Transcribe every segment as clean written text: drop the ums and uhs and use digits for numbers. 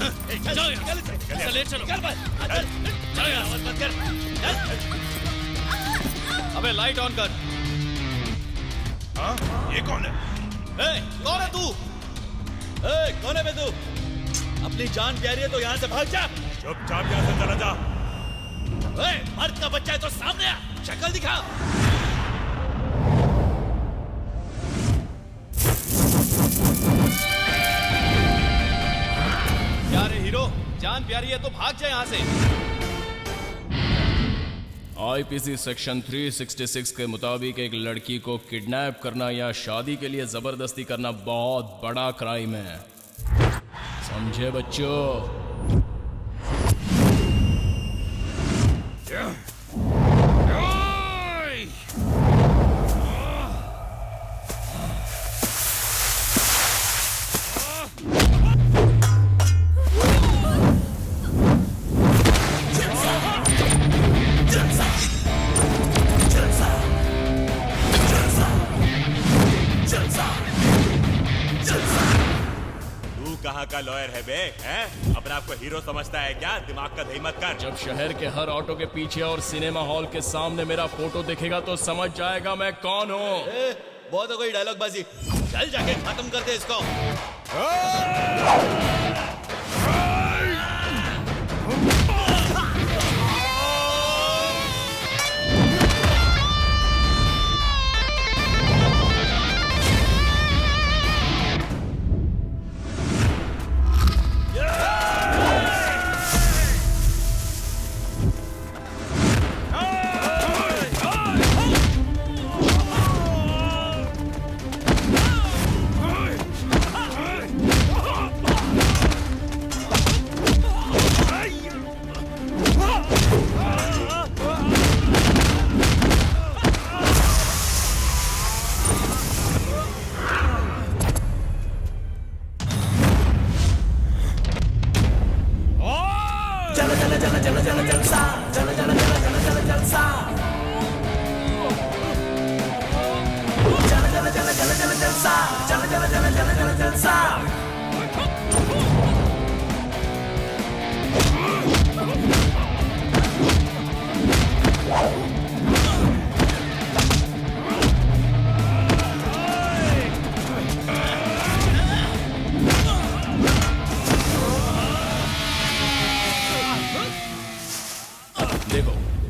चलो यार, ले चलो। चलो यार, मत कर। अबे लाइट ऑन कर। हाँ? ये कौन है? कौन है तू? कौन है बे तू? अपनी जान प्यारी है तो यहाँ से भाग जा। चुपचाप यहाँ से चला जा। मर्द का बच्चा है तो सामने आ, शक्ल दिखा। क्या रे हीरो, जान प्यारी है तो भाग जा यहाँ से। आईपीसी सेक्शन 366 के मुताबिक एक लड़की को किडनैप करना या शादी के लिए जबरदस्ती करना बहुत बड़ा क्राइम है, समझे बच्चों? कहाँ का लॉयर है बे? हैं? अपने आप को हीरो समझता है क्या? दिमाग का दही मत कर। जब शहर के हर ऑटो के पीछे और सिनेमा हॉल के सामने मेरा फोटो दिखेगा तो समझ जाएगा मैं कौन हूँ। बहुत हो गई डायलॉग बाजी, चल जाके खत्म कर दे इसको।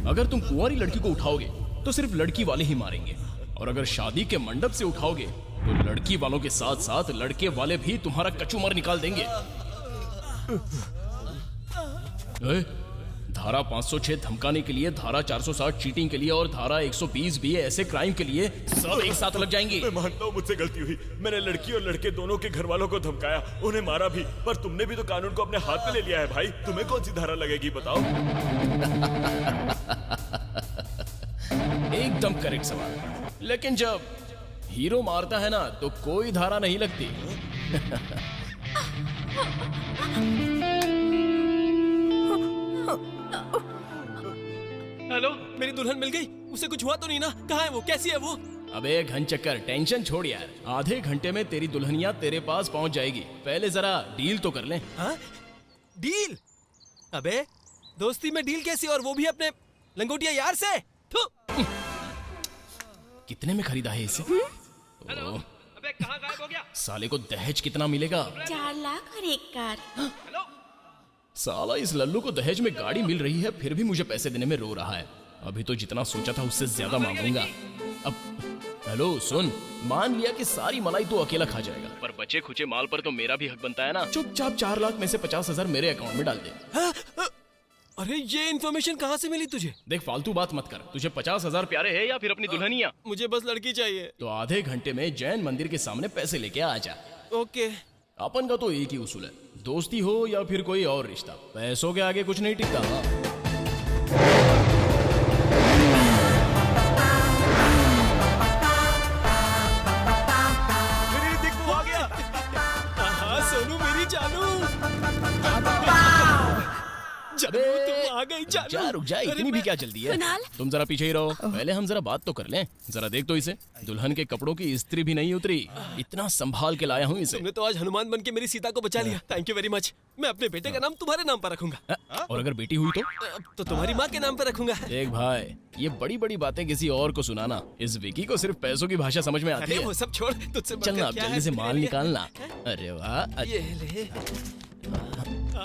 अगर तुम कुंवारी लड़की को उठाओगे तो सिर्फ लड़की वाले ही मारेंगे, और अगर शादी के मंडप से उठाओगे तो लड़की वालों के साथ साथ लड़के वाले भी तुम्हारा कचूमर निकाल देंगे। धारा 506 धमकाने के लिए, धारा 460 चीटिंग के लिए और धारा 120 भी ऐसे क्राइम के लिए सब एक साथ लग जाएंगे। मैं मानता हूँ मुझसे गलती हुई, मैंने लड़की और लड़के दोनों के घर वालों को धमकाया, उन्हें मारा भी, पर तुमने भी तो कानून को अपने हाथ में ले लिया है भाई। तुम्हें कौन सी धारा लगेगी बताओ? एकदम करेक्ट सवाल, लेकिन जब हीरो मारता है ना तो कोई धारा नहीं लगती। हेलो, मेरी दुल्हन मिल गई? उसे कुछ हुआ तो नहीं ना? कहाँ है वो? कैसी है वो? अबे घनचक्कर, टेंशन छोड़ यार, आधे घंटे में तेरी दुल्हनिया तेरे पास पहुंच जाएगी। पहले जरा डील तो कर लें। हाँ? डील? अबे दोस्ती में डील कैसी, और वो भी अपने लंगोटिया यार से? कितने में खरीदा है इसे? हेलो, अबे कहाँ गायब हो गया? साले को दहेज कितना मिलेगा? 4 लाख और 1 कार। हेलो, साला इस लल्लू को दहेज में गाड़ी मिल रही है फिर भी मुझे पैसे देने में रो रहा है। अभी तो जितना सोचा था उससे ज्यादा मांगूंगा। अब हेलो सुन, मान लिया कि सारी मलाई तो अकेला खा जाएगा, पर बचे खुचे माल पर तो मेरा भी हक बनता है ना। चुपचाप 4 लाख में से 50,000 मेरे अकाउंट में डाल दे। अरे ये इन्फॉर्मेशन कहाँ से मिली तुझे? देख फालतू बात मत कर, तुझे 50,000 प्यारे है या फिर अपनी दुल्हनिया? मुझे बस लड़की चाहिए। तो आधे घंटे में जैन मंदिर के सामने पैसे लेके आ जा। ओके। अपन का तो एक ही उसूल है, दोस्ती हो या फिर कोई और रिश्ता, पैसों के आगे कुछ नहीं टिकता। मेरी दिख वो आ गया। हाँ सोनू मेरी जानू। जानू तुम आ गई जानू। जा रुक जा, इतनी भी क्या जल्दी है? कुणाल? तुम जरा पीछे ही रहो, पहले हम जरा बात तो कर लें। जरा देख तो इसे, दुल्हन के कपड़ों की इस्त्री भी नहीं उतरी, इतना संभाल के लाया हूँ इसे। तुमने तो आज हनुमान बन के मेरी सीता को बचा लिया। Thank you very much. मैं अपने बेटे का नाम तुम्हारे नाम पर रखूंगा। और अगर बेटी हुई तो? तुम्हारी माँ के नाम पर रखूंगा। देख भाई, ये बड़ी बड़ी बातें किसी और को सुनाना, इस विकी को सिर्फ पैसों की भाषा समझ में आती अरे है। वो सब छोड़, तुझसे बढ़कर चलना अब क्या जल्दी है से मेरे माल लिए? निकालना। अरे वाह, ये ले।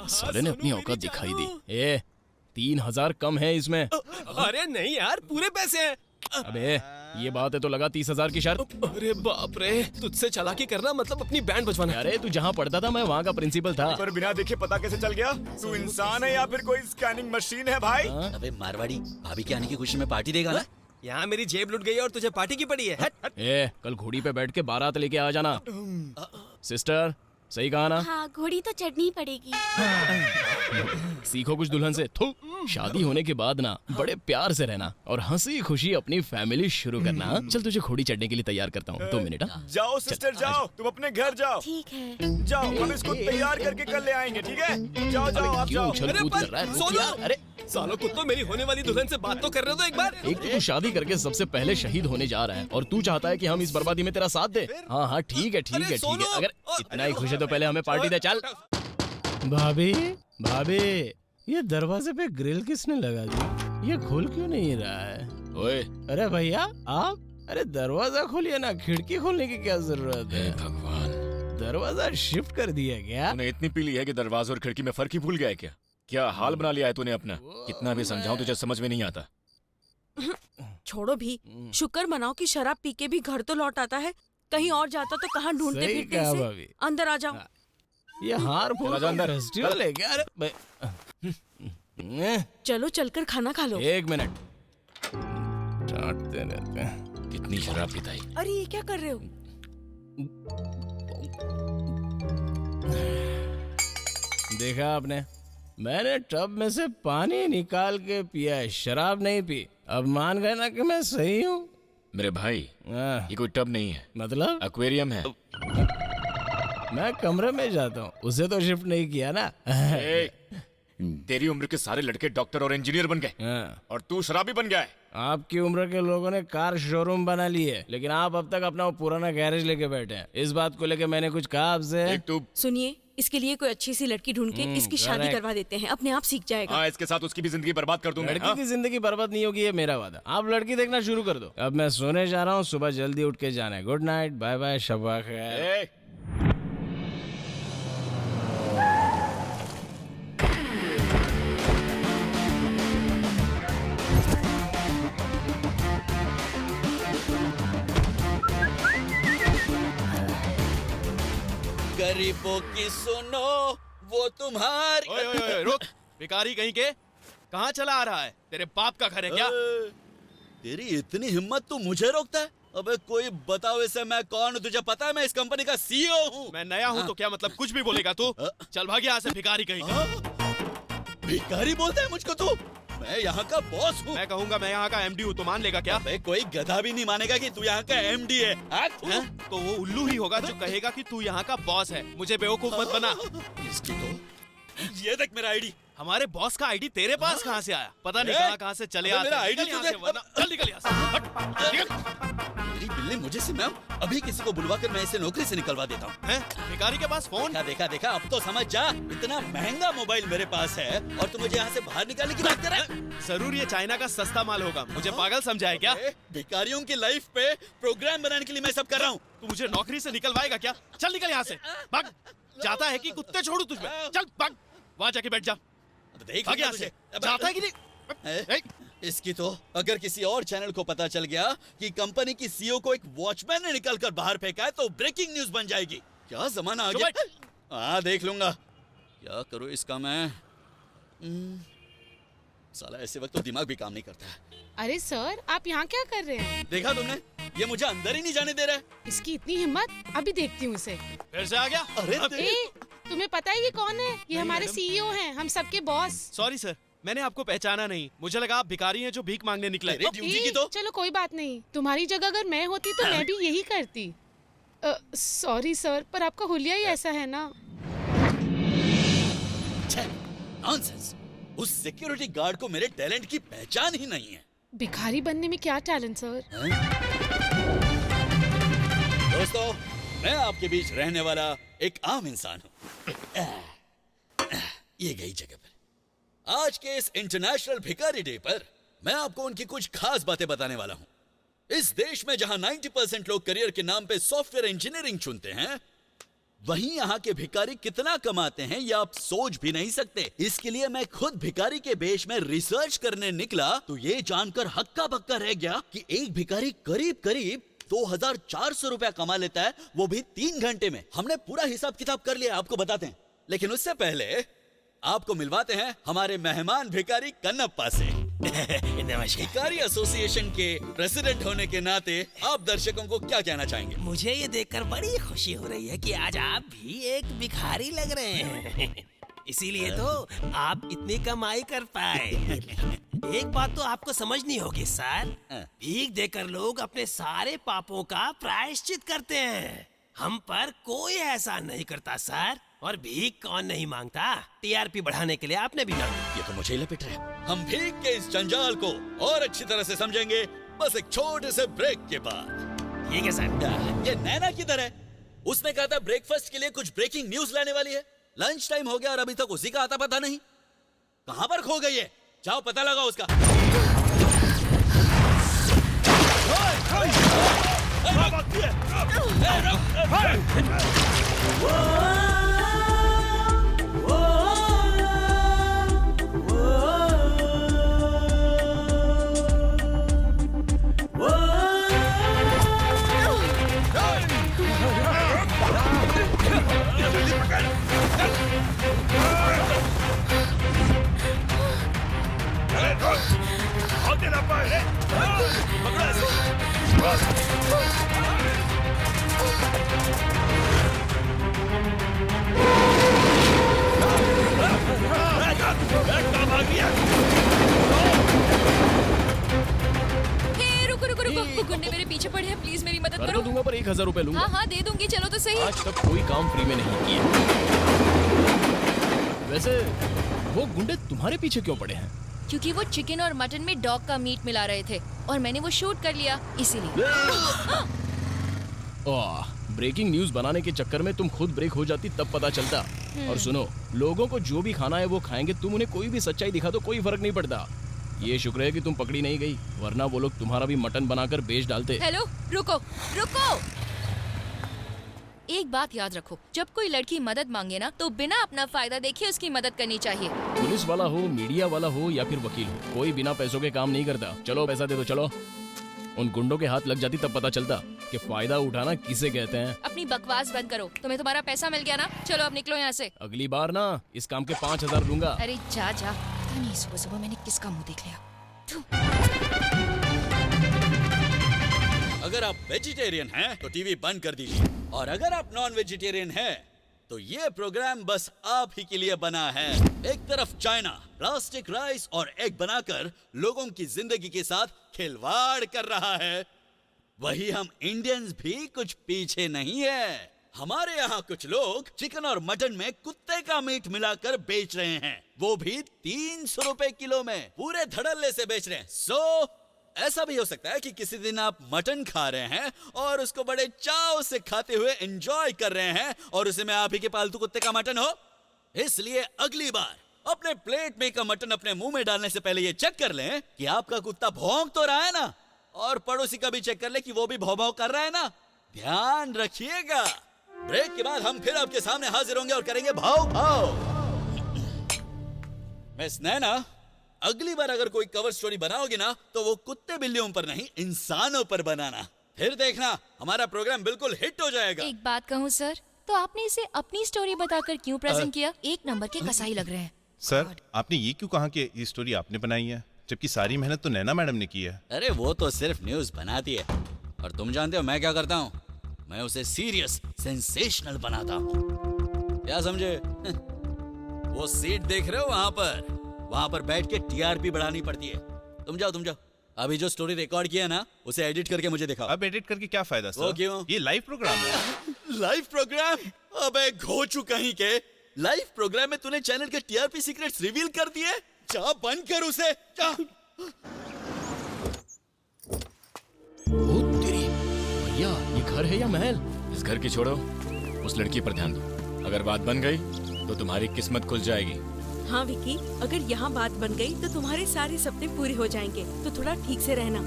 साले ने अपनी सोनू, औकात मेरी दिखाई जानू। दी। 3000 कम है इसमें। अरे नहीं यार, पूरे पैसे हैं। अबे ये बात है तो लगा 30,000 की शर्त। अरे बाप रे, तुझसे चालाकी करना मतलब अपनी बैंड बजवाना। अरे तू जहाँ पढ़ता था मैं वहाँ का प्रिंसिपल था। पर बिना देखे पता कैसे चल गया? तू इंसान है या फिर कोई स्कैनिंग मशीन है भाई? अबे मारवाड़ी, भाभी के आने की खुशी में पार्टी देगा ना? यहाँ मेरी जेब लुट गई और तुझे पार्टी की पड़ी है। हट। कल घोड़ी पे बैठ के बारात लेके आ जाना। सिस्टर, सही कहा ना? हाँ, घोड़ी तो चढ़नी पड़ेगी। सीखो कुछ दुल्हन से। थू। शादी होने के बाद ना बड़े प्यार से रहना और हंसी खुशी अपनी फैमिली शुरू करना। चल तुझे घोड़ी चढ़ने के लिए तैयार करता हूँ। 2 मिनट। जाओ सिस्टर जाओ, तुम अपने घर जाओ। ठीक है। जाओ, हम इसको तैयार करके कल ले आएंगे, ठीक है? जाओ जाओ आप क्यों जाओ। उछल अरे कूद पर कर रहा है? रुक सोनू! यार, अरे सालों कुत्तों, मेरी होने वाली दुल्हन से बात तो करने दो एक बार। एक तो तू शादी करके सबसे पहले शहीद होने जा रहा है और तू चाहता है कि हम इस बर्बादी में तेरा साथ दे। हाँ हाँ ठीक है ठीक अरे है ठीक सोनू! है। अगर अरे इतना ही खुश है तो पहले हमें पार्टी दे। चल। भाभी भाभी, ये दरवाजे पे ग्रिल किसने लगा दी? ये खुल क्यों नहीं रहा है? ओए अरे भैया आप, अरे दरवाजा खोलिए ना, खिड़की खोलने की क्या जरूरत है? भगवान, दरवाजा शिफ्ट कर दिया क्या? तूने इतनी पी ली है कि दरवाजे और खिड़की में फर्क ही भूल गया है क्या? क्या हाल बना लिया है तूने अपना? कितना भी समझाऊं तुझे समझ में नहीं आता। छोड़ो भी, शुक्र मनाओ कि शराब पी के भी घर तो लौट आता है। कहीं और जाता तो कहाँ ढूंढते सही फिरते कहा इसे। भाभी। अंदर आ जाओ। ये हार चला फूल जा अंदर। फेस्टिवल है क्या? अरे चलो चलकर खाना खा लो। 1 मिनट। डांटते रहते हैं। कितनी शराब पिताई। अरे ये क्या कर रहे हो? देखा आपने, मैंने टब में से पानी निकाल के पिया है, शराब नहीं पी। अब मान गए ना कि मैं सही हूँ? मेरे भाई, ये कोई टब नहीं है, मतलब एक्वेरियम है। मैं कमरे में जाता हूँ, उसे तो शिफ्ट नहीं किया ना। तेरी उम्र के सारे लड़के डॉक्टर और इंजीनियर बन गए हाँ। और तू शराबी बन गया है। आपकी उम्र के लोगों ने कार शोरूम बना ली है, लेकिन आप अब तक अपना वो पुराना गैरेज लेके बैठे हैं। इस बात को लेके मैंने कुछ कहा आपसे? एक तू, सुनिए, इसके लिए कोई अच्छी सी लड़की ढूंढ के इसकी शादी correct। करवा देते हैं, अपने आप सीख जाएगा। हाँ, इसके साथ उसकी भी जिंदगी बर्बाद कर दूंगा। लड़की की जिंदगी बर्बाद नहीं होगी, ये मेरा वादा। आप लड़की देखना शुरू कर दो। अब मैं सोने जा रहा हूँ, सुबह जल्दी उठ के जाना है। गुड नाइट, बाय बाय, शब्बा खैर। गरीबों की सुनो वो तुम्हारी। ओए ओए ओए रुक, भिखारी कहीं के, कहाँ चला आ रहा है? तेरे बाप का घर है क्या? तेरी इतनी हिम्मत, तू मुझे रोकता है? अबे कोई बताओ इसे मैं कौन हूँ? तुझे पता है मैं इस कंपनी का सीईओ हूँ। मैं नया हूँ तो क्या मतलब कुछ भी बोलेगा तू? चल भाग यहाँ से भिखारी कहीं का। भिखारी बोलता है मुझको तू? मैं यहाँ का बॉस हूँ। मैं कहूँगा मैं यहाँ का एमडी हूँ तो मान लेगा क्या? अबे कोई गधा भी नहीं मानेगा कि तू यहाँ का एमडी है। हैं? तो वो उल्लू ही होगा जो कहेगा कि तू यहाँ का बॉस है। मुझे बेवकूफ मत बना। इसकी तो ये देख मेरा आईडी। हमारे बॉस का आईडी तेरे पास कहाँ से आया? पता नहीं ए, कहाँ से चले अबे आते मेरा हैं। आईडी निकल यहाँ तो से, दे। वरना चल निकल यहाँ से। हट, निकल। मेरी बिल्ली मुझे से मैम, अभी किसी को बुलवा कर मैं इसे नौकरी से निकलवा देता हूँ। हैं? भिखारी के पास फोन? देखा देखा देखा, अब तो समझ जा। इतना महंगा मोबाइल मेरे पास है और तू मुझे यहाँ से बाहर निकालने की बात कर रहा है? जरूर ये चाइना का सस्ता माल होगा। मुझे पागल समझा है क्या? ए, भिखारियों की लाइफ पे प्रोग्राम बनाने के लिए मैं सब कर रहा हूँ। तू मुझे नौकरी से निकलवाएगा क्या? चल निकल यहाँ से, भाग। जाता है कि कुत्ते छोड़ू तुझमें? चल भाग, वहाँ जाके बैठ जा। देख भाग यहाँ मुझे। से। जाता है कि नहीं? ए, इसकी तो अगर किसी और चैनल को पता चल गया कि कंपनी की सीईओ को एक वॉचमैन ने निकलकर बाहर फेंका है तो ब्रेकिंग न्यूज बन जाएगी। क्या जमाना आ गया। हाँ देख लूंगा, क्या करूँ इसका मैं। साला ऐसे वक्त तो दिमाग भी काम नहीं करता है। अरे सर, आप यहाँ क्या कर रहे हैं? देखा तुमने, ये मुझे अंदर ही नहीं जाने दे रहा है। इसकी इतनी हिम्मत, अभी देखती हूँ इसे। फिर से आ गया? अरे ए, तुम्हें पता है ये कौन है? ये हमारे सीईओ हैं, हम सबके बॉस। सॉरी सर, मैंने आपको पहचाना नहीं। मुझे लगा आप भिखारी हैं जो भीख मांगने निकले। अरे ड्यूटी की ए, तो चलो कोई बात नहीं, तुम्हारी जगह अगर मैं होती तो मैं भी यही करती। सॉरी सर, पर आपका हुलिया ही ऐसा है ना। नॉनसेंस, उस सिक्योरिटी गार्ड को मेरे टैलेंट की पहचान ही नहीं है। भिखारी बनने में क्या टैलेंट सर? दोस्तों, मैं आपके बीच रहने वाला एक आम इंसान हूँ। ये गई जगह पर। आज के इस इंटरनेशनल भिखारी डे पर मैं आपको उनकी कुछ खास बातें बताने वाला हूं। इस देश में जहां 90% लोग करियर के नाम पे सॉफ्टवेयर इंजीनियरिंग चुनते हैं, वहीं यहाँ के भिखारी कितना कमाते हैं ये आप सोच भी नहीं सकते। इसके लिए मैं खुद भिखारी के बेश में रिसर्च करने निकला तो ये जानकर हक्का बक्का रह गया कि एक भिखारी करीब करीब 2400 रुपया कमा लेता है, वो भी 3 घंटे में। हमने पूरा हिसाब किताब कर लिया, आपको बताते हैं। लेकिन उससे पहले आपको मिलवाते हैं हमारे मेहमान भिखारी कन्नप्पा से। नमस्कार। भिखारी एसोसिएशन के प्रेसिडेंट होने के नाते आप दर्शकों को क्या कहना चाहेंगे? मुझे ये देखकर बड़ी खुशी हो रही है कि आज आप भी एक भिखारी लग रहे हैं। इसीलिए तो आप इतनी कमाई कर पाए। एक बात तो आपको समझनी होगी सर, भीख देकर लोग अपने सारे पापों का प्रायश्चित करते हैं। हम पर कोई ऐसा नहीं करता सर। और भीख कौन नहीं मांगता? टीआरपी बढ़ाने के लिए आपने भी मांगी। ये तो मुझे ही लपेट रहे हैं। हम भीख के इस जंजाल को और अच्छी तरह से समझेंगे बस एक छोटे से ब्रेक के बाद। ठीक है सर। ये नैना किधर है? उसने कहा था ब्रेकफास्ट के लिए कुछ ब्रेकिंग न्यूज लाने वाली है। लंच टाइम हो गया और अभी तक उसी का आता पता नहीं। कहां पर खो गई है? जाओ पता लगाओ उसका। रुको, गुंडे मेरे पीछे पड़े हैं, प्लीज मेरी मदद कर करो। तो दूंगा पर 1000 रुपए लूंगा। हाँ हाँ दे दूंगी, चलो तो सही। आज तक कोई काम फ्री में नहीं किया। वैसे वो गुंडे तुम्हारे पीछे क्यों पड़े हैं? क्योंकि वो चिकन और मटन में डॉग का मीट मिला रहे थे और मैंने वो शूट कर लिया, इसीलिए। ब्रेकिंग न्यूज बनाने के चक्कर में तुम खुद ब्रेक हो जाती तब पता चलता। और सुनो, लोगों को जो भी खाना है वो खाएंगे, तुम उन्हें कोई भी सच्चाई दिखा दो, कोई फर्क नहीं पड़ता। ये शुक्र है कि तुम पकड़ी नहीं गई, वरना वो लोग तुम्हारा भी मटन बनाकर बेच डालते। हेलो, रुको रुको, एक बात याद रखो, जब कोई लड़की मदद मांगे ना तो बिना अपना फायदा देखे उसकी मदद करनी चाहिए। पुलिस वाला हो, मीडिया वाला हो या फिर वकील हो, कोई बिना पैसों के काम नहीं करता। चलो पैसा दे दो, चलो। उन गुंडों के हाथ लग जाती तब पता चलता कि फायदा उठाना किसे कहते हैं। अपनी बकवास बंद करो, तुम्हें तुम्हारा पैसा मिल गया ना, चलो अब निकलो यहाँ से। अगली बार ना इस काम के 5000 दूंगा। अरे जा जा, पता नहीं सुबह सुबह मैंने किसका मुंह देख लिया। अगर आप वेजिटेरियन हैं तो टीवी बंद कर दीजिए, और अगर आप नॉन वेजिटेरियन हैं तो ये प्रोग्राम बस आप ही के लिए बना है। एक तरफ चाइना प्लास्टिक राइस और एग बनाकर लोगों की जिंदगी के साथ खिलवाड़ कर रहा है, वही हम इंडियंस भी कुछ पीछे नहीं है। हमारे यहाँ कुछ लोग चिकन और मटन में कुत्ते का मीट मिलाकर बेच रहे हैं, वो भी 300 रुपए किलो में, पूरे धड़ल्ले से बेच रहे हैं। ऐसा भी हो सकता है कि किसी दिन आप मटन खा रहे हैं और उसको बड़े चाव से खाते हुए एंजॉय कर रहे हैं, और उसी में आप ही के पालतू कुत्ते का मटन हो। इसलिए अगली बार अपने प्लेट में का मटन अपने मुंह में डालने से पहले ये चेक कर लें कि आपका कुत्ता भौंक तो रहा है ना, और पड़ोसी का भी चेक कर ले कि वो भी भौं भौं कर रहा है ना। ध्यान रखिएगा। ब्रेक के बाद हम फिर आपके सामने हाजिर होंगे और करेंगे भाव भाव। मिस नैना, अगली बार अगर कोई कवर स्टोरी बनाओगे ना तो वो कुत्ते बिल्लियों पर नहीं, इंसानों पर बनाना। फिर देखना हमारा प्रोग्राम बिल्कुल हिट हो जाएगा। एक बात कहूँ सर, तो आपने इसे अपनी स्टोरी बताकर क्यों प्रेजेंट किया? एक नंबर के कसाई लग रहे हैं। सर, आपने ये क्यों कहा कि ये स्टोरी आपने बनाई है, जबकि सारी मेहनत तो नैना मैडम ने की है? अरे वो तो सिर्फ न्यूज बनाती है, और तुम जानते हो मैं क्या करता हूँ? मैं उसे सीरियस सेंसेशनल बनाता हूँ। क्या समझे? वो सीट देख रहे हो वहाँ पर बैठ के टीआरपी बढ़ानी पड़ती है। तुम जाओ। अभी जो स्टोरी रिकॉर्ड किया ना उसे एडिट करके मुझे दिखाओ। अब एडिट करके क्या फायदा सर? वो क्यों? ये लाइव प्रोग्राम है। लाइव प्रोग्राम? अबे घोचू कहीं के, लाइव प्रोग्राम में तूने चैनल के टीआरपी सीक्रेट्स रिवील कर दिए। जा बंद कर उसे, जा। तेरी भैया, ये घर है या महल? इस घर की छोड़ो, उस लड़की पर ध्यान दो। अगर बात बन गई तो तुम्हारी किस्मत खुल जाएगी। हाँ विकी, अगर यहाँ बात बन गई तो तुम्हारे सारे सपने पूरे हो जाएंगे, तो थोड़ा ठीक से रहना।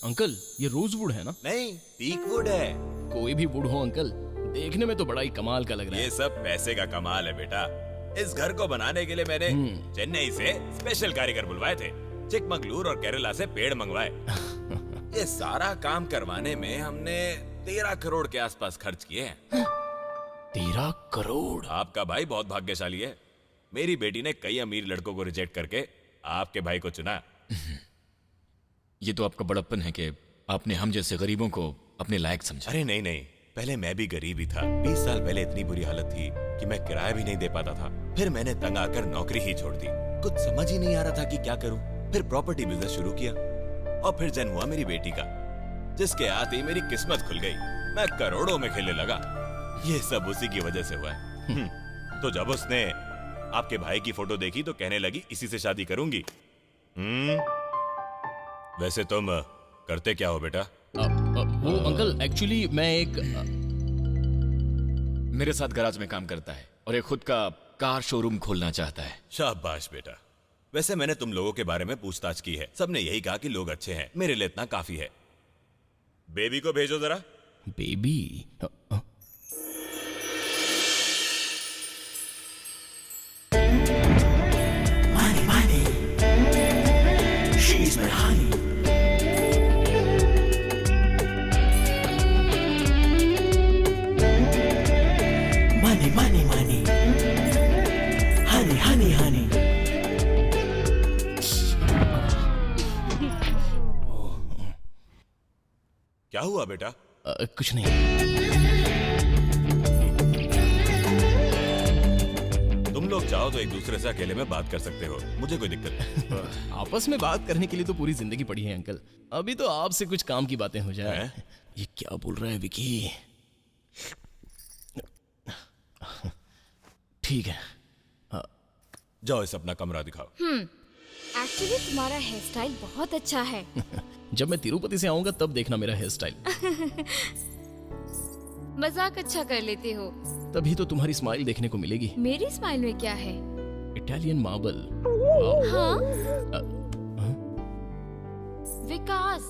अंकल, ये रोजवुड है ना? नहीं, टीकवुड है। कोई भी वुड हो अंकल, देखने में तो बड़ा ही कमाल का लग रहा है। ये सब पैसे का कमाल है बेटा। इस घर को बनाने के लिए मैंने चेन्नई से स्पेशल कारीगर बुलवाए थे, चिकमगलूर और केरला से पेड़ मंगवाए। ये सारा काम करवाने में हमने 13 करोड़ के आसपास खर्च किए हैं। 13 करोड़? आपका भाई बहुत भाग्यशाली है। मेरी बेटी ने कई अमीर लड़कों को रिजेक्ट करके आपके भाई को चुना। ये तो आपका बड़प्पन है कि आपने हम जैसे गरीबों को अपने लायक समझा। अरे नहीं नहीं, पहले मैं भी गरीब ही था। 20 साल पहले इतनी बुरी हालत थी कि मैं किराया भी नहीं दे पाता था। फिर मैंने तंग आकर नौकरी ही छोड़ दी। कुछ समझ ही नहीं आ रहा था कि क्या करूं। फिर प्रॉपर्टी बिजनेस शुरू किया और फिर जन्म हुआ मेरी बेटी का, जिसके आते ही मेरी किस्मत खुल गई। मैं करोड़ों में खेलने लगा। ये सब उसी की वजह से हुआ है। तो जब उसने आपके भाई की फोटो देखी तो कहने लगी इसी से शादी करूंगी। वैसे तुम करते क्या हो बेटा? वो अंकल, एक्चुअली मैं एक मेरे साथ गैराज में काम करता है और एक खुद का कार शोरूम खोलना चाहता है। शाबाश बेटा। वैसे मैंने तुम लोगों के बारे में पूछताछ की है। सबने यही कहा कि लोग अच्छे हैं। मेरे लिए इतना काफी है। बेबी को भेजो जरा। Baby? She's my honey. Money, money, money. Honey, honey, honey. क्या हुआ बेटा? कुछ नहीं। तुम लोग चाहो तो एक दूसरे से अकेले में बात कर सकते हो, मुझे कोई दिक्कत नहीं। आपस में बात करने के लिए तो पूरी जिंदगी पड़ी है अंकल। अभी तो आपसे कुछ काम की बातें हो जाए। ये क्या बोल रहा है विकी? ठीक है, जाओ इसे अपना कमरा दिखाओ। एक्चुअली तुम्हारा हेयर स्टाइल बहुत अच्छा है। जब मैं तिरुपति से आऊंगा तब देखना मेरा हेयर स्टाइल। मजाक अच्छा कर लेते हो। तभी तो तुम्हारी स्माइल देखने को मिलेगी। मेरी स्माइल में क्या है? Italian marble. हाँ? विकास,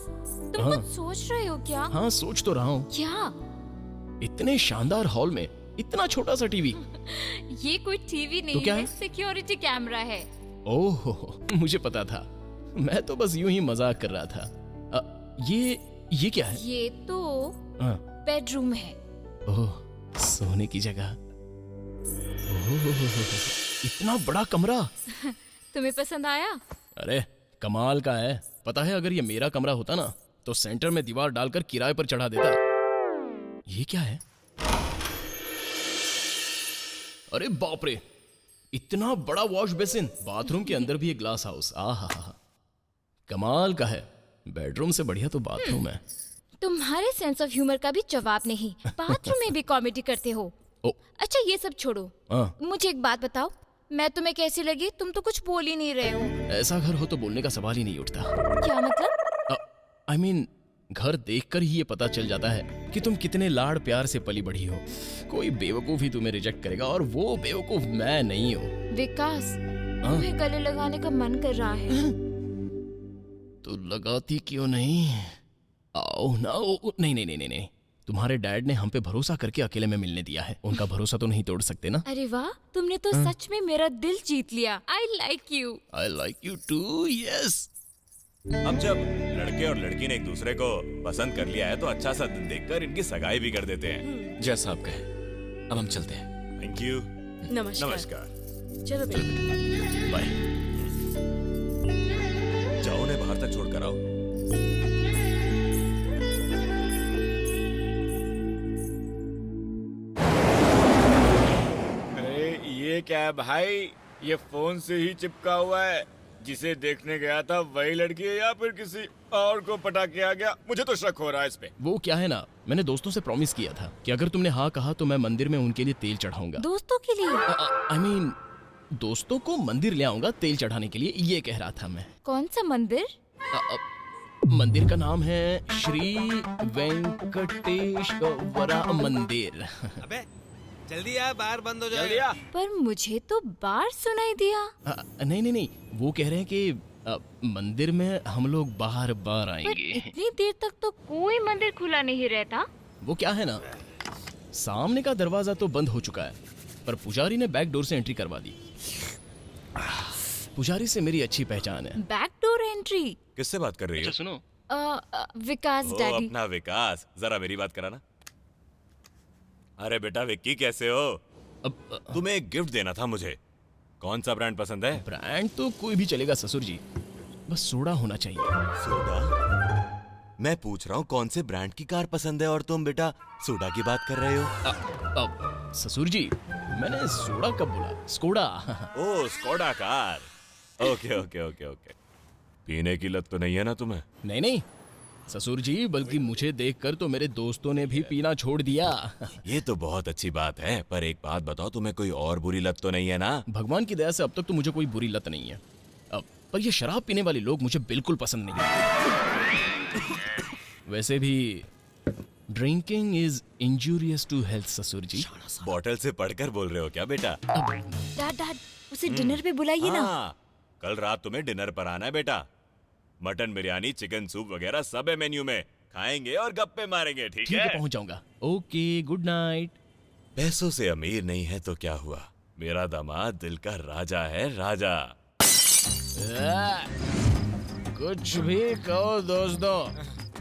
तुम हाँ? कुछ सोच रहे हो क्या? हाँ, सोच तो रहा हूँ। क्या? इतने शानदार हॉल में इतना छोटा सा टीवी। ये कोई टीवी नहीं तो क्या है, सिक्योरिटी कैमरा है। ओह, मुझे पता था। मैं तो बस यूं ही मजाक कर रहा था। ये क्या है? ये तो हाँ। बेडरूम है। ओह, सोने की जगह। ओह, इतना बड़ा कमरा। तुम्हें पसंद आया? अरे कमाल का है। पता है, अगर ये मेरा कमरा होता ना तो सेंटर में दीवार डालकर किराए पर चढ़ा देता। ये क्या है? अरे बाप रे, इतना बड़ा वॉश बेसिन। बाथरूम के अंदर भी एक ग्लास हाउस। आहा, कमाल का है। बेडरूम से बढ़िया तो बाथरूम है। तुम्हारे सेंस ऑफ ह्यूमर का भी जवाब नहीं। बाथरूम में भी कॉमेडी करते हो। अच्छा ये सब छोड़ो, मुझे एक बात बताओ, मैं तुम्हें कैसी लगी? तुम तो कुछ बोल ही नहीं रहे हो। ऐसा घर हो तो बोलने का सवाल ही नहीं उठता। क्या मतलब? I mean, घर देखकर ही ये पता चल जाता है कि तुम कितने लाड़ प्यार से पली बढ़ी हो। कोई बेवकूफ ही तुम्हें रिजेक्ट करेगा और वो बेवकूफ मैं नहीं हूँ। विकास, तुम्हें गले लगाने का मन कर रहा है। तो लगाती क्यों नहीं? आओ ना। नहीं नहीं नहीं नहीं, तुम्हारे डैड ने हम पे भरोसा करके अकेले में मिलने दिया है। उनका भरोसा तो नहीं तोड़ सकते ना। अरे वाह, तुमने तो सच में मेरा दिल जीत लिया। I like you. I like you too. Yes. अब जब लड़के और लड़की ने एक दूसरे को पसंद कर लिया है तो अच्छा सा दिन देखकर इनकी सगाई भी कर देते हैं। जैसा आप कहें। अब हम चलते हैं। Thank you. नमस्कार। नमस्कार। चलो बेटा। बाय। जाओ, उन्हें बाहर तक छोड़ कर आओ। ये क्या है भाई? ये फोन से ही चिपका हुआ है। जिसे देखने गया था वही लड़की है या फिर किसी और को पटा के आ गया? मुझे तो शक हो रहा है इस पे। वो क्या है ना, मैंने दोस्तों से प्रॉमिस किया था कि अगर तुमने हाँ कहा तो मैं मंदिर में उनके लिए तेल चढ़ाऊंगा। दोस्तों के लिए? I mean, दोस्तों को मंदिर ले आऊंगा तेल चढ़ाने के लिए, ये कह रहा था मैं। कौन सा मंदिर? मंदिर का नाम है श्री वेंकटेश्वरा मंदिर। अबे जल्दी आ, बाहर बंद हो जल्दी आ। पर मुझे तो बाहर सुनाई दिया। नहीं नहीं नहीं, वो कह रहे हैं कि मंदिर में हम लोग बाहर बार पर आएंगे। इतनी देर तक तो कोई मंदिर खुला नहीं रहता। वो क्या है ना, सामने का दरवाजा तो बंद हो चुका है, पर पुजारी ने बैक डोर से एंट्री करवा दी। पुजारी से मेरी अच्छी पहचान है। Back door entry? किससे बात कर रही हो? अच्छा सुनो, विकास ओ, डैडी। अपना विकास, जरा मेरी बात कराना। अरे बेटा विक्की, कैसे हो? तुम्हें एक गिफ्ट देना था मुझे। कौन सा ब्रांड पसंद है? ब्रांड तो कोई भी चलेगा ससुर जी, बस सोडा होना चाहिए। सोडा? मैं पूछ रहा हूँ कौन से ब्रांड की कार पसंद है और तुम बेटा सोडा की बात कर रहे हो? ससुर जी, मैंने सोडा कब बोला? स्कोडा। ओ, Skoda car. Okay okay okay okay. पीने की लत तो नहीं है ना तुम्हें? नहीं नहीं ससुर जी, बल्कि मुझे देखकर तो मेरे दोस्तों ने भी पीना छोड़ दिया। ये तो बहुत अच्छी बात है, पर एक बात बताओ, तुम्हें कोई और बुरी लत तो नहीं है ना? भगवान की दया से अब तक तो मुझे कोई बुरी लत नहीं है। पर ये शराब पीने वाले लोग मुझे बिल्कुल पसंद नहीं। वैसे भी drinking is injurious to health ससुर जी। बॉटल से पढ़कर बोल रहे हो क्या बेटा? डैड उसे डिनर पे बुलाइए ना। कल रात तुम्हें डिनर पर आना है बेटा। मटन बिरयानी, चिकन सूप वगैरह सब है मेन्यू में। खाएंगे और गप्पे मारेंगे, ठीक है? पहुंच जाऊंगा। Okay, good night. पैसों से अमीर नहीं है तो क्या हुआ, मेरा दामाद दिल का राजा है, राजा। कुछ भी कहो दोस्तों,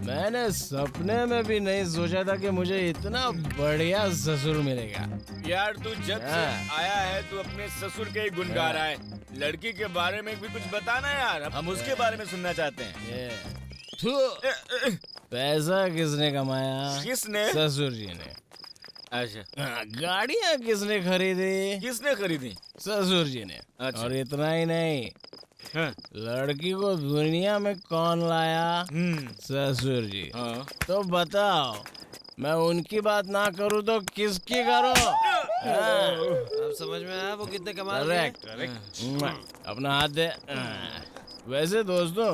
मैंने सपने में भी नहीं सोचा था कि मुझे इतना बढ़िया ससुर मिलेगा। यार तू जब से आया है तू अपने ससुर के ही गुण गा रहा है। लड़की के बारे में भी कुछ बताना यार, हम उसके बारे में सुनना चाहते हैं। पैसा किसने कमाया? किसने? ससुर जी ने। अच्छा। गाड़ियाँ किसने खरीदी? किसने खरीदी? ससुर जी ने। अच्छा। और इतना ही नहीं, लड़की को दुनिया में कौन लाया? ससुर जी। तो बताओ, मैं उनकी बात ना करूँ तो किसकी करूँ? अब समझ में आया वो कितने कमा रहे हैं? करेक्ट। अपना हाथ दे। वैसे दोस्तों,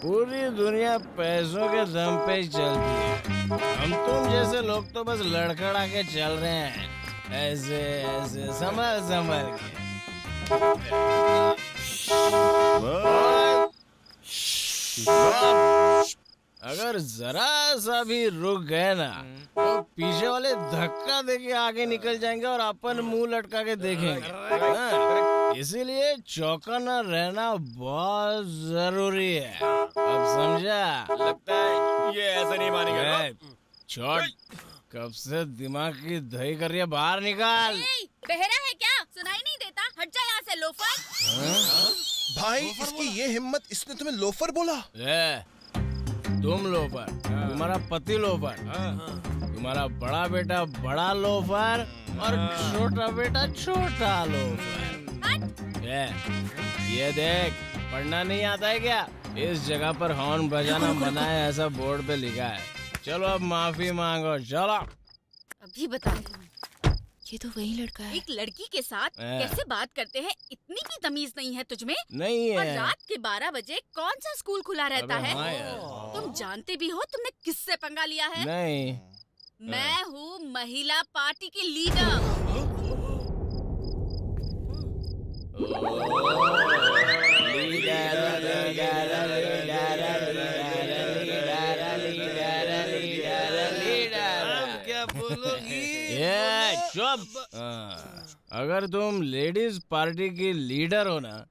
पूरी दुनिया पैसों के दम पे ही चलती है। हम तुम जैसे लोग तो बस लड़खड़ा के चल रहे हैं, ऐसे ऐसे संभल संभल के। अगर जरा सा भी रुक गए ना तो पीछे वाले धक्का देके आगे निकल जाएंगे और अपन मुंह लटका के देखेंगे। इसीलिए चौकन्ना रहना बहुत जरूरी है। अब समझा? लगता है ये ऐसा नहीं मानेगा। छोड़, कब से दिमाग की दही कर रही है, बाहर निकाल। बहरा है क्या? सुनाई नहीं देता? हट जा यहाँ से लोफर। भाई इसकी ये हिम्मत, इसने तुम्हें लोफर बोला? तुम लोफर, तुम्हारा पति लोफर, तुम्हारा बड़ा बेटा बड़ा लोफर और छोटा बेटा छोटा लोफर। ये देख, पढ़ना नहीं आता है क्या? इस जगह पर हॉर्न बजाना मना है, ऐसा बोर्ड पे लिखा है। चलो अब माफी मांगो, चलो। अभी बता। ये तो वही लड़का है। एक लड़की के साथ कैसे बात करते हैं? इतनी भी तमीज नहीं है तुझमें? नहीं है। और रात के 12 बजे कौन सा स्कूल खुला रहता है? हाँ तुम जानते भी हो तुमने किससे पंगा लिया है? नहीं। मैं हूँ महिला पार्टी की लीडर। चुप। अगर तुम लेडीज पार्टी की लीडर हो ना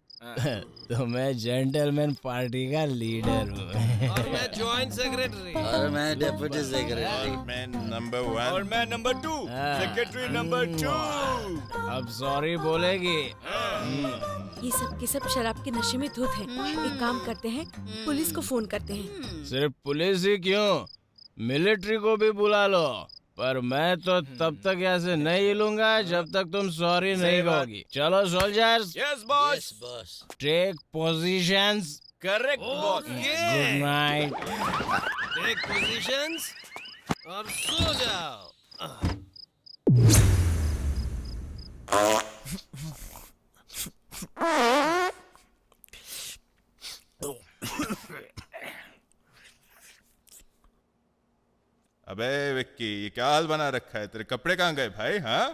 तो मैं जेंटलमैन पार्टी का लीडर हूँ। और मैं जॉइंट सेक्रेटरी। और मैं डिप्टी सेक्रेटरी। मैं नंबर 1। और मैं नंबर 2, सेक्रेटरी नंबर 2। अब सॉरी बोलेगी। ये सब के सब शराब के नशे में धुत है। एक काम करते हैं, पुलिस को फोन करते हैं। सिर्फ पुलिस ही क्यों, मिलिट्री को भी बुला लो। पर मैं तो तब तक यहाँ से नहीं हिलूंगा जब तक तुम सॉरी नहीं कहोगी। चलो soldiers. Yes boss. Take positions. Correct boss. Good night. Take positions और सो जाओ। अबे विक्की, ये क्या हाल बना रखा है? तेरे कपड़े कहाँ गए भाई? हाँ,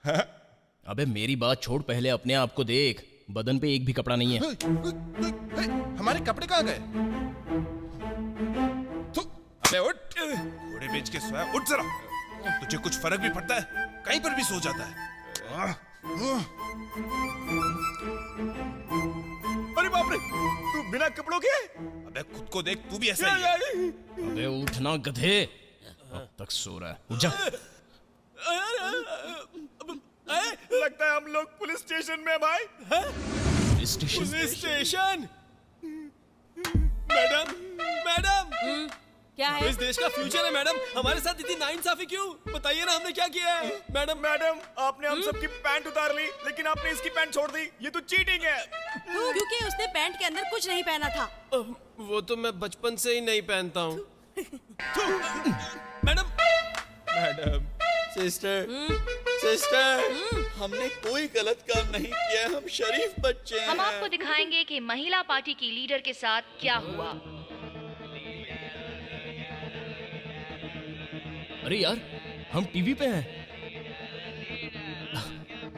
अबे मेरी बात छोड़, पहले अपने आप को देख, बदन पे एक भी कपड़ा नहीं है। हमारे कपड़े कहाँ गए? अबे उठ, घोड़े बेच के सोया, उठ जरा। तुझे कुछ फर्क भी पड़ता है? कहीं पर भी सो जाता है। अरे बाप रे, तू बिना कपड़ों के? अबे खुद को देख, तू भी ऐसा ही है। अबे उठना गधे, अब तक सो रहा है, उठ जा। लगता है हम लोग पुलिस स्टेशन में हैं भाई। Police station? Police station? Madam, madam, क्या है? इस देश का फ्यूचर है मैडम, हमारे साथ इतनी नाइंसाफी क्यों? बताइए ना, हमने क्या किया है? मैडम, आपने हम सबकी पैंट उतार ली, लेकिन आपने इसकी पैंट छोड़ दी। ये तो चीटिंग है। क्योंकि उसने पैंट के अंदर कुछ नहीं पहना था। वो तो मैं बचपन से ही नहीं पहनता हूँ। मैडम, सिस्टर, हमने कोई गलत काम नहीं किया, हम शरीफ बच्चे हैं। हम आपको दिखाएंगे कि महिला पार्टी की लीडर के साथ क्या हुआ। अरे यार, हम टीवी पे हैं।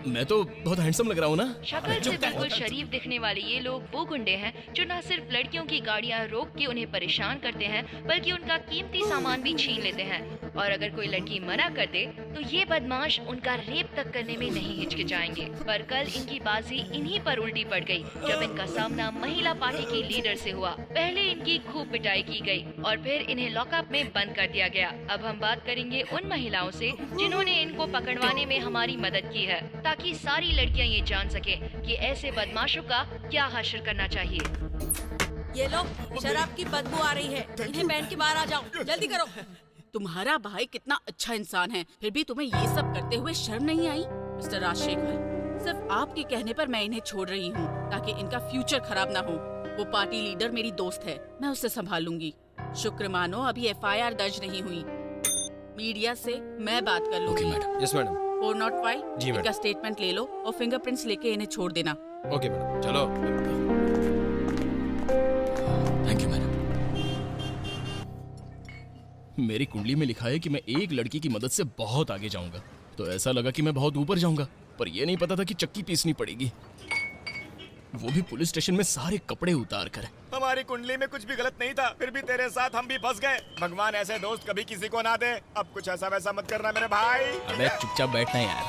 मैं तो बहुत हैंडसम लग रहा हूँ ना? शक्ल से बिल्कुल शरीफ दिखने वाले ये लोग वो गुंडे हैं जो न सिर्फ लड़कियों की गाड़ियाँ रोक के उन्हें परेशान करते हैं, बल्कि उनका कीमती सामान भी छीन लेते हैं। और अगर कोई लड़की मना कर दे तो ये बदमाश उनका रेप तक करने में नहीं हिचकिचाएंगे। पर कल इनकी बाजी इन्हीं पर उल्टी पड़ गई जब इनका सामना महिला पार्टी की लीडर से हुआ। पहले इनकी खूब पिटाई की गई और फिर इन्हें लॉकअप में बंद कर दिया गया। अब हम बात करेंगे उन महिलाओं से जिन्होंने इनको पकड़वाने में हमारी मदद की है, ताकि सारी लड़कियां ये जान सकें कि ऐसे बदमाशों का क्या हश्र करना चाहिए। ये लोग, शराब की बदबू आ रही है, इन्हें पहन के बाहर आ जाओ, जल्दी करो। तुम्हारा भाई कितना अच्छा इंसान है, फिर भी तुम्हें ये सब करते हुए शर्म नहीं आई? मिस्टर राजशेखर, सिर्फ आपके कहने पर मैं इन्हें छोड़ रही हूँ ताकि इनका फ्यूचर खराब ना हो। वो पार्टी लीडर मेरी दोस्त है, मैं उससे संभाल लूंगी। शुक्र मानो अभी FIR दर्ज नहीं हुई, मीडिया से मैं बात कर लूंगी। Yes madam. 405 जी मैडम। इनका स्टेटमेंट ले लो और फिंगरप्रिंट्स लेके इन्हें छोड़ देना। ओके मैडम, चलो। Thank you madam. मेरी कुंडली में लिखा है कि मैं एक लड़की की मदद से बहुत आगे जाऊंगा, तो ऐसा लगा कि मैं बहुत ऊपर जाऊंगा, पर यह नहीं पता था कि चक्की पीसनी पड़ेगी, वो भी पुलिस स्टेशन में सारे कपड़े उतार कर। हमारी कुंडली में कुछ भी गलत नहीं था, फिर भी तेरे साथ हम भी फंस गए। भगवान ऐसे दोस्त कभी किसी को ना दे। अब कुछ ऐसा वैसा मत करना मेरे भाई। अबे चुपचाप बैठना यार।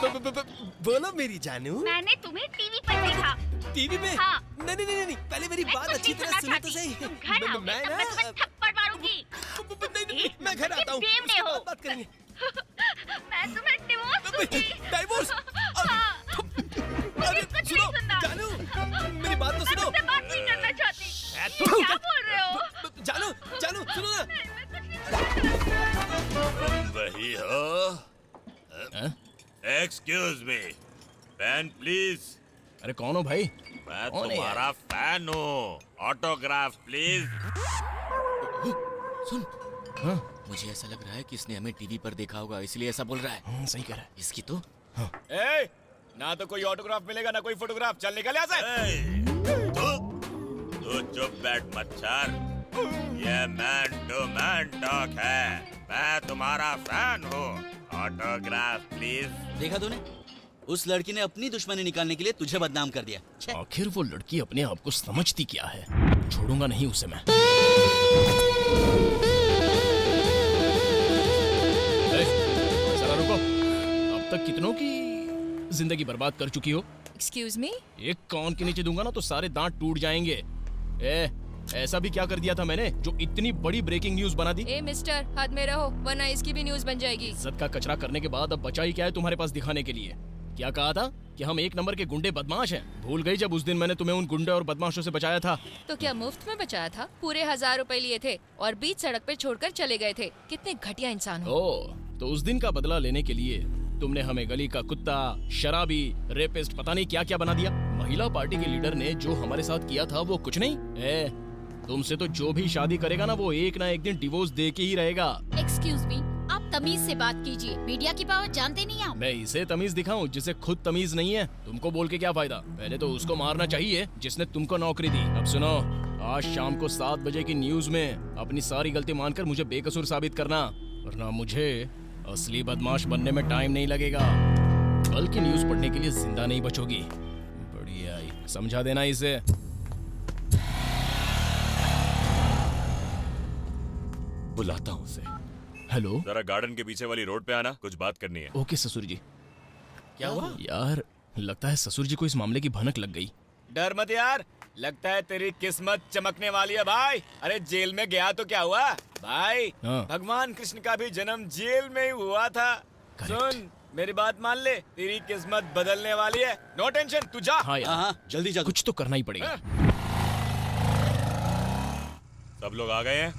बोलो मेरी जानू। मैंने तुम्हें टीवी पर देखा। टीवी में? हाँ। नहीं, पहले मेरी बात अच्छी तरह सुनो तो सही। घर आओगे तो मैं तुम्हें थप्पड़ मारूंगी। नहीं, मैं घर आता हूँ, बेवड़े हो। बात करेंगे। मैं तुम्हें डिवोर्स दूंगी। डाइवोर्स? अरे सुनो जानू, मेरी बात तो सुनो। मैं तुमसे बात नहीं करना चाहती। क्या बोल रहे हो? जानू, सुनो ना। वही हो? Excuse me, fan please. अरे कौन हो भाई? मैं तुम्हारा फैन हूँ, ऑटोग्राफ प्लीज। सुन, मुझे ऐसा लग रहा है कि इसने हमें टीवी पर देखा होगा, इसलिए ऐसा बोल रहा है। सही कह रहा है। इसकी तो ए, ना तो कोई ऑटोग्राफ मिलेगा ना कोई फोटोग्राफ। चल निकल यहाँ से। तू चुप बैठ मच्छर, ये मैन टू मैन टॉक है। मैं तुम्हारा फैन हूँ, ऑटोग्राफ प्लीज। देखा तूने, उस लड़की ने अपनी दुश्मनी निकालने के लिए तुझे बदनाम कर दिया। आखिर वो लड़की अपने आप को समझती क्या है? छोड़ूंगा नहीं उसे मैं। जरा रुको, अब तक कितनों की जिंदगी बर्बाद कर चुकी हो? Excuse me? एक कान के नीचे दूंगा ना तो सारे दांत टूट जाएंगे। ऐसा भी क्या कर दिया था मैंने जो इतनी बड़ी ब्रेकिंग न्यूज बना दी? ए मिस्टर, हाथ में रहो वरना इसकी भी न्यूज बन जाएगी। इज्जत का कचरा करने के बाद अब बचा ही क्या है तुम्हारे पास दिखाने के लिए? क्या कहा था कि हम एक नंबर के गुंडे बदमाश हैं? भूल गई जब उस दिन मैंने तुम्हें उन गुंडे और बदमाशों से बचाया था? तो क्या मुफ्त में बचाया था? पूरे 1000 रुपए लिए थे और बीच सड़क पे छोड़कर चले गए थे। कितने घटिया इंसान हो। तो उस दिन का बदला लेने के लिए तुमने हमें गली का कुत्ता, शराबी, रेपिस्ट, पता नहीं क्या क्या बना दिया। महिला पार्टी के लीडर ने जो हमारे साथ किया था वो कुछ नहीं। तुमसे तो जो भी शादी करेगा ना वो एक ना एक दिन डिवोर्स दे के ही रहेगा। एक्सक्यूज मी, आप तमीज से बात कीजिए। मीडिया की पावर जानते नहीं आप। मैं इसे तमीज दिखाऊं जिसे खुद तमीज नहीं है? तुमको बोल के क्या फायदा? पहले तो उसको मारना चाहिए जिसने तुमको नौकरी दी। अब सुनो, आज शाम को 7 बजे की न्यूज में अपनी सारी गलती मानकर मुझे बेकसूर साबित करना, वरना मुझे असली बदमाश बनने में टाइम नहीं लगेगा। कल की न्यूज पढ़ने के लिए जिंदा नहीं बचोगी। बढ़िया ही, समझा देना इसे। बुलाता हूँ उसे। हेलो, जरा गार्डन के पीछे वाली रोड पे आना, कुछ बात करनी है। ओके ससुर जी। क्या हुआ? यार लगता है ससुर जी को इस मामले की भनक लग गई। डर मत यार, लगता है तेरी किस्मत चमकने वाली है भाई। अरे जेल में गया तो क्या हुआ भाई, हाँ। भगवान कृष्ण का भी जन्म जेल में ही हुआ था। सुन मेरी बात मान ले, तेरी किस्मत बदलने वाली है। नो टेंशन, तू जा। हाँ यार, जल्दी जा। कुछ तो करना ही पड़ेगा। सब लोग आ गए हैं?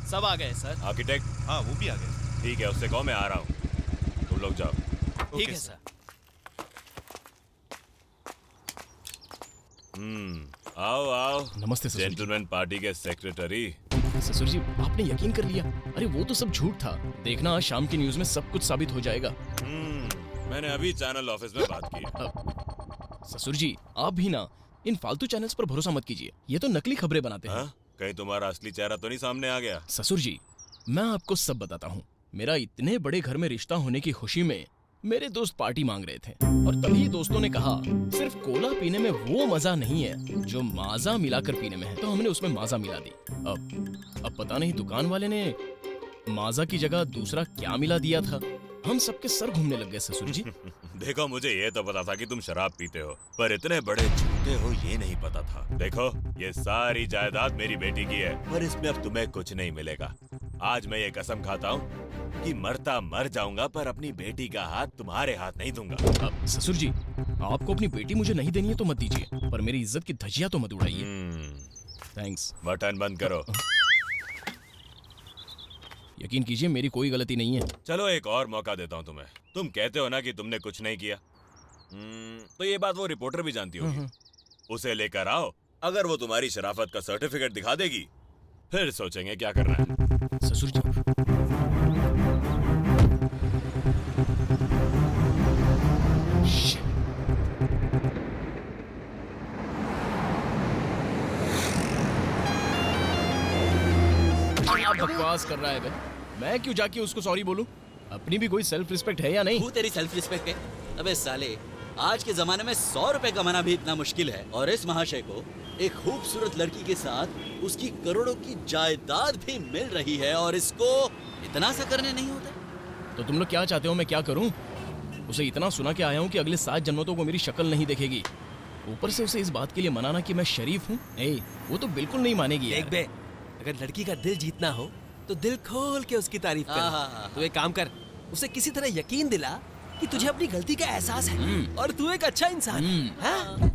सब आ गए सर। आर्किटेक्ट? हाँ वो भी आ गए। ठीक है, उससे कहो मैं आ रहा हूँ, तुम लोग जाओ। ठीक है सर। आओ आओ। नमस्ते ससुर जी। जेंटलमैन पार्टी के सेक्रेटरी। ससुर जी आपने यकीन कर लिया। अरे वो तो सब झूठ था। देखना आज शाम की न्यूज में सब कुछ साबित हो जाएगा। मैंने अभी चैनल ऑफिस में बात की। ससुर जी आप भी ना इन फालतू चैनल्स पर भरोसा मत कीजिए, ये तो नकली खबरें बनाते हैं। कहीं तुम्हारा असली चेहरा तो नहीं सामने आ गया? ससुर जी मैं आपको सब बताता हूँ। मेरा इतने बड़े घर में रिश्ता होने की खुशी में मेरे दोस्त पार्टी मांग रहे थे और तभी दोस्तों ने कहा सिर्फ कोला पीने में वो मजा नहीं है जो माजा मिलाकर पीने में है, तो हमने उसमें माजा मिला दी। अब पता नहीं दुकान वाले ने माजा की जगह दूसरा क्या मिला दिया था। हम सबके सर घूमने लग गए ससुर जी। देखो मुझे ये तो पता था कि तुम शराब पीते हो, पर इतने बड़े झूठे हो ये नहीं पता था। देखो ये सारी जायदाद मेरी बेटी की है, पर इसमें अब तुम्हें कुछ नहीं मिलेगा। आज मैं ये कसम खाता हूँ कि मरता मर जाऊंगा, पर अपनी बेटी का हाथ तुम्हारे हाथ नहीं दूंगा। ससुर जी आपको अपनी बेटी मुझे नहीं देनी है तो मत दीजिए, पर मेरी इज्जत की धज्जियां तो मत उड़ाइए। थैंक्स। बटन बंद करो। यकीन कीजिए मेरी कोई गलती नहीं है। चलो एक और मौका देता हूँ तुम्हें। तुम कहते हो ना कि तुमने कुछ नहीं किया, तो ये बात वो रिपोर्टर भी जानती होगी। उसे लेकर आओ, अगर वो तुम्हारी शराफत का सर्टिफिकेट दिखा देगी फिर सोचेंगे क्या करना है। ससुर जी बकवास कर रहा है बे। मैं क्यों जाके उसको सॉरी बोलूं? अपनी भी कोई सेल्फ रिस्पेक्ट है या नहीं? तू तेरी सेल्फ रिस्पेक्ट है? अबे साले आज के जमाने में 100 रुपए कमाना भी इतना मुश्किल है और इस महाशय को एक खूबसूरत लड़की के साथ उसकी करोड़ों की जायदाद भी मिल रही है और इसको इतना सा करने नहीं होता। तो तुम लोग क्या चाहते हो मैं क्या करूं? उसे इतना सुना के आया हूं कि अगले 7 जन्मों तो वो मेरी शक्ल नहीं देखेगी। ऊपर से उसे इस बात के लिए मनाना कि मैं शरीफ हूं, नहीं वो तो बिल्कुल नहीं मानेगी यार। देख बे, अगर लड़की का दिल जीतना हो तो दिल खोल के उसकी तारीफ कर। तू एक काम कर, उसे किसी तरह यकीन दिला कि तुझे अपनी गलती का एहसास है और तू एक अच्छा इंसान है।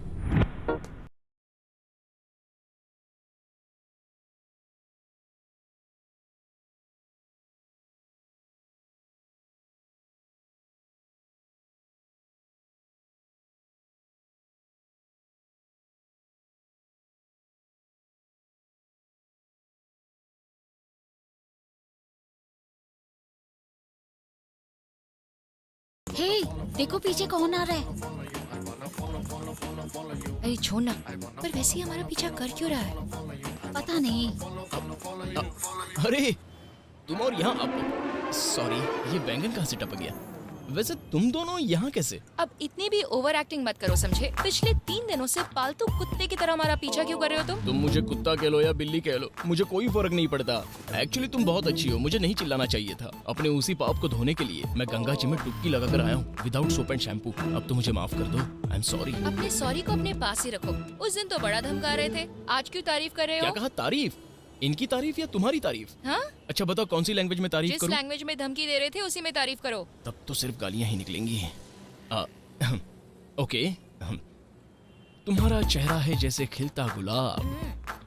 हे, देखो पीछे कौन आ रहा है। अरे छोड़ना, पर वैसे ही हमारा पीछा कर क्यों रहा है पता नहीं। अरे तुम और यहाँ सॉरी, ये बैंगन कहाँ से टपक गया? वैसे तुम दोनों यहाँ कैसे? अब इतनी भी ओवर एक्टिंग मत करो समझे। पिछले 3 दिनों से पालतू कुत्ते की तरह हमारा पीछा क्यों कर रहे हो तुम मुझे कुत्ता कह लो या बिल्ली कह लो, मुझे कोई फर्क नहीं पड़ता। एक्चुअली तुम बहुत अच्छी हो, मुझे नहीं चिल्लाना चाहिए था। अपने उसी पाप को धोने के लिए मैं गंगा जी में डुबकी लगाकर आया हूँ विदाउट सोप एंड शैम्पू। अब तो मुझे माफ कर दो, आई एम सॉरी। अपने सॉरी को अपने पास ही रखो। उस दिन तो बड़ा धमका रहे थे, आज क्यों तारीफ कर रहे हो? क्या कहा? तारीफ? इनकी तारीफ या तुम्हारी तारीफ? हाँ? अच्छा बताओ कौन सी लैंग्वेज में तारीफ जिस करूं? लैंग्वेज में धमकी दे रहे थे उसी में तारीफ करो। तब तो सिर्फ गालियां ही निकलेंगी। ओके। तुम्हारा चेहरा है जैसे खिलता गुलाब,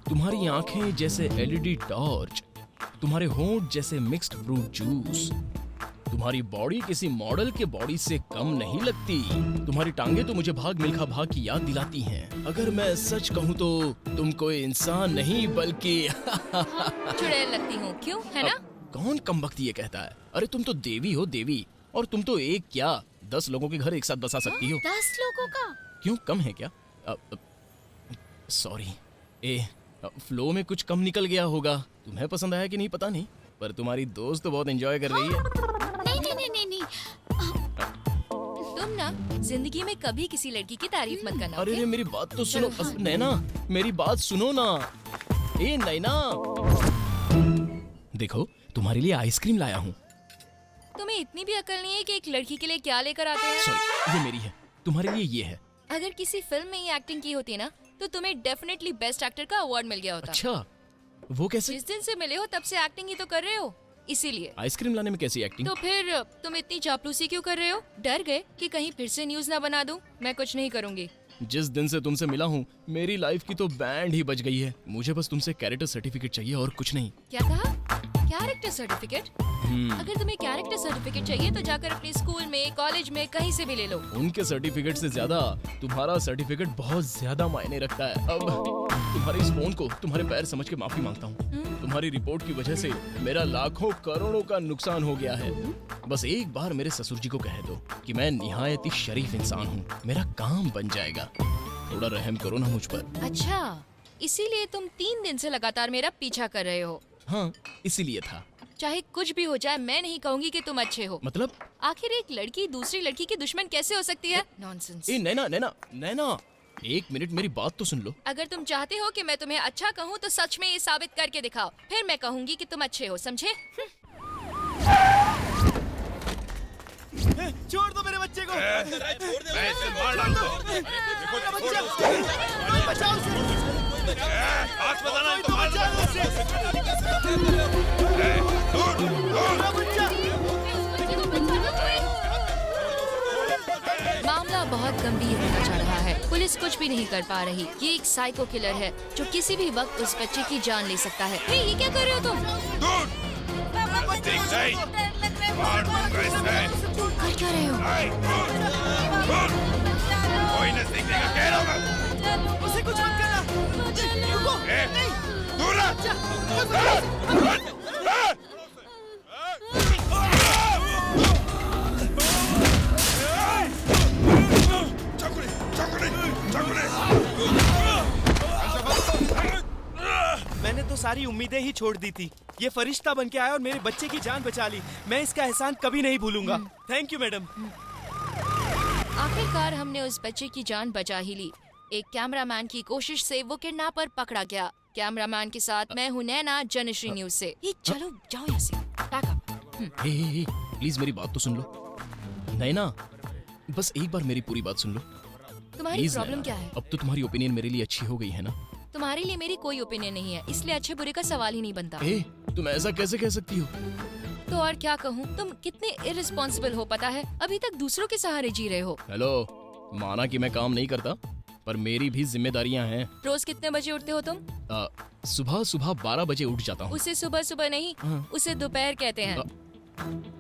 तुम्हारी आंखें जैसे LED टॉर्च, तुम्हारे होंठ जैसे मिक्स्ड फ्रूट जूस, तुम्हारी बॉडी किसी मॉडल के बॉडी से कम नहीं लगती, तुम्हारी टांगे तो मुझे भाग मिल्खा भाग की याद दिलाती हैं। अगर मैं सच कहूँ तो तुम कोई इंसान नहीं बल्कि चुड़ैल लगती हूँ, क्यों है ना? कौन कमबख्ती ये कहता है? अरे तुम तो देवी हो देवी, और तुम तो एक क्या 10 लोगों के घर एक साथ बसा सकती हो। 10 लोगों का? क्यों कम है क्या? सॉरी, फ्लो में कुछ कम निकल गया होगा। तुम्हें पसंद आया कि नहीं पता नहीं, पर तुम्हारी दोस्त तो बहुत एंजॉय कर रही है। नहीं। तुम ना जिंदगी में कभी किसी लड़की की तारीफ मत करना। अरे ओके? रे मेरी बात तो सुनो। नैना मेरी बात सुनो ना। ए नैना, देखो तुम्हारे लिए आइसक्रीम लाया हूँ। तुम्हें इतनी भी अकल नहीं है कि एक लड़की के लिए क्या लेकर आते हैं? सॉरी, ये मेरी है, तुम्हारे लिए ये है। अगर किसी फिल्म में ये एक्टिंग की होती ना तो तुम्हें डेफिनेटली बेस्ट एक्टर का अवार्ड मिल गया होता। अच्छा, वो कैसे? जिस दिन से मिले हो तब से एक्टिंग ही तो कर रहे हो, इसीलिए। आइसक्रीम लाने में कैसी एक्टिंग? तो फिर तुम इतनी चापलूसी क्यों कर रहे हो? डर गए कि कहीं फिर से न्यूज ना बना दूं? मैं कुछ नहीं करूंगी। जिस दिन से तुमसे मिला हूँ मेरी लाइफ की तो बैंड ही बज गई है। मुझे बस तुमसे कैरेक्टर सर्टिफिकेट चाहिए और कुछ नहीं। क्या कहा? Character certificate? अगर तुम्हें कैरेक्टर सर्टिफिकेट चाहिए तो जाकर अपने स्कूल में, कॉलेज में, कहीं से भी ले लो। उनके सर्टिफिकेट से ज्यादा तुम्हारा सर्टिफिकेट बहुत ज्यादा मायने रखता है। अब तुम्हारे इस फोन को तुम्हारे पैर समझ के माफी मांगता हूँ। तुम्हारी रिपोर्ट की वजह से मेरा लाखों करोड़ों का नुकसान हो गया है। बस एक बार मेरे ससुर जी को कह दो कि मैं निहायत ही शरीफ इंसान हूँ, मेरा काम बन जाएगा। थोड़ा रहम करो ना मुझ पर। अच्छा, इसीलिए तुम 3 दिन से लगातार मेरा पीछा कर रहे हो? हाँ, इसीलिए था। चाहे कुछ भी हो जाए मैं नहीं कहूँगी कि तुम अच्छे हो। मतलब? आखिर एक लड़की दूसरी लड़की की दुश्मन कैसे हो सकती है? नॉनसेंस। ए नैना नैना नैना, एक मिनट मेरी बात तो सुन लो। अगर तुम चाहते हो कि मैं तुम्हें अच्छा कहूँ तो सच में ये साबित करके दिखाओ, फिर मैं कहूँगी कि तुम अच्छे हो, समझे? छोड़ दो मेरे बच्चे को। छोड़ दे, मैं इसे मार डालूंगा। बचाओ उसे। हाथ बताना तो मार मामला बहुत गंभीर होता जा रहा है। पुलिस कुछ भी नहीं कर पा रही। ये एक साइको किलर है जो किसी भी वक्त उस बच्चे की जान ले सकता है। हे, ये क्या कर रहे हो तुम? मार दूंगा इसे। कर क्या रहे हो? कोई न सीखने का कह रहा हूँ। उसे कुछ मत करना। रुको। दूर मैंने तो सारी उम्मीदें ही छोड़ दी थी। ये फरिश्ता बन के आया और मेरे बच्चे की जान बचा ली। मैं इसका एहसान कभी नहीं भूलूंगा। Thank you madam. आखिरकार हमने उस बच्चे की जान बचा ही ली। एक कैमरामैन की कोशिश से वो किडनैपर पकड़ा गया। कैमरामैन के साथ मैं हूँ नैना, जनश्री न्यूज से। ये चलो जाओ यहाँ से। Pack up. हे, प्लीज मेरी बात तो सुन लो। नैना, बस एक बार मेरी पूरी बात सुन लो। तुम्हारी प्लीज प्रॉब्लम नैना, क्या है? अब तो तुम्हारी ओपिनियन मेरे लिए अच्छी हो गई है ना? तुम्हारे लिए मेरी कोई ओपिनियन नहीं है, इसलिए अच्छे बुरे का सवाल ही नहीं बनता। ए, तुम ऐसा कैसे कह सकती हो? तो और क्या कहूँ, तुम कितने इररिस्पॉन्सिबल हो पता है? अभी तक दूसरों के सहारे जी रहे हो। हेलो, माना कि मैं काम नहीं करता, पर मेरी भी जिम्मेदारियां हैं। रोज कितने बजे उठते हो तुम? सुबह सुबह 12 बजे उठ जाता हूँ। उसे सुबह सुबह नहीं, उसे दोपहर कहते हैं।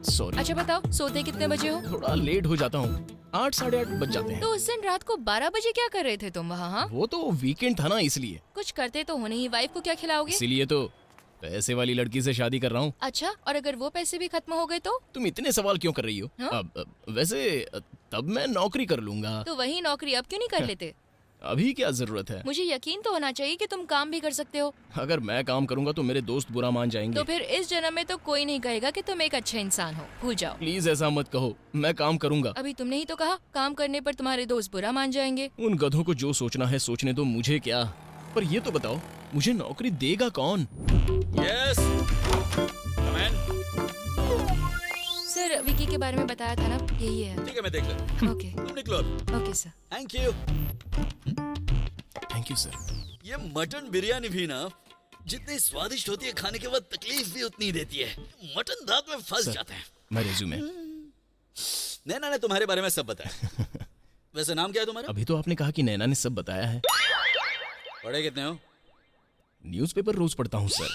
सॉरी। अच्छा बताओ, सोते कितने बजे हो? थोड़ा लेट हो जाता हूँ, 8 साढ़े 8 बज जाते हैं। तो उस दिन रात को 12 बजे क्या कर रहे थे तुम वहाँ? हाँ, वो तो वीकेंड था ना, इसलिए। कुछ करते तो होने ही, वाइफ को क्या खिलाओगे? इसीलिए तो पैसे वाली लड़की से शादी कर रहा हूँ। अच्छा, और अगर वो पैसे भी खत्म हो गए तो? तुम इतने सवाल क्यों कर रही हो? हाँ? वैसे तब मैं नौकरी कर लूंगा। तो वही नौकरी अब क्यों नहीं कर लेते? अभी क्या जरूरत है? मुझे यकीन तो होना चाहिए कि तुम काम भी कर सकते हो। अगर मैं काम करूंगा तो मेरे दोस्त बुरा मान जाएंगे। तो फिर इस जन्म में तो कोई नहीं कहेगा कि तुम एक अच्छा इंसान हो, भूल जाओ। प्लीज ऐसा मत कहो, मैं काम करूंगा। अभी तुमने ही तो कहा काम करने पर तुम्हारे दोस्त बुरा मान जाएंगे। उन गधों को जो सोचना है सोचने दो, मुझे क्या। पर ये तो बताओ, मुझे नौकरी देगा कौन? यस, कम इन। सर, विकी के बारे में बताया था ना, यही है। ठीक है, मैं देख लेता। ओके। तुम निकलो। Okay sir. Thank you. Thank you sir. ये मटन बिरयानी भी ना जितनी स्वादिष्ट होती है, खाने के बाद तकलीफ भी उतनी देती है। मटन दांत में फंस जाता है। मैं रिज्यूमे। नैना ने तुम्हारे बारे में सब बताया। वैसे नाम क्या है तुम्हारा? अभी तो आपने कहा कि नैना ने सब बताया है। पढ़े कितने हो? न्यूज़पेपर रोज पढ़ता हूँ सर।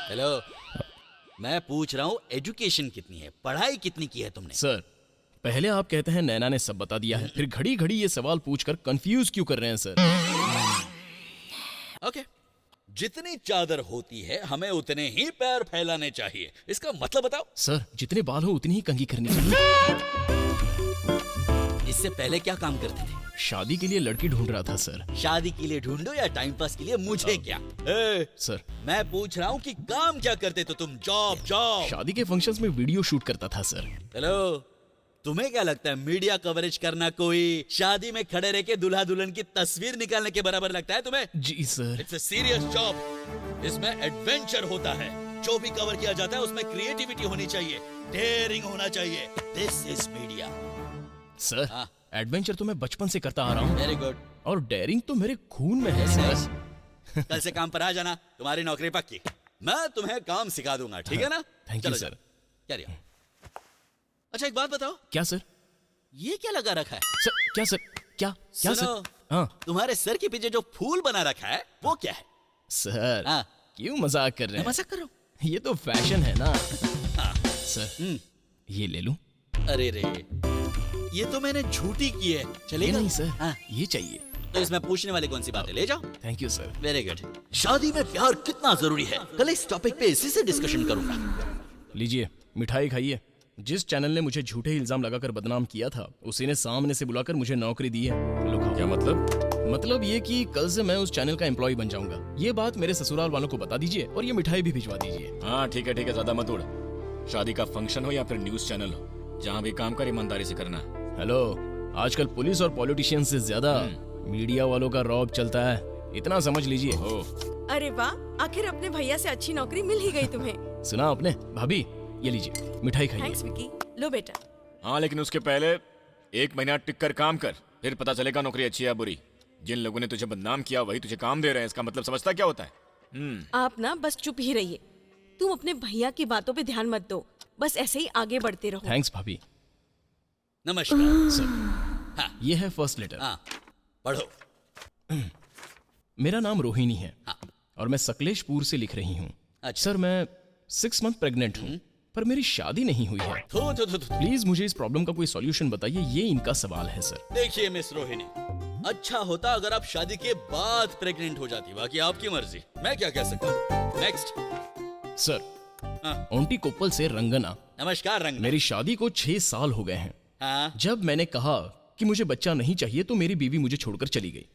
हेलो, मैं पूछ रहा हूँ एजुकेशन कितनी है, पढ़ाई कितनी की है तुमने? सर, पहले आप कहते हैं नैना ने सब बता दिया है, फिर घड़ी घड़ी ये सवाल पूछकर कंफ्यूज क्यों कर रहे हैं सर? ओके, जितनी चादर होती है हमें उतने ही पैर फैलाने चाहिए, इसका मतलब बताओ। सर, जितने बाल हो उतनी ही कंघी करनी चाहिए। इससे पहले क्या काम करते थे? शादी के लिए लड़की ढूंढ रहा था सर। शादी के लिए ढूंढो या टाइम पास के लिए, मुझे क्या? सर, मैं पूछ रहा हूँ कि काम क्या करते तो तुम? जॉब। शादी के फंक्शंस में वीडियो शूट करता था सर। हेलो, तुम्हें क्या लगता है मीडिया कवरेज करना कोई शादी में खड़े रह के दूल्हा दुल्हन की तस्वीर निकालने के बराबर लगता है तुम्हें? जी sir. It's a serious job. इसमें एडवेंचर होता है। जो भी कवर किया जाता है उसमें क्रिएटिविटी होनी चाहिए, डेयरिंग होना चाहिए। This is media. Sir adventure तो मैं बचपन से करता आ रहा हूँ। Very good. और डेयरिंग तो मेरे खून में है सर। कल से काम पर आ जाना, तुम्हारी नौकरी पक्की। मैं तुम्हें काम सिखा दूंगा, ठीक है ना? Thank you sir. क्या? अच्छा एक बात बताओ। क्या सर? ये क्या लगा रखा है? सर क्या सर? क्या क्या सुनो, सर? हाँ तुम्हारे सर के पीछे जो फूल बना रखा है वो क्या है? सर क्यों मजाक कर रहे हैं? मजाक कर रहा हूँ। ये तो फैशन है ना। सर ये ले लूं? अरे रे, ये तो मैंने झूठी की है। चलेगा? नहीं सर, ये चाहिए। तो इसमें पूछने वाली कौन सी बात है? ले जाओ। Thank you sir. Very good. शादी में प्यार कितना जरूरी है, कल इस टॉपिक पे इसी से डिस्कशन करूंगा। लीजिए मिठाई खाइए। जिस चैनल ने मुझे झूठे इल्जाम लगाकर बदनाम किया था उसी ने सामने से बुलाकर मुझे नौकरी दी है। लो खाओ। क्या मतलब ये कि कल से मैं उस चैनल का एम्प्लॉय बन जाऊंगा। ये बात मेरे ससुराल वालों को बता दीजिए और ये मिठाई भी भिजवा दीजिए। हाँ ठीक है ज्यादा मत उड़। शादी का फंक्शन हो या फिर न्यूज चैनल हो, जहाँ भी काम कर ईमानदारी से करना। हेलो, आजकल पुलिस और पॉलिटिशियन से ज्यादा मीडिया वालों का रौब चलता है, इतना समझ लीजिए। अरे वाह, आखिर अपने भैया से अच्छी नौकरी मिल ही गई तुम्हें। सुना आपने? भाभी ये लीजिए मिठाई खाइए। थैंक्स विकी, लो बेटा। हाँ लेकिन उसके पहले 1 महीना टिक कर काम कर, फिर पता चलेगा नौकरी अच्छी या बुरी। जिन लोगों ने तुझे बदनाम किया वही तुझे काम दे रहे हैं, इसका मतलब समझता क्या होता है? आप ना बस चुप ही रहिए। तुम अपने भैया की बातों पे ध्यान मत दो, बस ऐसे ही आगे बढ़ते रहो। थैंक्स भाभी। नमस्कार सर। ये है फर्स्ट लेटर। पढ़ो। मेरा नाम रोहिणी है और मैं सकलेशपुर से लिख रही हूँ। सर मैं 6 मंथ प्रेग्नेंट हूँ पर मेरी शादी नहीं हुई है। प्लीज मुझे इस प्रॉब्लम का कोई सॉल्यूशन बताइए, ये इनका सवाल है सर। देखिए मिस रोहिणी, अच्छा होता अगर आप शादी के बाद प्रेग्नेंट हो जाती, बाकी आपकी मर्जी, मैं क्या कह सकता हूँ। नेक्स्ट। सर ओंटी कोप्पल से रंगना। नमस्कार रंगना। मेरी शादी को 6 साल हो गए हैं। जब मैंने कहा कि मुझे बच्चा नहीं चाहिए तो मेरी बीवी मुझे छोड़कर चली गई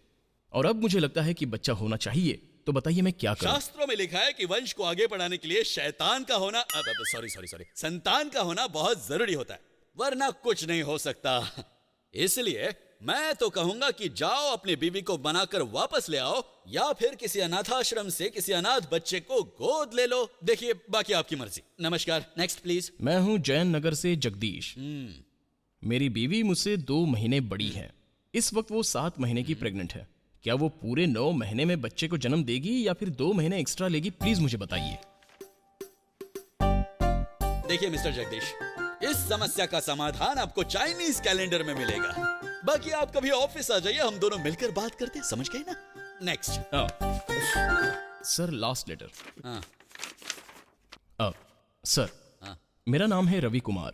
और अब मुझे लगता है कि बच्चा होना चाहिए, तो बताइए मैं क्या करूं? शास्त्रों में लिखा है कि वंश को आगे बढ़ाने के लिए शैतान का होना सॉरी संतान का होना बहुत जरूरी होता है, वरना कुछ नहीं हो सकता। इसलिए मैं तो कहूंगा कि जाओ अपनी बीवी को बनाकर वापस ले आओ या फिर किसी अनाथाश्रम से किसी अनाथ बच्चे को गोद ले लो। देखिए बाकी आपकी मर्जी। नमस्कार। Next please. मैं हूँ जैन नगर से जगदीश। मेरी बीवी मुझसे 2 महीने बड़ी है। इस वक्त वो 7 महीने की प्रेग्नेंट है। क्या वो पूरे 9 महीने में बच्चे को जन्म देगी या फिर 2 महीने एक्स्ट्रा लेगी? प्लीज मुझे बताइए। देखिए मिस्टर जगदीश, इस समस्या का समाधान आपको चाइनीज कैलेंडर में मिलेगा। बाकी आप कभी ऑफिस आ जाइए, हम दोनों मिलकर बात करते हैं, समझ गए ना? Next. Sir last letter. Sir मेरा नाम है रवि कुमार।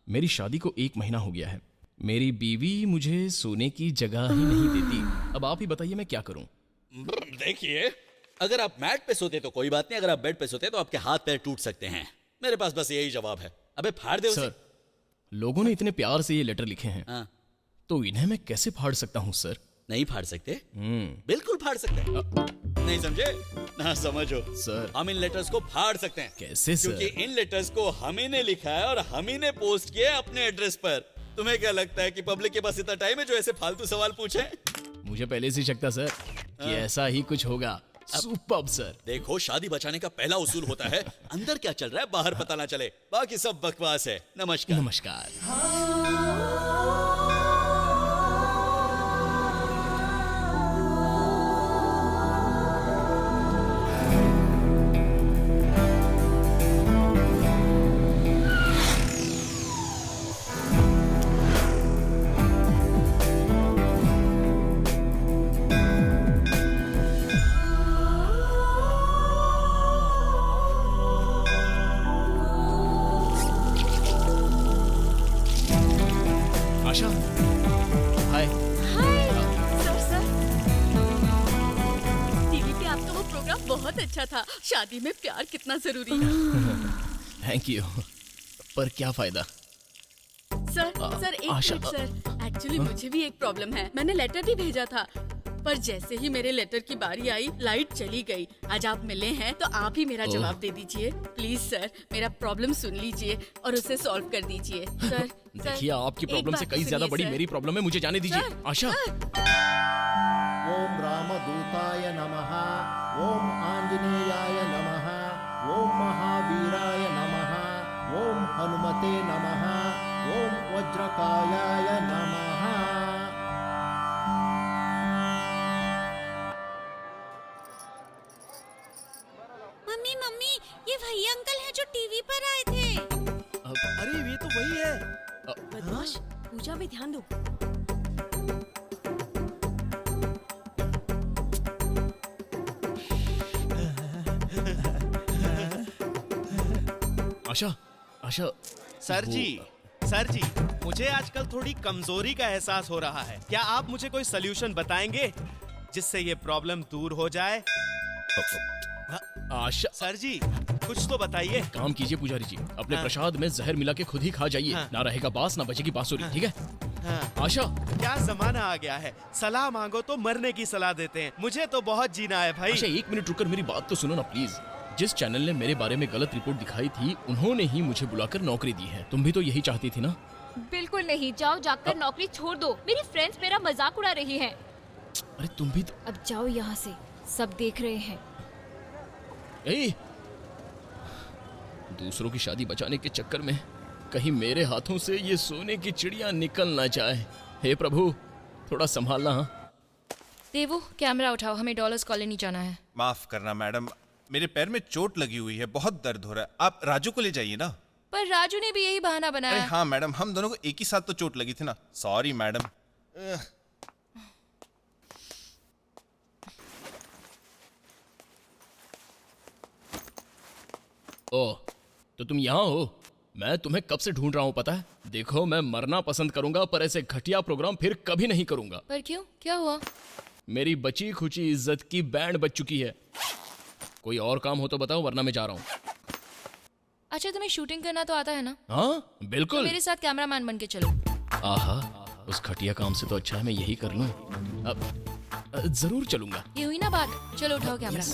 मेरी शादी को 1 महीना हो गया है। मेरी बीवी मुझे सोने की जगह ही नहीं देती। अब आप ही बताइए मैं क्या करूं? देखिए, अगर आप मैट पे सोते तो कोई बात नहीं, अगर आप बेड पे सोते तो आपके हाथ पैर टूट सकते हैं। मेरे पास बस यही जवाब है। अबे फाड़ दे उसे। सर लोगों ने इतने प्यार से ये लेटर लिखे हैं, तो इन्हें मैं कैसे फाड़ सकता हूँ सर? नहीं फाड़ सकते? बिल्कुल फाड़ सकते हैं। नहीं समझे? ना समझो सर। हम इन लेटर्स को फाड़ सकते हैं। कैसे सर? क्योंकि इन लेटर्स को हम ही ने लिखा है और हम ही ने पोस्ट किया अपने एड्रेस पर। तुम्हें क्या लगता है कि पब्लिक के पास इतना टाइम है जो ऐसे फालतू सवाल पूछे? मुझे पहले से शक था सर कि ऐसा ही कुछ होगा। Superb sir. देखो, शादी बचाने का पहला उसूल होता है अंदर क्या चल रहा है बाहर पता ना चले, बाकी सब बकवास है। नमस्कार। नमस्कार। आशा, हाय। सर टीवी पे आपका वो प्रोग्राम बहुत अच्छा था, शादी में प्यार कितना जरूरी है। थैंक यू, पर क्या फायदा? सर एक आशा, मिनट सर, एक्चुअली मुझे भी एक प्रॉब्लम है। मैंने लेटर भी भेजा था पर जैसे ही मेरे लेटर की बारी आई लाइट चली गई। आज आप मिले हैं तो आप ही मेरा जवाब दे दीजिए प्लीज सर। मेरा प्रॉब्लम सुन लीजिए और उसे सॉल्व कर दीजिए सर। देखिए आपकी प्रॉब्लम से कहीं ज्यादा बड़ी मेरी प्रॉब्लम है, मुझे जाने दीजिए। आशा। ओम रामदूताय नमः, ओम आंजनेयाय नमः, ओम महावीराय नमः, ओम हनुमते नमः, ओम वज्रकायाय नमः। मम्मी मम्मी, ये वही अंकल हैं जो टीवी पर आए थे। अरे ये तो वही है। बदमाश, पूजा में ध्यान दो। आशा, आशा। सर जी, मुझे आजकल थोड़ी कमजोरी का एहसास हो रहा है। क्या आप मुझे कोई सलूशन बताएंगे जिससे ये प्रॉब्लम दूर हो जाए? आशा। सर जी, कुछ तो बताइए। काम कीजिए पुजारी जी, अपने प्रसाद में जहर मिला के खुद ही खा जाइए। ना रहेगा बांस, ना बचेगी बांसुरी, ठीक है? आशा। क्या जमाना आ गया है, सलाह मांगो तो मरने की सलाह देते हैं। मुझे तो बहुत जीना है भाई। आशा, 1 मिनट रुककर मेरी बात तो सुनो ना प्लीज। जिस चैनल ने मेरे बारे में गलत रिपोर्ट दिखाई थी, उन्होंने ही मुझे बुलाकर नौकरी दी है। तुम भी तो यही चाहती थी ना? बिल्कुल नहीं, जाओ जाकर नौकरी छोड़ दो। मेरी फ्रेंड्स मेरा मजाक उड़ा रही हैं। अरे तुम भी तो... अब जाओ यहाँ से, सब देख रहे हैं। दूसरों की शादी बचाने के चक्कर में कहीं मेरे हाथों से ये सोने की चिड़िया निकल ना जाए। हे प्रभु, थोड़ा संभालना। देवू, कैमरा उठाओ, हमें डॉलर्स कॉलोनी जाना है। माफ करना मैडम, मेरे पैर में चोट लगी हुई है, बहुत दर्द हो रहा है। आप राजू को ले जाइए ना। पर राजू ने भी यही बहाना बनाया। अरे हाँ मैडम, हम दोनों को एक ही साथ तो चोट लगी थी ना। Sorry madam. ओह, तो तुम यहाँ हो? मैं तुम्हें कब से ढूंढ रहा हूँ पता है। देखो, मैं मरना पसंद करूंगा पर ऐसे घटिया प्रोग्राम फिर कभी नहीं करूंगा। पर क्यों, क्या हुआ? मेरी बची खुची इज्जत की बैंड बज चुकी है। कोई और काम हो तो बताओ, वरना मैं जा रहा हूँ। अच्छा, तुम्हें शूटिंग करना तो आता है ना? हाँ बिल्कुल। तो मेरे साथ कैमरामैन बन के चलो। आहा, उस घटिया काम से तो अच्छा है मैं यही कर लूं। अब जरूर चलूंगा। ये हुई ना बात, चलो उठाओ कैमरा।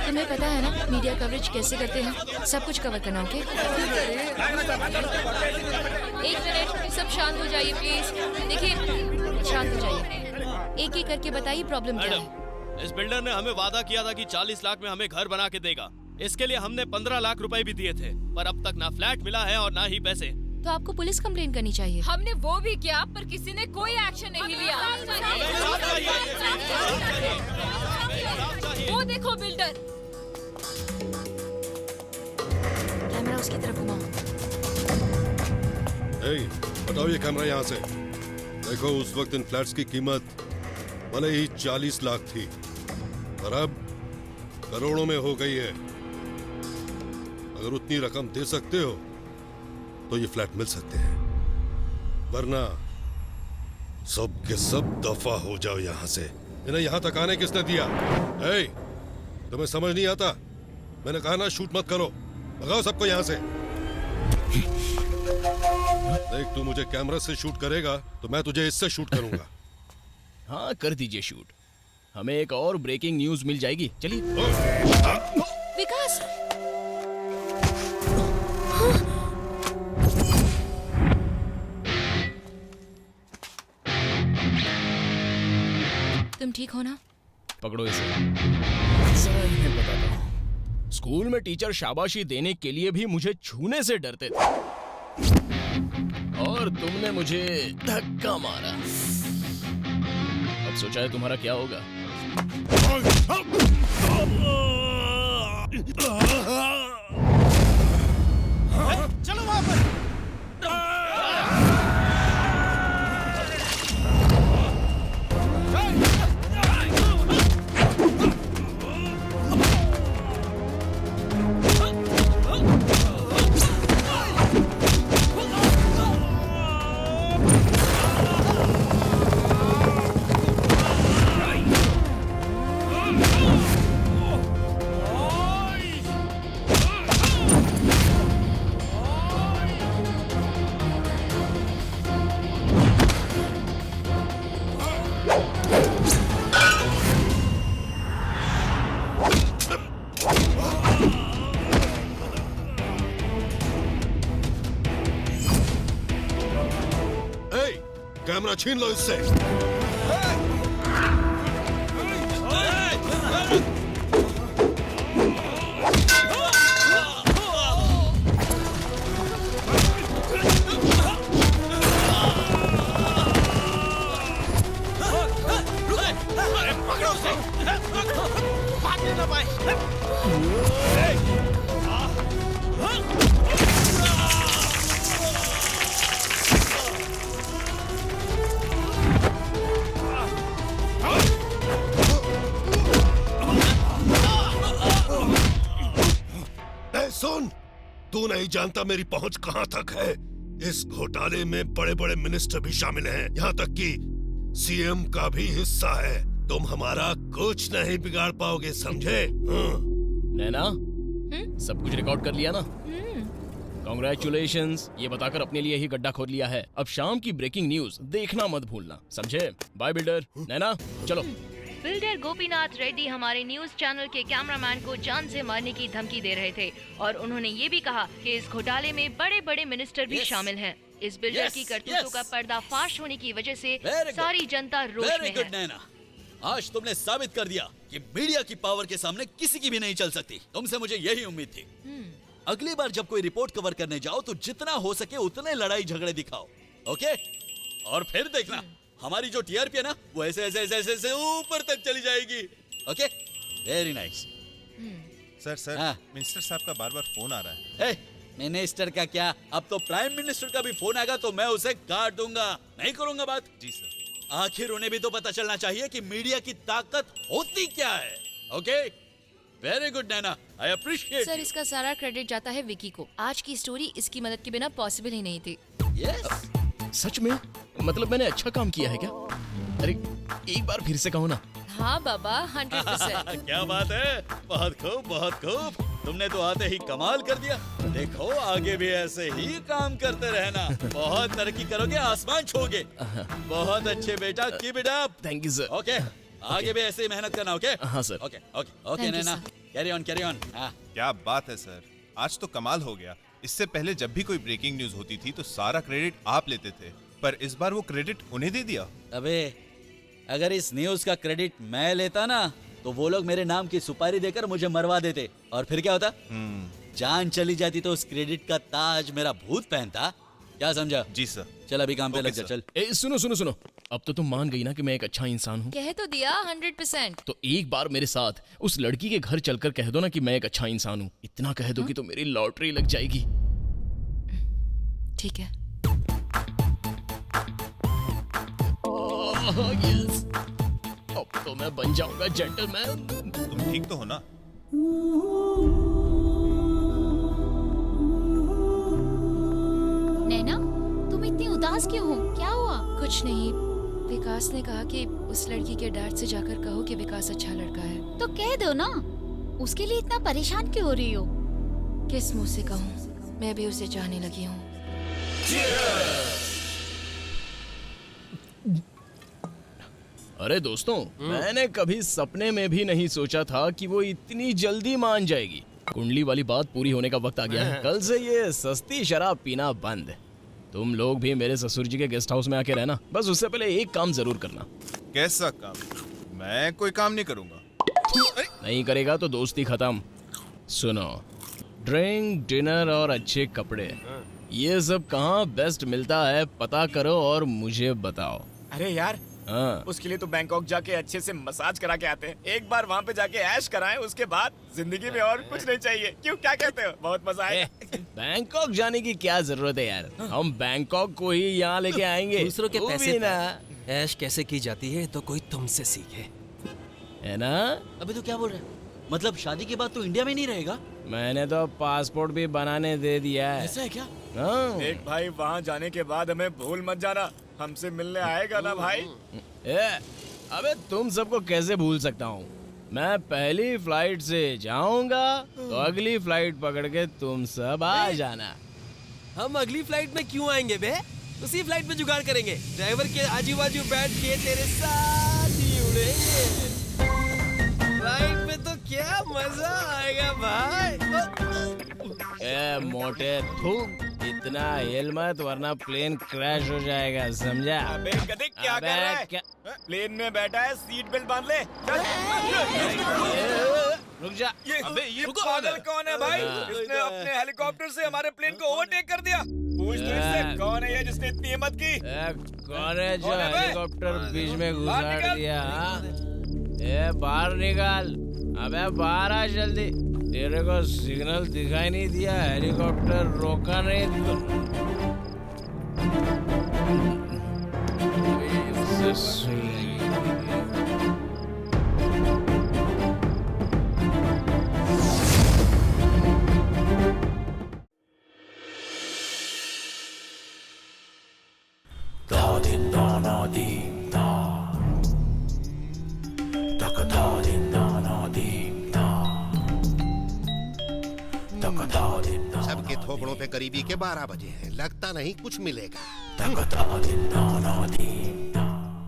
तुम्हें पता है ना मीडिया कवरेज कैसे करते हैं? सब कुछ कवर करना, ओके? 1 मिनट, सब शांत हो जाइए प्लीज। देखिए, शांत हो जाइए। एक एक करके बताइए प्रॉब्लम क्या है। इस बिल्डर ने हमें वादा किया था कि 40 लाख में हमें घर बना के देगा। इसके लिए हमने 15 लाख रुपए भी दिए थे, पर अब तक ना फ्लैट मिला है और ना ही पैसे। तो आपको पुलिस कंप्लेन करनी चाहिए। हमने वो भी किया पर किसी ने कोई एक्शन नहीं लिया। वो देखो बिल्डर। कैमरा उसकी तरफ घुमाओ। हटाओ ये कैमरा यहाँ से। देखो, उस वक्त इन फ्लैट्स की कीमत भले ही 40 लाख थी, पर अब करोड़ों में हो गई है। अगर उतनी रकम दे सकते हो तो ये फ्लैट मिल सकते हैं, वरना सब के सब दफा हो जाओ यहाँ से। इन्हें यहाँ तक आने किसने दिया? तुम्हें समझ नहीं आता? मैंने कहा ना, शूट मत करो, भगाओ सबको यहाँ से। देख, तू मुझे कैमरा से शूट करेगा तो मैं तुझे इससे शूट करूंगा। हाँ, कर दीजिए शूट। हमें एक और ब्रेकिंग न्यूज मिल जाएगी। चलिए। विकास, तुम ठीक हो ना? पकड़ो इसे। जरा इन्हें बताता हूँ, स्कूल में टीचर शाबाशी देने के लिए भी मुझे छूने से डरते थे, और तुमने मुझे धक्का मारा। अब सोचा है तुम्हारा क्या होगा? चलो वहां पर। छीन लो इससे। पकड़ो उसे। भागने ना पाए। सुन, तू नहीं जानता मेरी पहुंच कहां तक है। इस घोटाले में बड़े बड़े मिनिस्टर भी शामिल हैं, यहाँ तक कि सीएम का भी हिस्सा है। तुम हमारा कुछ नहीं बिगाड़ पाओगे, समझे? नैना, सब कुछ रिकॉर्ड कर लिया ना? Congratulations, ये बताकर अपने लिए ही गड्ढा खोद लिया है। अब शाम की ब्रेकिंग न्यूज देखना मत भूलना, समझे? Bye builder. नैना, चलो। बिल्डर गोपीनाथ रेड्डी हमारे न्यूज चैनल के कैमरामैन को जान से मारने की धमकी दे रहे थे और उन्होंने ये भी कहा कि इस घोटाले में बड़े बड़े मिनिस्टर भी शामिल हैं। इस बिल्डर की करतूतों का पर्दाफाश होने की वजह से सारी जनता रोष में है। नैना, आज तुमने साबित कर दिया कि मीडिया की पावर के सामने किसी की भी नहीं चल सकती। तुमसे मुझे यही उम्मीद थी। अगली बार जब कोई रिपोर्ट कवर करने जाओ तो जितना हो सके उतने लड़ाई झगड़े दिखाओ, ओके? और फिर देखना हमारी जो टीआरपी है ना, वो ऐसे ऐसे ऐसे ऐसे, ऐसे ऊपर तक चली जाएगी, okay? Very nice. Sir minister साहब का बार बार फोन आ रहा है। मिनिस्टर का क्या, अब तो प्राइम मिनिस्टर का भी फोन आएगा तो मैं उसे काट दूंगा, नहीं करूंगा बात। जी सर। आखिर उन्हें भी तो पता चलना चाहिए कि मीडिया की ताकत होती क्या है, okay? Very good Naina, I appreciate. Sir, इसका सारा क्रेडिट जाता है विकी को। आज की स्टोरी इसकी मदद के बिना पॉसिबल ही नहीं थी। सच में? मतलब मैंने अच्छा काम किया है क्या? अरे एक बार फिर से कहो ना। हाँ बाबा, 100%। क्या बात है, बहुत खूब बहुत खूब। तुमने तो आते ही कमाल कर दिया। देखो आगे भी ऐसे ही काम करते रहना, बहुत तरक्की करोगे, आसमान छूओगे। बहुत अच्छे बेटा, keep it up. Thank you sir. Okay, आगे भी ऐसे ही मेहनत करना, ओके? हाँ sir. Okay okay okay Naina, carry on carry on. क्या बात है सर, आज तो कमाल हो गया। इससे पहले जब भी कोई ब्रेकिंग न्यूज होती थी तो सारा क्रेडिट आप लेते थे, पर इस बार वो क्रेडिट उन्हें दे दिया। अबे अगर इस न्यूज का क्रेडिट मैं लेता ना तो वो लोग मेरे नाम की सुपारी देकर मुझे मरवा देते, और फिर क्या होता? जान चली जाती तो उस क्रेडिट का ताज मेरा भूत पहनता। क्या समझा? जी सर। चल अभी काम पे लग जा, चल। सुनो सुनो सुनो, अब तो तुम मान गई ना कि मैं एक अच्छा इंसान हूँ। कह तो दिया 100%। तो एक बार मेरे साथ उस लड़की के घर चलकर कह दो ना कि मैं एक अच्छा इंसान हूँ। इतना कह दो कि तो मेरी लॉटरी लग जाएगी। ठीक है। यस, अब तो मैं बन जाऊंगा जेंटलमैन। तुम ठीक तो हो ना? नैना, तुम इतनी उदास क्यों हो? क्या हुआ? कुछ नहीं, विकास ने कहा कि उस लड़की के डैड से जाकर कहो कि विकास अच्छा लड़का है। तो कह दो ना, उसके लिए इतना परेशान क्यों हो रही हो? किस मुंह से कहूँ, मैं भी उसे चाहने लगी हूँ। अरे दोस्तों, मैंने कभी सपने में भी नहीं सोचा था कि वो इतनी जल्दी मान जाएगी। कुंडली वाली बात पूरी होने का वक्त आ गया है। कल से ये सस्ती शराब पीना बंद। तुम लोग भी मेरे ससुर जी के गेस्ट हाउस में आके रहना, बस उससे पहले एक काम जरूर करना। कैसा काम? मैं कोई काम नहीं करूंगा। नहीं करेगा तो दोस्ती खत्म। सुनो, ड्रिंक, डिनर और अच्छे कपड़े, ये सब कहाँ बेस्ट मिलता है पता करो और मुझे बताओ। अरे यार, हाँ। उसके लिए तो बैंकॉक जाके अच्छे से मसाज करा के आते हैं। एक बार वहाँ पे जाके ऐश कराएं, उसके बाद जिंदगी में और कुछ नहीं चाहिए। क्यों, क्या कहते हो? बहुत मजा आएगा। बैंकॉक जाने की क्या जरूरत है यार, हम बैंकॉक को ही यहाँ लेके आएंगे। दूसरों के तू पैसे भी ना, ऐश कैसे की जाती है तो कोई तुमसे सीखे, है ना? अबे तो क्या बोल रहा है? मतलब शादी के बाद तो इंडिया में नहीं रहेगा? मैंने तो पासपोर्ट भी बनाने दे दिया है। ऐसा है क्या? देख भाई, वहाँ जाने के बाद हमें भूल मत जाना, हमसे मिलने आएगा ना भाई? अबे तुम सबको कैसे भूल सकता हूँ? मैं पहली फ्लाइट से जाऊंगा तो अगली फ्लाइट पकड़ के तुम सब आ जाना। हम अगली फ्लाइट में क्यों आएंगे बे? उसी फ्लाइट में जुगाड़ करेंगे, ड्राइवर के आजू बाजू बैठ के तेरे साथ ही उड़ेंगे। फ्लाइट में तो क्या मजा आएगा भाई। ए मोटे, थू इतना हिल मत वरना प्लेन क्रैश हो जाएगा, समझा? अबे गधे क्या कर रहा है? प्लेन में बैठा है, सीट बेल्ट बांध ले। रुक जा। ये पागल कौन है भाई? इसने अपने हेलीकॉप्टर से हमारे प्लेन को ओवरटेक कर दिया। पूछ तो इससे कौन है ये जिसने इतनी हिम्मत की? कौन है जो हेलीकॉप्टर बीच में घुसा दिया? ए बाहर निकाल, अबे बाहर आ जल्दी। तेरे को सिग्नल दिखाई नहीं दिया? हेलीकॉप्टर रोका नहीं सबके थोपड़ों पे करीबी के 12 बजे हैं, लगता नहीं कुछ मिलेगा।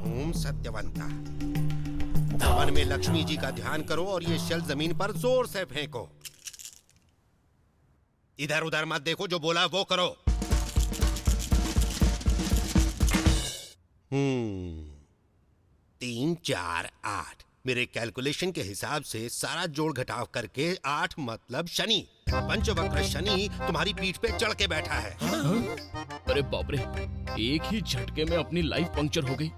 ओम सत्यवंता। भवन में लक्ष्मी जी का ध्यान करो और ये शल जमीन पर जोर से फेंको। इधर उधर मत देखो, जो बोला वो करो। 3 4 8। मेरे कैलकुलेशन के हिसाब से सारा जोड़ घटाव करके 8 मतलब शनि। पंचवक्र शनि तुम्हारी पीठ पे चढ़ के बैठा है। अरे बाप रे, एक ही झटके में अपनी लाइफ पंक्चर हो गई।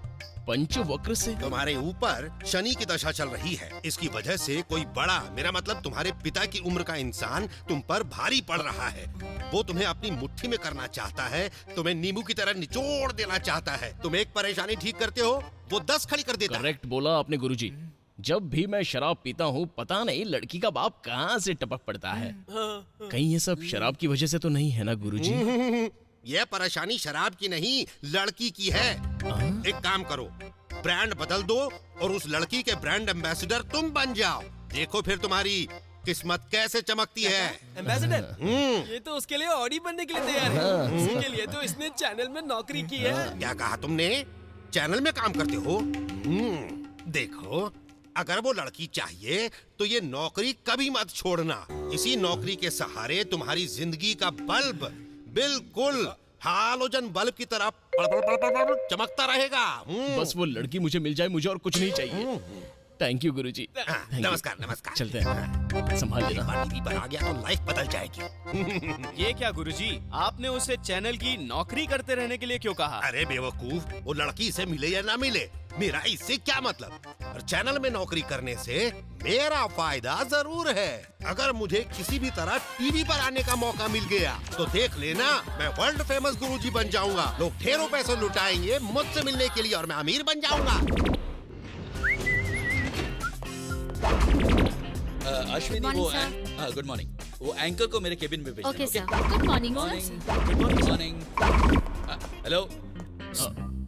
पंचवक्र से? तुम्हारे ऊपर शनि की दशा चल रही है। इसकी वजह से कोई बड़ा, मेरा मतलब तुम्हारे पिता की उम्र का इंसान तुम पर भारी पड़ रहा है। वो तुम्हें अपनी मुट्ठी में करना चाहता है, तुम्हें नींबू की तरह निचोड़ देना चाहता है। तुम एक परेशानी ठीक करते हो, वो 10 खड़ी कर देता है। करेक्ट बोला आपने गुरुजी। जब भी मैं शराब पीता हूँ, पता नहीं लड़की का बाप कहाँ से टपक पड़ता है। कहीं ये सब शराब की वजह से तो नहीं है ना गुरुजी? ये परेशानी शराब की नहीं, लड़की की है। एक काम करो, ब्रांड बदल दो और उस लड़की के ब्रांड एम्बेसडर तुम बन जाओ। देखो फिर तुम्हारी किस्मत कैसे चमकती है। एम्बेसडर? ये तो उसके लिए ऑडी बनने के लिए तैयार है। इसी के लिए तो इसने चैनल में नौकरी की है। क्या कहा तुमने? चैनल में काम करते हो? देखो, अगर वो लड़की चाहिए तो ये नौकरी कभी मत छोड़ना। इसी नौकरी के सहारे तुम्हारी जिंदगी का बल्ब बिल्कुल हालोजन बल्ब की तरह पड़ पड़ पड़ पड़ पड़ चमकता रहेगा। बस वो लड़की मुझे मिल जाए, मुझे और कुछ नहीं चाहिए। थैंक यू गुरुजी। नमस्कार नमस्कार। चलते हैं, संभाल लेना। टीवी पर आ गया तो लाइफ बदल जाएगी। ये क्या गुरुजी, आपने उसे चैनल की नौकरी करते रहने के लिए क्यों कहा? अरे बेवकूफ, वो लड़की से मिले या ना मिले, मेरा इससे क्या मतलब। और चैनल में नौकरी करने से मेरा फायदा जरूर है। अगर मुझे किसी भी तरह टीवी पर आने का मौका मिल गया तो देख लेना, मैं वर्ल्ड फेमस गुरुजी बन जाऊंगा। लोग ढेरों पैसे लुटाएंगे मुझसे मिलने के लिए और मैं अमीर बन जाऊंगा। अश्विनी, वो गुड मॉर्निंग। वो एंकर को मेरे केबिन में भेजना। Okay sir. Good morning sir. Good morning. Hello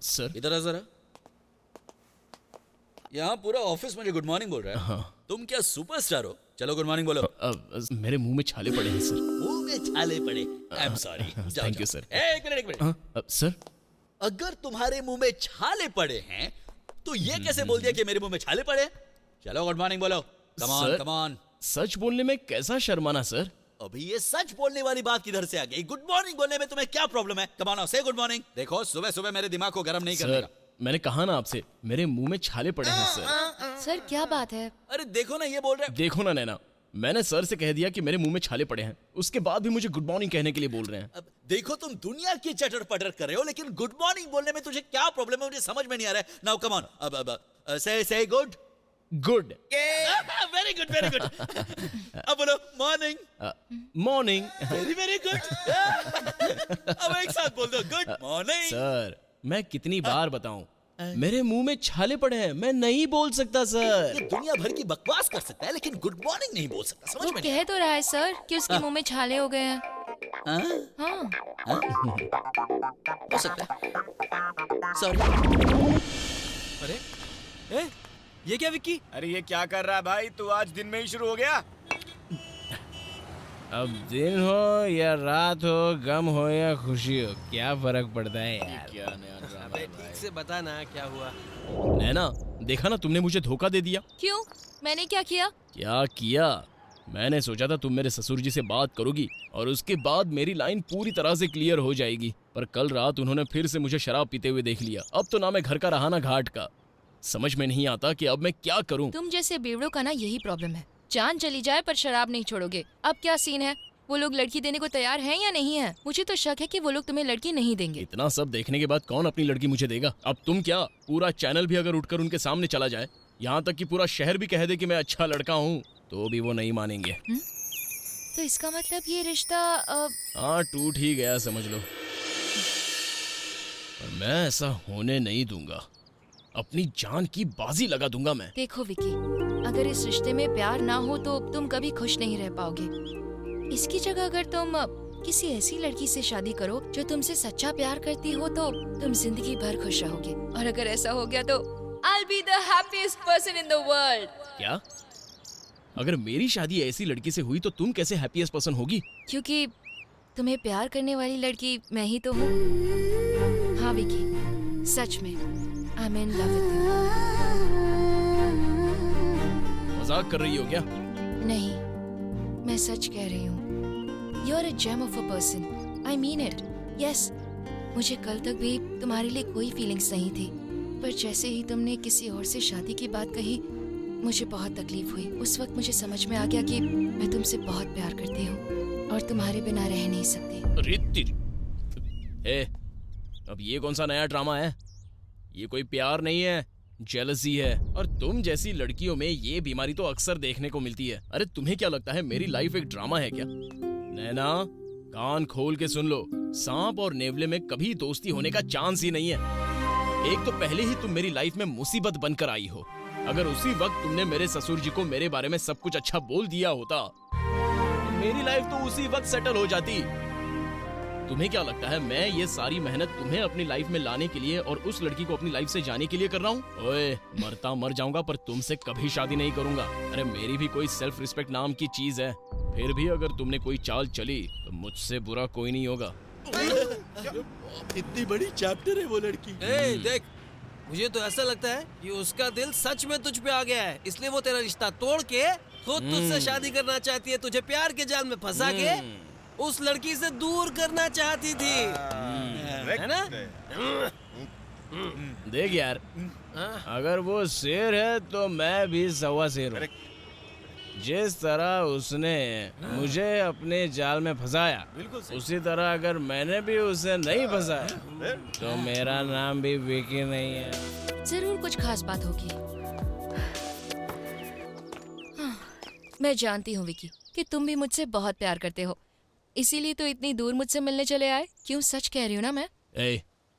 sir, इधर आ जरा। यहाँ पूरा ऑफिस मुझे गुड मॉर्निंग बोल रहा है। तुम क्या सुपरस्टार हो? चलो गुड मॉर्निंग बोलो। मेरे मुंह में छाले पड़े हैं सर। मुंह में छाले पड़े? आई am sorry. Thank you sir. एक मिनट। सर, अगर तुम्हारे मुंह में छाले पड़े हैं तो ये कैसे बोल दिया कि मेरे मुंह में छाले पड़े? चलो गुड मॉर्निंग बोलो। Come on come on. सच बोलने में कैसा शर्माना सर? अभी ये सच बोलने वाली बात किधर से आ गई? गुड मॉर्निंग बोलने में तुम्हें क्या प्रॉब्लम है? कम ऑन से गुड मॉर्निंग। देखो, सुबह सुबह मेरे दिमाग को गर्म नहीं करने का। मैंने कहा ना आपसे, मेरे मुंह में छाले पड़े हैं सर। सर क्या बात है? अरे देखो ना, ये बोल रहे। देखो ना नैना, मैंने सर से कह दिया कि मेरे मुंह में छाले पड़े हैं, उसके बाद भी मुझे गुड मॉर्निंग कहने के लिए बोल रहे हैं। अब देखो, तुम दुनिया की चटर पटर कर रहे हो, लेकिन गुड मॉर्निंग बोलने में तुझे क्या प्रॉब्लम है? मुझे समझ में नहीं आ रहा है। नाउ कम ऑन, अब से good good. Very good very good. अब बोलो morning. Morning. Very very good. अब एक साथ बोल दो, गुड मॉर्निंग। सर, मैं कितनी बार बताऊं, मेरे मुंह में छाले पड़े हैं, मैं नहीं बोल सकता सर। ये दुनिया भर की बकवास कर सकता है, लेकिन गुड मॉर्निंग नहीं बोल सकता। समझ में कह तो रहा है सर कि उसके मुंह में छाले हो गए हैं। हाँ। हो सकता है। सॉरी। अरे ये क्या विक्की? अरे ये क्या कर रहा है भाई? तू आज दिन में ही शुरू हो गया। अब दिन हो या रात हो, गम हो या खुशी हो, क्या फर्क पड़ता है यार? क्या नया अबे ठीक से बता ना, क्या हुआ? नैना, देखा ना तुमने मुझे धोखा दे दिया। क्यों? मैंने क्या किया? क्या किया? मैंने सोचा था तुम मेरे ससुर जी से बात करोगी और उसके बाद मेरी लाइन पूरी तरह से क्लियर हो जाएगी, पर कल रात उन्होंने फिर से मुझे शराब पीते हुए देख लिया। अब तो ना मैं घर का रहा ना घाट का। समझ में नहीं आता कि अब मैं क्या करूं। तुम जैसे बेवड़ों का ना यही प्रॉब्लम है, जान चली जाए पर शराब नहीं छोड़ोगे। अब क्या सीन है, वो लोग लड़की देने को तैयार हैं या नहीं है? मुझे तो शक है कि वो लोग तुम्हें लड़की नहीं देंगे। इतना सब देखने के बाद कौन अपनी लड़की मुझे देगा? अब तुम क्या, पूरा चैनल भी अगर उठकर उनके सामने चला जाए, यहाँ तक कि पूरा शहर भी कह दे कि मैं अच्छा लड़का हूँ, तो भी वो नहीं मानेंगे। तो इसका मतलब ये रिश्ता हाँ, टूट ही गया समझ लो। पर मैं ऐसा होने नहीं दूंगा, अपनी जान की बाजी लगा दूंगा मैं। देखो विकी, अगर इस रिश्ते में प्यार ना हो तो तुम कभी खुश नहीं रह पाओगे। इसकी जगह अगर तुम किसी ऐसी लड़की से शादी करो जो तुमसे सच्चा प्यार करती हो, तो तुम जिंदगी भर खुश रहोगे। और अगर ऐसा हो गया तो I'll be the happiest person in the world। क्या? अगर मेरी शादी ऐसी लड़की से हुई तो तुम कैसे हैप्पीएस्ट पर्सन होगी? क्योंकि तुम्हें प्यार करने वाली लड़की मैं ही तो हूँ। हाँ विकी, सच में I'm in love with you। मजाक कर रही हो क्या? नहीं, मैं सच कह रही हूँ। You're a gem of a person। I mean it। Yes, मुझे कल तक भी तुम्हारे लिए कोई फीलिंग्स नहीं थी, पर जैसे ही तुमने किसी और से शादी की बात कही, मुझे बहुत तकलीफ हुई। उस वक्त मुझे समझ में आ गया कि मैं तुमसे बहुत प्यार करती हूँ और तुम्हारे बिना रह नहीं सकती। अब ये कौन सा नया ड्रामा है? ये कोई प्यार नहीं है, जेलसी है। और तुम जैसी लड़कियों में ये बीमारी तो अक्सर देखने को मिलती है। अरे तुम्हें क्या लगता है मेरी लाइफ एक ड्रामा है क्या? नैना, कान खोल के सुन लो, सांप और नेवले में कभी दोस्ती होने का चांस ही नहीं है। एक तो पहले ही तुम मेरी लाइफ में मुसीबत बनकर आई हो। अगर उसी वक्त तुमने मेरे ससुर जी को मेरे बारे में सब कुछ अच्छा बोल दिया होता, तो मेरी लाइफ तो उसी वक्त सेटल हो जाती। तुम्हें क्या लगता है मैं ये सारी मेहनत तुम्हें अपनी लाइफ में लाने के लिए और उस लड़की को अपनी लाइफ से जाने के लिए कर रहा हूँ? ओए, मरता मर जाऊंगा पर तुमसे कभी शादी नहीं करूंगा। अरे मेरी भी कोई सेल्फ रिस्पेक्ट नाम की चीज है। फिर भी अगर तुमने कोई चाल चली तो मुझसे बुरा कोई नहीं होगा। इतनी बड़ी चैप्टर है वो लड़की। देख, मुझे तो ऐसा लगता है कि उसका दिल सच में तुझ पे आ गया है, इसलिए वो तेरा रिश्ता तोड़ के खुद तुझसे शादी करना चाहती है। तुझे प्यार के जाल में फंसा के उस लड़की से दूर करना चाहती थी, है ना? देख यार, अगर वो शेर है तो मैं भी सवा शेर हूँ। जिस तरह उसने मुझे अपने जाल में फंसाया, उसी तरह अगर मैंने भी उसे नहीं फंसाया तो मेरा नाम भी विकी नहीं है। जरूर कुछ खास बात होगी। मैं जानती हूँ विकी कि तुम भी मुझसे बहुत प्यार करते हो, इसीलिए तो इतनी दूर मुझसे मिलने चले आए। क्यों, सच कह रही हूँ ना मैं?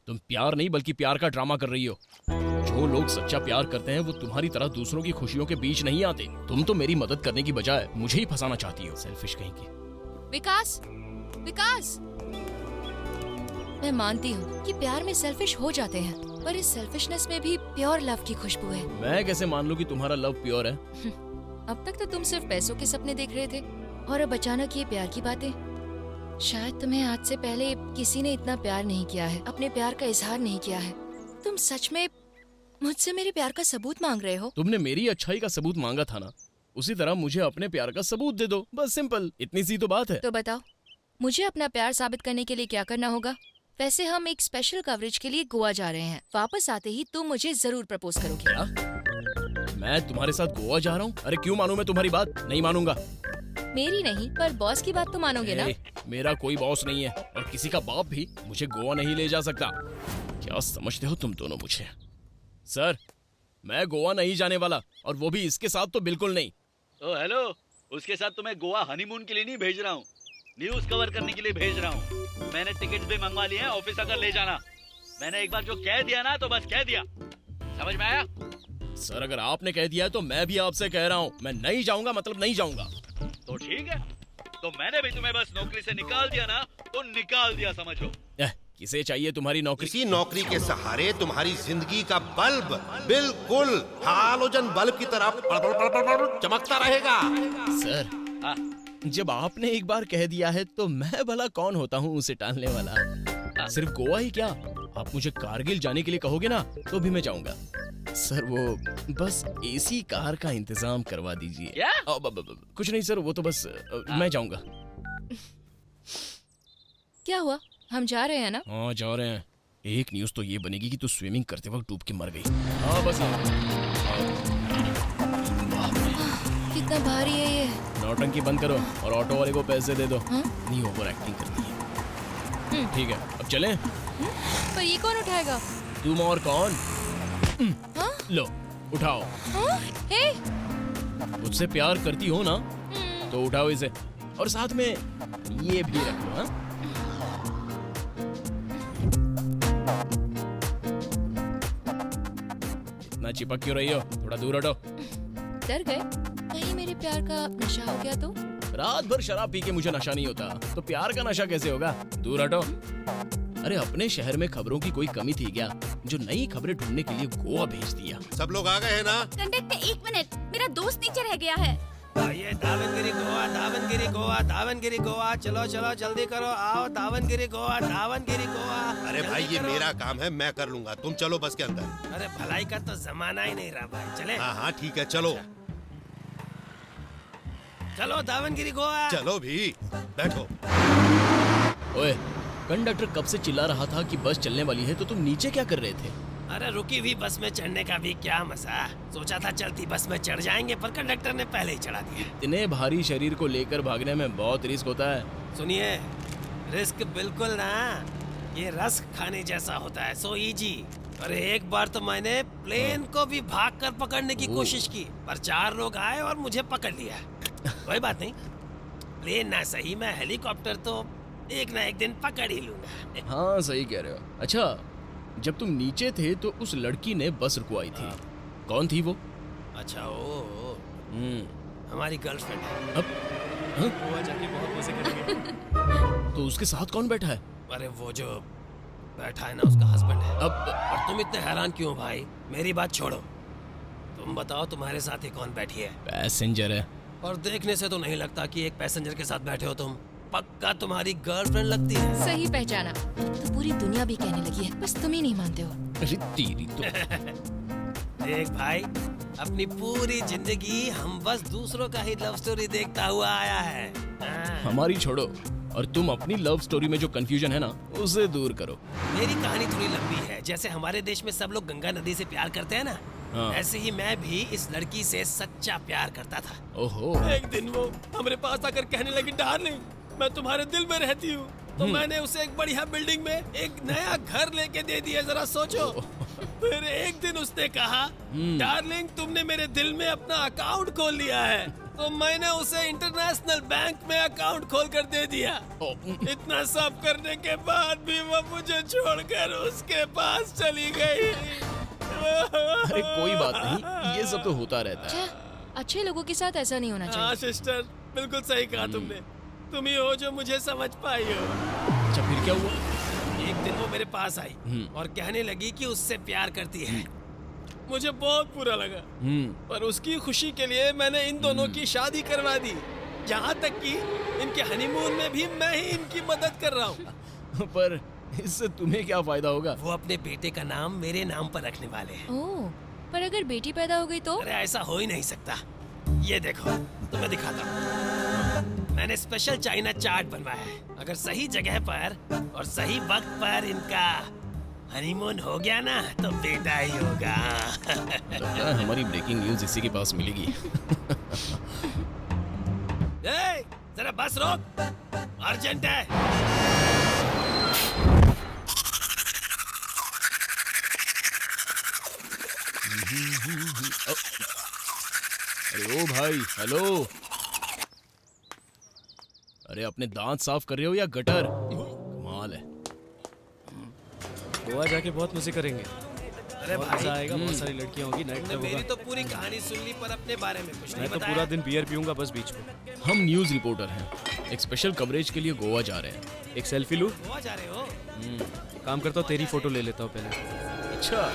तुम प्यार नहीं बल्कि प्यार का ड्रामा कर रही हो। जो लोग सच्चा प्यार करते हैं वो तुम्हारी तरह दूसरों की खुशियों के बीच नहीं आते। तुम तो मेरी मदद करने की बजाय मुझे ही फंसाना चाहती हो, सेल्फिश कहीं की। विकास, विकास, मैं मानती हूँ कि प्यार में सेल्फिश हो जाते हैं, पर इस सेल्फिशनेस में भी प्योर लव की खुशबू है। मैं कैसे मान लूं कि तुम्हारा लव प्योर है? अब तक तो तुम सिर्फ पैसों के सपने देख रहे थे और अब अचानक ये प्यार की बातें। शायद तुम्हें आज से पहले किसी ने इतना प्यार नहीं किया है, अपने प्यार का इजहार नहीं किया है। तुम सच में मुझसे मेरे प्यार का सबूत मांग रहे हो? तुमने मेरी अच्छाई का सबूत मांगा था ना, उसी तरह मुझे अपने प्यार का सबूत दे दो, बस सिंपल, इतनी सी तो बात है। तो बताओ, मुझे अपना प्यार साबित करने के लिए क्या करना होगा? वैसे हम एक स्पेशल कवरेज के लिए गोवा जा रहे हैं। वापस आते ही तुम मुझे जरूर प्रपोज करोगे। क्या? मैं तुम्हारे साथ गोवा जा रहा हूँ? अरे क्यों मानूं मैं तुम्हारी बात? नहीं मानूंगा। मेरी नहीं, पर बॉस की बात तो मानोगे ना? मेरा कोई बॉस नहीं है और किसी का बाप भी मुझे गोवा नहीं ले जा सकता। क्या समझते हो तुम दोनों मुझे? सर, मैं गोवा नहीं जाने वाला, और वो भी इसके साथ तो बिल्कुल नहीं। हेलो, उसके साथ तुम्हें गोवा हनीमून के लिए नहीं भेज रहा हूँ, न्यूज कवर करने के लिए भेज रहा हूँ। मैंने टिकट्स भी मंगवा लिए हैं, ऑफिस आकर ले जाना। मैंने एक बार जो कह दिया ना तो बस कह दिया, समझ में आया? सर, अगर आपने कह दिया है तो मैं भी आपसे कह रहा हूँ, मैं नहीं जाऊंगा मतलब नहीं जाऊंगा। तो ठीक है, तो मैंने भी तुम्हें बस नौकरी से निकाल दिया ना तो निकाल दिया, समझ लो। किसे चाहिए तुम्हारी नौकरी? इसी नौकरी के सहारे तुम्हारी जिंदगी का बल्ब बिल्कुल हालोजन बल्ब की तरह चमकता रहेगा। सर, जब आपने एक बार कह दिया है तो मैं भला कौन होता हूँ उसे टालने वाला। सिर्फ गोवा ही क्या, आप मुझे कारगिल जाने के लिए कहोगे ना तो भी मैं जाऊंगा। सर वो बस एसी कार का इंतजाम करवा दीजिए। क्या? कुछ नहीं सर, वो तो बस मैं जाऊंगा। क्या हुआ, हम जा रहे हैं ना? हाँ जा रहे हैं। एक न्यूज़ तो ये बनेगी कि तू स्विमिंग करते वक्त डूब के मर गई। हाँ बस कितना भारी है ये। नौटंकी बंद करो और ऑटो वाले को पैसे दे दो। हाँ? नहीं ओवर एक्टिंग करती है। ठीक है अब चलें। पर ये कौन उठाएगा? तुम और कौन? हाँ? लो उठाओ। हाँ? हे? मुझसे प्यार करती हो ना तो उठाओ इसे, और साथ में ये भी रख लो। हाँ? इतना चिपक क्यों रही हो? थोड़ा दूर हटो। डर गए? कहीं मेरे प्यार का नशा हो गया तो? रात भर शराब पी के मुझे नशा नहीं होता तो प्यार का नशा कैसे होगा? दूर हटो। अरे अपने शहर में खबरों की कोई कमी थी क्या जो नई खबरें ढूंढने के लिए गोवा भेज दिया? सब लोग आ गए हैं ना? कंडक्टर एक मिनट, मेरा दोस्त नीचे रह गया है। ये दावनगिरी गोवा, दावनगिरी गोवा, दावनगिरी गोवा, चलो चलो जल्दी करो, आओ दावनगिरी गोवा, दावनगिरी गोवा। अरे भाई ये मेरा काम है, मैं कर लूंगा, तुम चलो बस के अंदर। अरे भलाई का तो जमाना ही नहीं रहा भाई, चले। हाँ हाँ ठीक है चलो। चलो दावनगिरी गोवा। चलो भी, बैठो। ओए कंडक्टर कब से चिल्ला रहा था कि बस चलने वाली है तो तुम नीचे क्या कर रहे थे? अरे रुकी हुई बस में चढ़ने का भी क्या मजा। सोचा था चलती बस में चढ़ जाएंगे पर कंडक्टर ने पहले ही चढ़ा दिया। इतने भारी शरीर को लेकर भागने में बहुत रिस्क होता है। सुनिए, रिस्क बिल्कुल ना, ये रस्क खाने जैसा होता है, सो इजी। अरे एक बार तो मैंने प्लेन को भी भागकर पकड़ने की कोशिश की पर 4 लोग आए और मुझे पकड़ लिया। कोई बात नहीं, प्लेन ना सही मैं हेलीकॉप्टर तो एक ना एक दिन पकड़ ही लूंगा। हाँ सही कह रहे हो। अच्छा जब तुम नीचे थे तो उस लड़की ने बस रुकवाई थी, कौन थी वो? अच्छा वो हमारी गर्लफ्रेंड है। अब हाँ? गोवा जाके बहुत मजे करेंगे। तो उसके साथ कौन बैठा है? अरे वो जो बैठा है ना उसका हस्बैंड है। अब और तुम इतने हैरान क्यों भाई? मेरी बात छोड़ो, तुम बताओ तुम्हारे साथ ही कौन बैठी है? पैसेंजर है। और देखने से तो नहीं लगता कि एक पैसेंजर के साथ बैठे हो तुम। पक्का तुम्हारी गर्लफ्रेंड लगती है। सही पहचाना, तो पूरी दुनिया भी कहने लगी है, बस तुम ही नहीं मानते हो। अरे तेरी तो। देख भाई, अपनी पूरी जिंदगी हम बस दूसरों का ही लव स्टोरी देखता हुआ आया है। हमारी छोड़ो और तुम अपनी लव स्टोरी में जो कंफ्यूजन है ना उसे दूर करो। मेरी कहानी थोड़ी लंबी है। जैसे हमारे देश में सब लोग गंगा नदी से प्यार करते हैं ना, हाँ। ऐसे ही मैं भी इस लड़की से सच्चा प्यार करता था। ओहो। एक दिन वो हमारे पास आकर कहने लगी, डार्लिंग मैं तुम्हारे दिल में रहती हूँ। तो मैंने उसे एक बढ़िया बिल्डिंग में एक नया घर लेके दे दिया, जरा सोचो। फिर एक दिन उसने कहा, डार्लिंग तुमने मेरे दिल में अपना अकाउंट खोल लिया है। तो मैंने उसे इंटरनेशनल बैंक में अकाउंट खोल कर दे दिया। इतना सब करने के बाद भी वो मुझे छोड़कर उसके पास चली गई। अरे कोई बात नहीं, ये सब तो होता रहता है। अच्छे लोगों के साथ ऐसा नहीं होना चाहिए। हाँ सिस्टर, बिल्कुल सही कहा तुमने। तुम ही हो जो मुझे समझ पाई हो। अच्छा फिर क्या हुआ? एक दिन वो मेरे पास आई और कहने लगी कि उससे प्यार करती है। मुझे बहुत बुरा लगा, पर उसकी खुशी के लिए मैंने इन दोनों की शादी करवा दी। यहाँ तक कि इनके हनीमून में भी मैं ही इनकी मदद कर रहा हूँ। पर इससे तुम्हें क्या फायदा होगा? वो अपने बेटे का नाम मेरे नाम पर रखने वाले हैं। ओह, पर अगर बेटी पैदा हो गई तो? अरे ऐसा हो ही नहीं सकता। ये देखो तुम्हें दिखाता हूँ, मैंने स्पेशल चाइना चार्ट बनवाया है। अगर सही जगह पर और सही वक्त पर इनका हनीमून हो गया ना तो बेटा ही होगा। लगता है हमारी ब्रेकिंग न्यूज इसी के पास मिलेगी। जरा बस रोक, अर्जेंट है। अरे ओ भाई, हेलो। अरे अपने दांत साफ कर रहे हो या गटर? कमाल है। गोवा जाके बहुत मजे करेंगे। अरे बहुत भाई, मजा आएगा, बहुत सारी लड़कियां होगी, नाइट क्लब मेरी होगा। तो पूरी कहानी सुन ली पर अपने बारे में कुछ नहीं मैं तो बताया। पूरा दिन बियर पीऊंगा बस बीच में। हम न्यूज रिपोर्टर हैं, एक स्पेशल कवरेज के लिए गोवा जा रहे हैं। एक सेल्फी लूं? गोवा जा रहे हो? काम करता हूँ, तेरी फोटो ले लेता हूँ पहले। अच्छा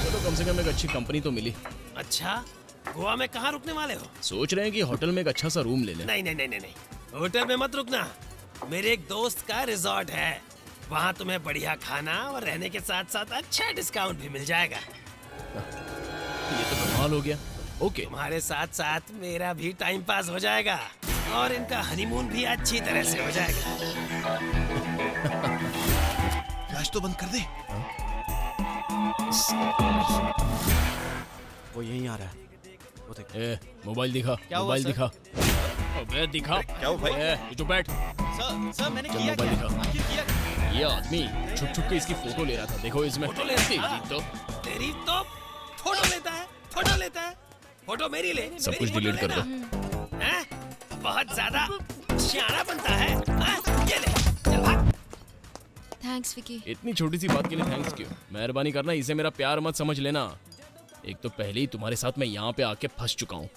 चलो, कम से कम एक अच्छी कंपनी तो मिली। अच्छा, गोवा में कहाँ रुकने वाले हो? सोच रहे हैं कि होटल में एक अच्छा सा रूम ले लें। नहीं नहीं नहीं नहीं नहीं, होटल में मत रुकना। मेरे एक दोस्त का रिजॉर्ट है, वहाँ तुम्हें बढ़िया खाना और रहने के साथ साथ अच्छा डिस्काउंट भी मिल जाएगा। ये तो कमाल हो गया। ओके, तुम्हारे साथ साथ मेरा भी टाइम पास हो जाएगा और इनका हनीमून भी अच्छी तरह से हो जाएगा। फ्लैश तो बंद कर दे। वो यहीं आ रहा है। वो देख। मोबाइल दिखा, क्या हुआ, मोबाइल सर? दिखा। अबे दिखा। क्या हुआ भाई? तू चुप बैठ। सर मैंने चल, किया मोबाइल क्या? दिखा। आखिर किया क्या? ये आदमी छुप छुप के इसकी फोटो ले रहा था। देखो इसमें फोटो ले रहा तेरी था? तो तेरी तो फोटो लेता है, फोटो लेता है, फोटो मेरी ले, सब मेरी कुछ फोटो डिलीट कर लेना। हैं? बहुत ज्यादा सियाना बनता है। हैं? ये ले, चल भाग। थैंक्स विकी। इतनी छोटी सी बात के लिए थैंक्स क्यों? मेहरबानी करना, इसे मेरा प्यार मत समझ लेना। एक तो पहले ही तुम्हारे साथ मैं यहाँ पे आके फंस चुका हूँ।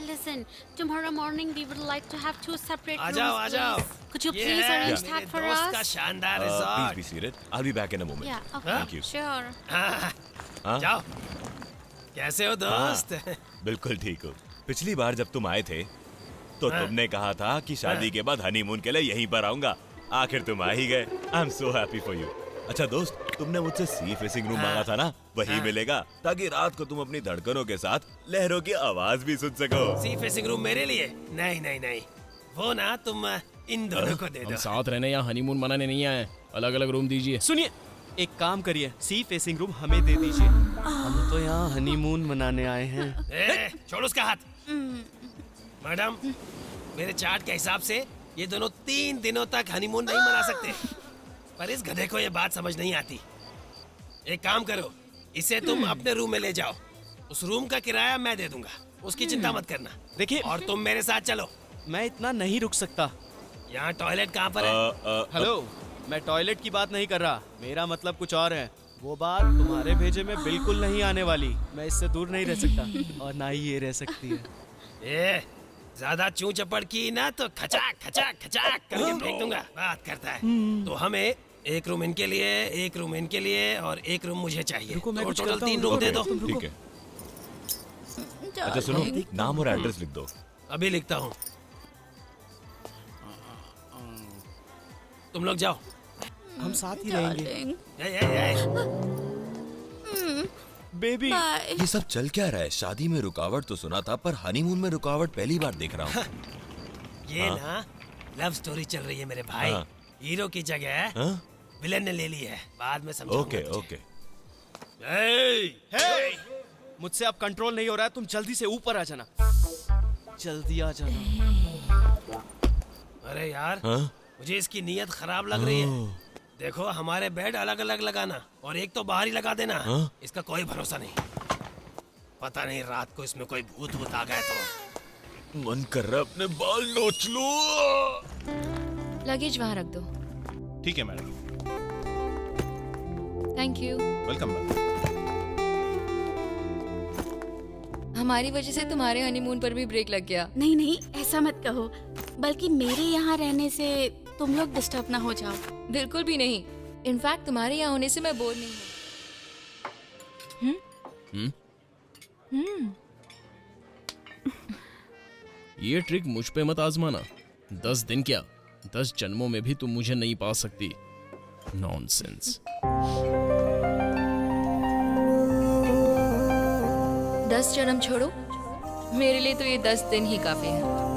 Listen, tomorrow morning we would like to have 2 separate uh rooms. जाओ, आ जाओ। please. Could you ये please है arrange मेरे that for दोस्त का us? शानदार Please resort. be seated. I'll be back in a moment. Yeah, okay. Thank you. Sure. हाँ? जाओ। कैसे हो दोस्त? हाँ, बिल्कुल ठीक हो। पिछली बार जब तुम आए थे तो तुमने कहा था कि शादी के बाद हनीमून के लिए यहीं पर आऊंगा। आखिर तुम आ ही गए। I am so happy for you. अच्छा दोस्त, तुमने मुझसे सी फेसिंग रूम मांगा था ना, वही मिलेगा ताकि रात को तुम अपनी धड़कनों के साथ लहरों की आवाज भी सुन सको। सी फेसिंग रूम मेरे लिए? नहीं नहीं नहीं, वो ना तुम इन दोनों को दे हम दो। साथ रहने या हनीमून मनाने नहीं आए। अलग अलग रूम दीजिए। सुनिए, एक काम करिए, सी फेसिंग रूम हमें दे दीजिए। हम तो यहाँ हनीमून मनाने आए हैं। छोड़ उसका हाथ। मैडम, मेरे चार्ट के हिसाब से ये दोनों 3 दिनों तक हनीमून नहीं मना सकते, पर इस गधे को ये बात समझ नहीं आती। एक काम करो, इसे तुम अपने रूम में ले जाओ। उस रूम का किराया मैं दे दूंगा, उसकी चिंता मत करना। देखिए, और तुम मेरे साथ चलो। मैं इतना नहीं रुक सकता। यहाँ टॉयलेट कहाँ पर है? हेलो, मैं टॉयलेट की बात नहीं कर रहा, मेरा मतलब कुछ और है। वो बात तुम्हारे भेजे में बिल्कुल नहीं आने वाली। मैं इससे दूर नहीं रह सकता और ना ही ये रह सकती है। ज्यादा चू चपड़ की ना तो खचाक खचाक खचाक करके फेंक दूंगा। बात करता है तो हमें एक रूम इनके लिए, एक रूम इनके लिए और एक रूम मुझे चाहिए। रुको, मैं तो कुछ टोटल करता 3 हूँ। रूम दे दो। ठीक है। अच्छा सुनो, नाम और एड्रेस लिख दो। अभी लिखता हूँ। तुम लोग जाओ, हम साथ ही रहेंगे। बेबी, ये सब चल क्या रहा है? शादी में रुकावट तो सुना था, पर हनीमून में रुकावट पहली बार देख रहा हूँ। ये ना लव स्टोरी चल रही है मेरे भाई। हाँ। हीरो की जगह विलन ने ले ली है। बाद में समझाऊंगा ओके तुझे। ओके। मुझसे अब कंट्रोल नहीं हो रहा है, तुम जल्दी से ऊपर आ जाना। जल्दी आ जाना। अरे यार, हाँ? मुझे इसकी नीयत खराब लग रही है। देखो, हमारे बेड अलग अलग लगाना और एक तो बाहर ही लगा देना। हाँ? इसका कोई भरोसा नहीं। पता नहीं रात को इसमें कोई भूत भूत आ गया तो। मन कर रहा अपने बाल नोच लो। लगेज वहाँ रख दो। ठीक है madam. Thank you. Welcome ma'am. हमारी वजह से तुम्हारे हनीमून पर भी ब्रेक लग गया। नहीं नहीं, ऐसा मत कहो, बल्कि मेरे यहाँ रहने से तुम लोग डिस्टर्ब ना हो जाओ। बिल्कुल भी नहीं। इनफैक्ट तुम्हारे यहाँ होने से मैं बोर नहीं हूँ। ये ट्रिक मुझ पे मत आजमाना। 10 दिन क्या, 10 जन्मों में भी तुम मुझे नहीं पा सकती। नॉनसेंस। 10 जन्म छोड़ो, मेरे लिए तो ये 10 दिन ही काफी है।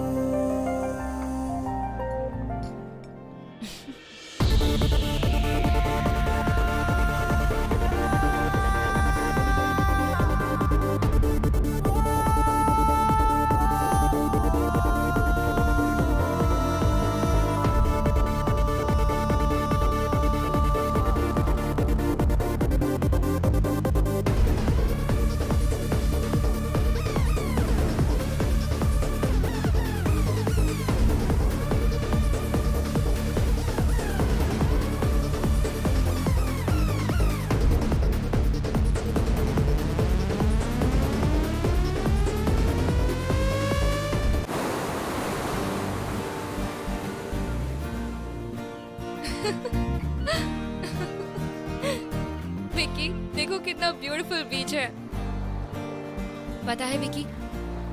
विक्की, देखो कितना ब्यूटीफुल बीच है। पता है विकी,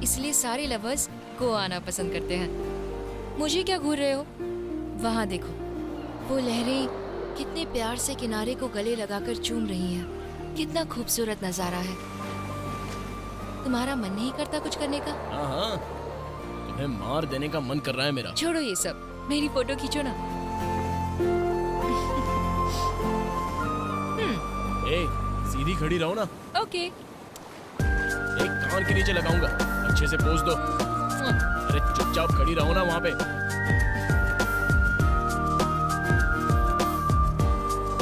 इसलिए सारे लवर्स गोवा आना पसंद करते हैं। मुझे क्या घूर रहे हो? वहाँ देखो, वो लहरें कितने प्यार से किनारे को गले लगाकर चूम रही हैं। कितना खूबसूरत नजारा है। तुम्हारा मन नहीं करता कुछ करने का? हाँ, तुम्हें मार देने का मन कर रहा है मेरा। छोड़ो ये सब, मेरी फोटो खींचो ना। ए, सीधी खड़ी रहो ना। ओके। एक कान के नीचे लगाऊंगा, अच्छे से पोज दो। अरे चुपचाप खड़ी रहो ना वहाँ पे।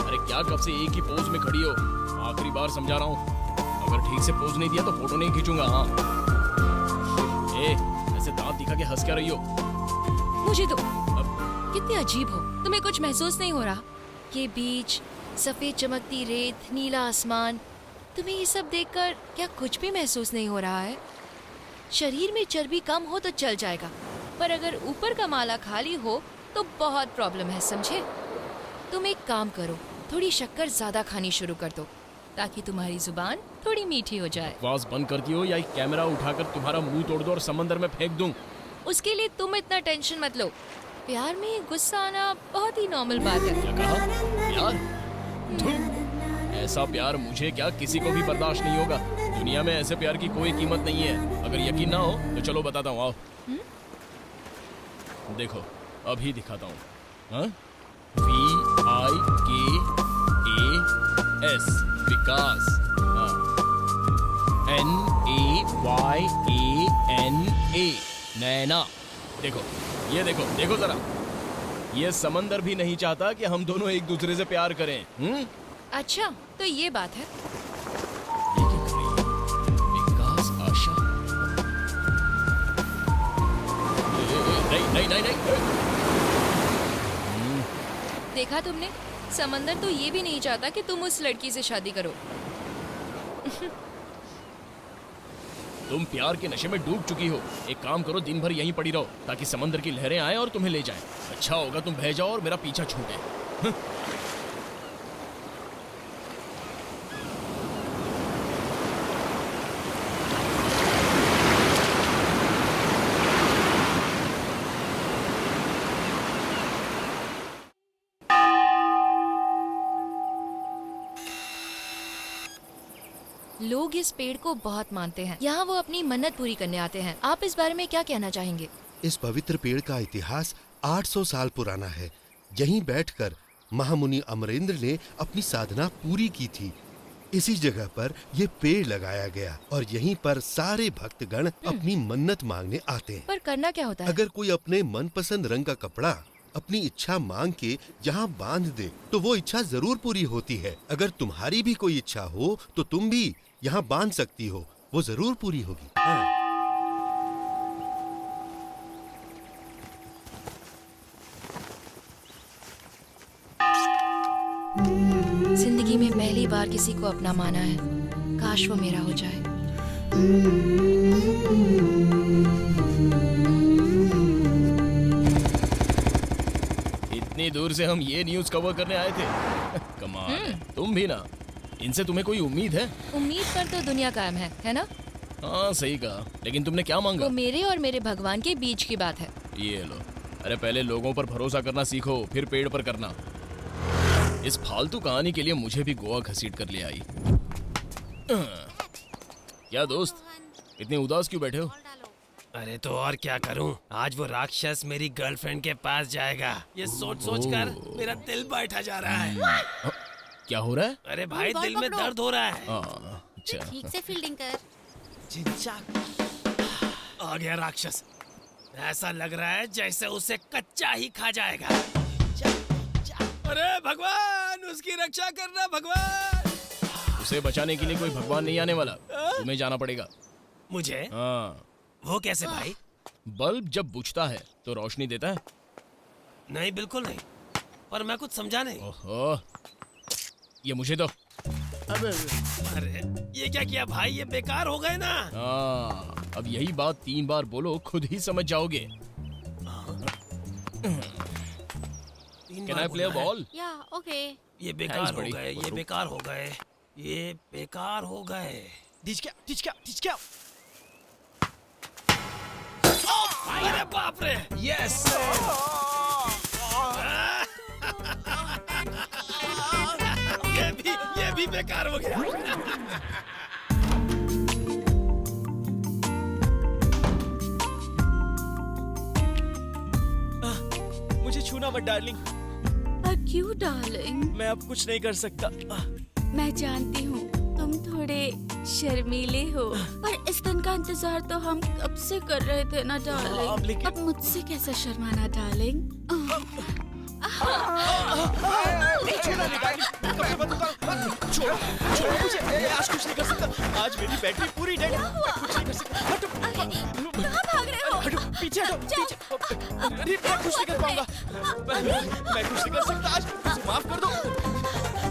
अरे क्या कब से एक ही पोज में खड़ी हो? आखिरी बार समझा रहा हूँ, अगर ठीक से पोज नहीं दिया तो फोटो नहीं खींचूंगा। हाँ, ए, ऐसे दांत दिखा के हंस क्या रही हो? मुझे तो कितने अजीब हो। तुम्हें कुछ महसूस नहीं हो रहा? ये बीच, सफेद चमकती रेत, नीला आसमान, तुम्हें ये सब देखकर क्या कुछ भी महसूस नहीं हो रहा है? शरीर में चर्बी कम हो तो चल जाएगा, पर अगर ऊपर का माला खाली हो तो बहुत प्रॉब्लम है, समझे? तुम एक काम करो, थोड़ी शक्कर ज्यादा खानी शुरू कर दो ताकि तुम्हारी जुबान थोड़ी मीठी हो जाए। आवाज बंद करती हो या एक कैमरा उठाकर तुम्हारा मुंह तोड़ दो और समंदर में फेंक दूं? उसके लिए तुम इतना टेंशन मत लो। प्यार में गुस्सा आना बहुत ही नॉर्मल बात है। क्या कहा? प्यार? ऐसा प्यार मुझे क्या, किसी को भी बर्दाश्त नहीं होगा। दुनिया में ऐसे प्यार की कोई कीमत नहीं है। अगर यकीन ना हो तो चलो बताता हूँ, आओ। देखो अभी दिखाता हूँ। VIKAS, विकास। NAYANA, नैना। देखो, ये देखो, देखो जरा, ये समंदर भी नहीं चाहता कि हम दोनों एक दूसरे से प्यार करें। अच्छा, तो ये बात है। विकास, आशा। नहीं, नहीं, नहीं। देखा तुमने, समंदर तो ये भी नहीं चाहता कि तुम उस लड़की से शादी करो। तुम प्यार के नशे में डूब चुकी हो। एक काम करो, दिन भर यहीं पड़ी रहो ताकि समंदर की लहरें आए और तुम्हें ले जाएं। अच्छा होगा तुम बह जाओ और मेरा पीछा छूटे। लोग इस पेड़ को बहुत मानते हैं। यहाँ वो अपनी मन्नत पूरी करने आते हैं। आप इस बारे में क्या कहना चाहेंगे? इस पवित्र पेड़ का इतिहास 800 साल पुराना है। यहीं बैठकर महामुनि अमरेंद्र ने अपनी साधना पूरी की थी। इसी जगह पर ये पेड़ लगाया गया और यहीं पर सारे भक्तगण अपनी मन्नत मांगने आते हैं। पर करना क्या होता है? अगर कोई अपने मनपसंद रंग का कपड़ा अपनी इच्छा मांग के यहाँ बांध दे तो वो इच्छा जरूर पूरी होती है। अगर तुम्हारी भी कोई इच्छा हो तो तुम भी यहाँ बांध सकती हो, वो जरूर पूरी होगी। जिंदगी में पहली बार किसी को अपना माना है। काश वो मेरा हो जाए। इतनी दूर से हम ये न्यूज़ कवर करने आए थे। कमाल है। तुम भी ना, इनसे तुम्हें कोई उम्मीद है? उम्मीद पर तो दुनिया कायम है ना? हाँ सही कहा, लेकिन तुमने क्या मांगा? वो मेरे और मेरे भगवान के बीच की बात है। ये लो। अरे पहले लोगों पर भरोसा करना सीखो, फिर पेड़ पर करना। इस फालतू कहानी के लिए मुझे भी गोवा घसीट कर ले आई। क्या दोस्त, इतने उदास क्यों बैठे हो? अरे तो और क्या करूं, आज वो राक्षस मेरी गर्लफ्रेंड के पास जाएगा। ये सोच सोच कर मेरा दिल बैठा जा रहा है। क्या हो रहा है? अरे भाई दिल में दर्द हो रहा है। अच्छा। ठीक से फील्डिंग कर। आ गया राक्षस। ऐसा लग रहा है जैसे उसे कच्चा ही खा जाएगा। अरे भगवान, उसकी रक्षा करना भगवान। उसे बचाने के लिए कोई भगवान नहीं आने वाला, तुम्हें जाना पड़ेगा। मुझे? हाँ। वो कैसे भाई? बल्ब जब बुझता है तो रोशनी देता है। नहीं बिल्कुल नहीं, पर मैं कुछ समझा नहीं। ओहो, ये मुझे दो। अरे ये क्या किया भाई, ये बेकार हो गए ना। हाँ, अब यही बात 3 बार बोलो, खुद ही समझ जाओगे। Can I play a ball? Yeah, okay. ये बेकार हो गए, ये बेकार हो गए, ये बेकार हो गए। बाप रे। यस। ये भी बेकार हो गया। मुझे छूना मत डार्लिंग। क्यों डार्लिंग? मैं अब कुछ नहीं कर सकता। मैं जानती हूँ तुम थोड़े शर्मीले हो, पर इस दिन का इंतजार तो हम कब से कर रहे थे ना डार्लिंग। अब मुझसे कैसे शर्माना डार्लिंग? छोड़ो मुझे, आज कुछ नहीं कर सकता। आज मेरी बैटरी पूरी डेड है, मैं कुछ नहीं कर सकता। हटो, कहाँ भाग रहे हो? हटो, पीछे हटो। अरे मैं कुछ नहीं कर पाऊंगा। मैं कुछ नहीं कर सकता आज, मुझे माफ कर दो।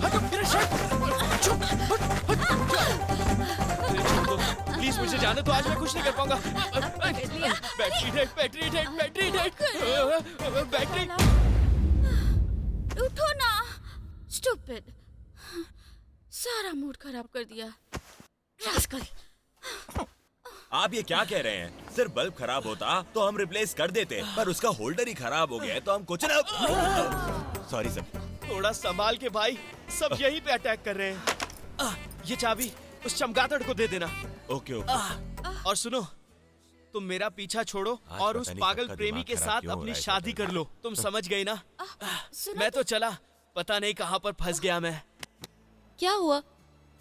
हटो, मेरा शर्ट। छोड़ दो प्लीज, मुझे जाने दो। आज मैं कुछ नहीं कर पाऊंगा। Battery dead. उठो ना, स्टूपिड। सारा मूड खराब कर दिया। रास्कल। आप ये क्या कह रहे हैं? सिर्फ बल्ब खराब होता तो हम रिप्लेस कर देते, पर उसका होल्डर ही खराब हो गया है तो हम कुछ ना। Sorry sir. थोड़ा संभाल के भाई, सब यहीं पे अटैक कर रहे हैं। ये चाबी उस चमगादड़ को दे देना। Okay okay. और सुनो, तुम मेरा पीछा छोड़ो और उस पागल प्रेमी के साथ अपनी शादी कर लो। तुम समझ गई ना? मैं तो चला, पता नहीं कहाँ पर फंस गया मैं। क्या हुआ?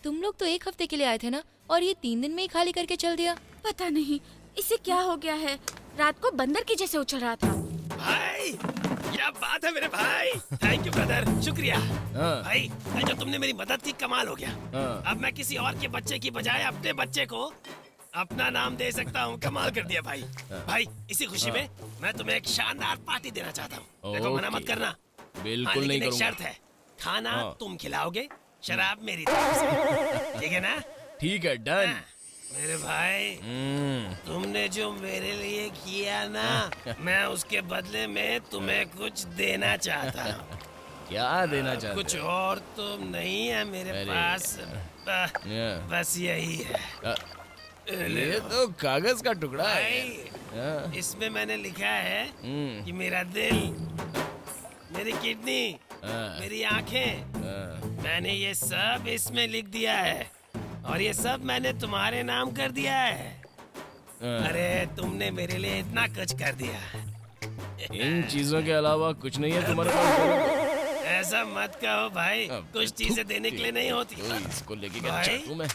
तुम लोग तो 1 हफ्ते के लिए आए थे ना, और ये 3 दिन में ही खाली करके चल दिया। पता नहीं इसे क्या हो गया है, रात को बंदर की जैसे उछल रहा था। भाई क्या बात है मेरे भाई। थैंक यू ब्रदर, शुक्रिया। भाई जो तुमने मेरी मदद की, कमाल हो गया। अब मैं किसी और के बच्चे की बजाय अपने बच्चे को अपना नाम दे सकता हूँ। कमाल कर दिया भाई। भाई इसी खुशी में मैं तुम्हें एक शानदार पार्टी देना चाहता हूँ। देखो मना मत करना। बिल्कुल नहीं एक करूँगा। शर्त है, खाना तुम खिलाओगे, शराब मेरी तरफ से। ठीक है ना? ठीक है, डन। मेरे भाई तुमने जो मेरे लिए किया ना, मैं उसके बदले में तुम्हें कुछ देना चाहता हूँ। क्या देना चाहते? कुछ और तो नहीं है मेरे पास, बस यही है। ये तो कागज का टुकड़ा है। इसमें मैंने लिखा है कि मेरा दिल, मेरी किडनी, मेरी आंखें, मैंने ये सब इसमें लिख दिया है, और ये सब मैंने तुम्हारे नाम कर दिया है। अरे तुमने मेरे लिए इतना कुछ कर दिया। इन चीजों के अलावा कुछ नहीं है तुम्हारे पास? ऐसा मत कहो भाई, कुछ चीजें देने के लिए नहीं होती। इसको लेके क्या चाहूं मैं?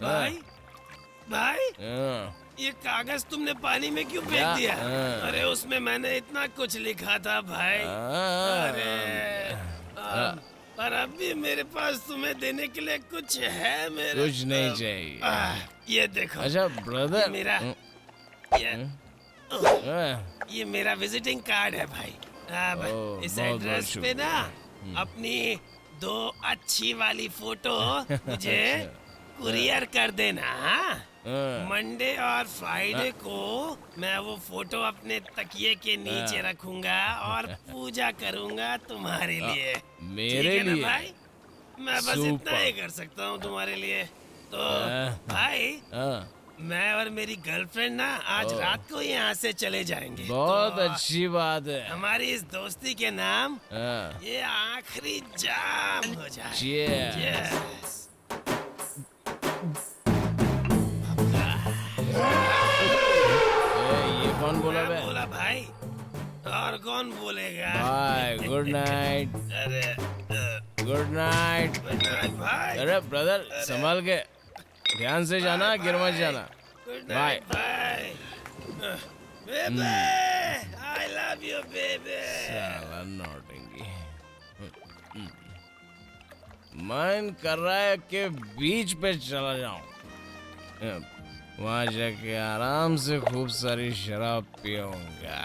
भाई भाई ये कागज तुमने पानी में क्यों फेंक दिया? अरे उसमें मैंने इतना कुछ लिखा था भाई। अरे पर अब भी मेरे पास तुम्हें देने के लिए कुछ है मेरे? कुछ नहीं चाहिए। ये देखो। अच्छा ब्रदर, मेरा ये मेरा विजिटिंग कार्ड है भाई। अब इस एड्रेस पे ना अपनी 2 अच्छी वाली फोटो मुझे कुरियर कर देना। मंडे और फ्राइडे को मैं वो फोटो अपने तकिए के नीचे रखूंगा और पूजा करूंगा तुम्हारे लिए। मेरे लिए? भाई मैं बस इतना ही कर सकता हूँ तुम्हारे लिए। तो भाई मैं और मेरी गर्लफ्रेंड ना आज रात को यहाँ से चले जाएंगे। बहुत अच्छी बात है। हमारी इस दोस्ती के नाम ये आखिरी जाम हो जाए। ये कौन बोला बे? बोला भाई, और कौन बोलेगा? Bye, good night. अरे गुड नाइट भाई। अरे ब्रदर संभाल के, ध्यान से जाना, गिर मत जाना। Bye bye. बेबे, I love you baby। साला नौटंकी। मन कर रहा है कि बीच पे चला जाऊं, वहां जाके आराम से खूब सारी शराब पीऊंगा।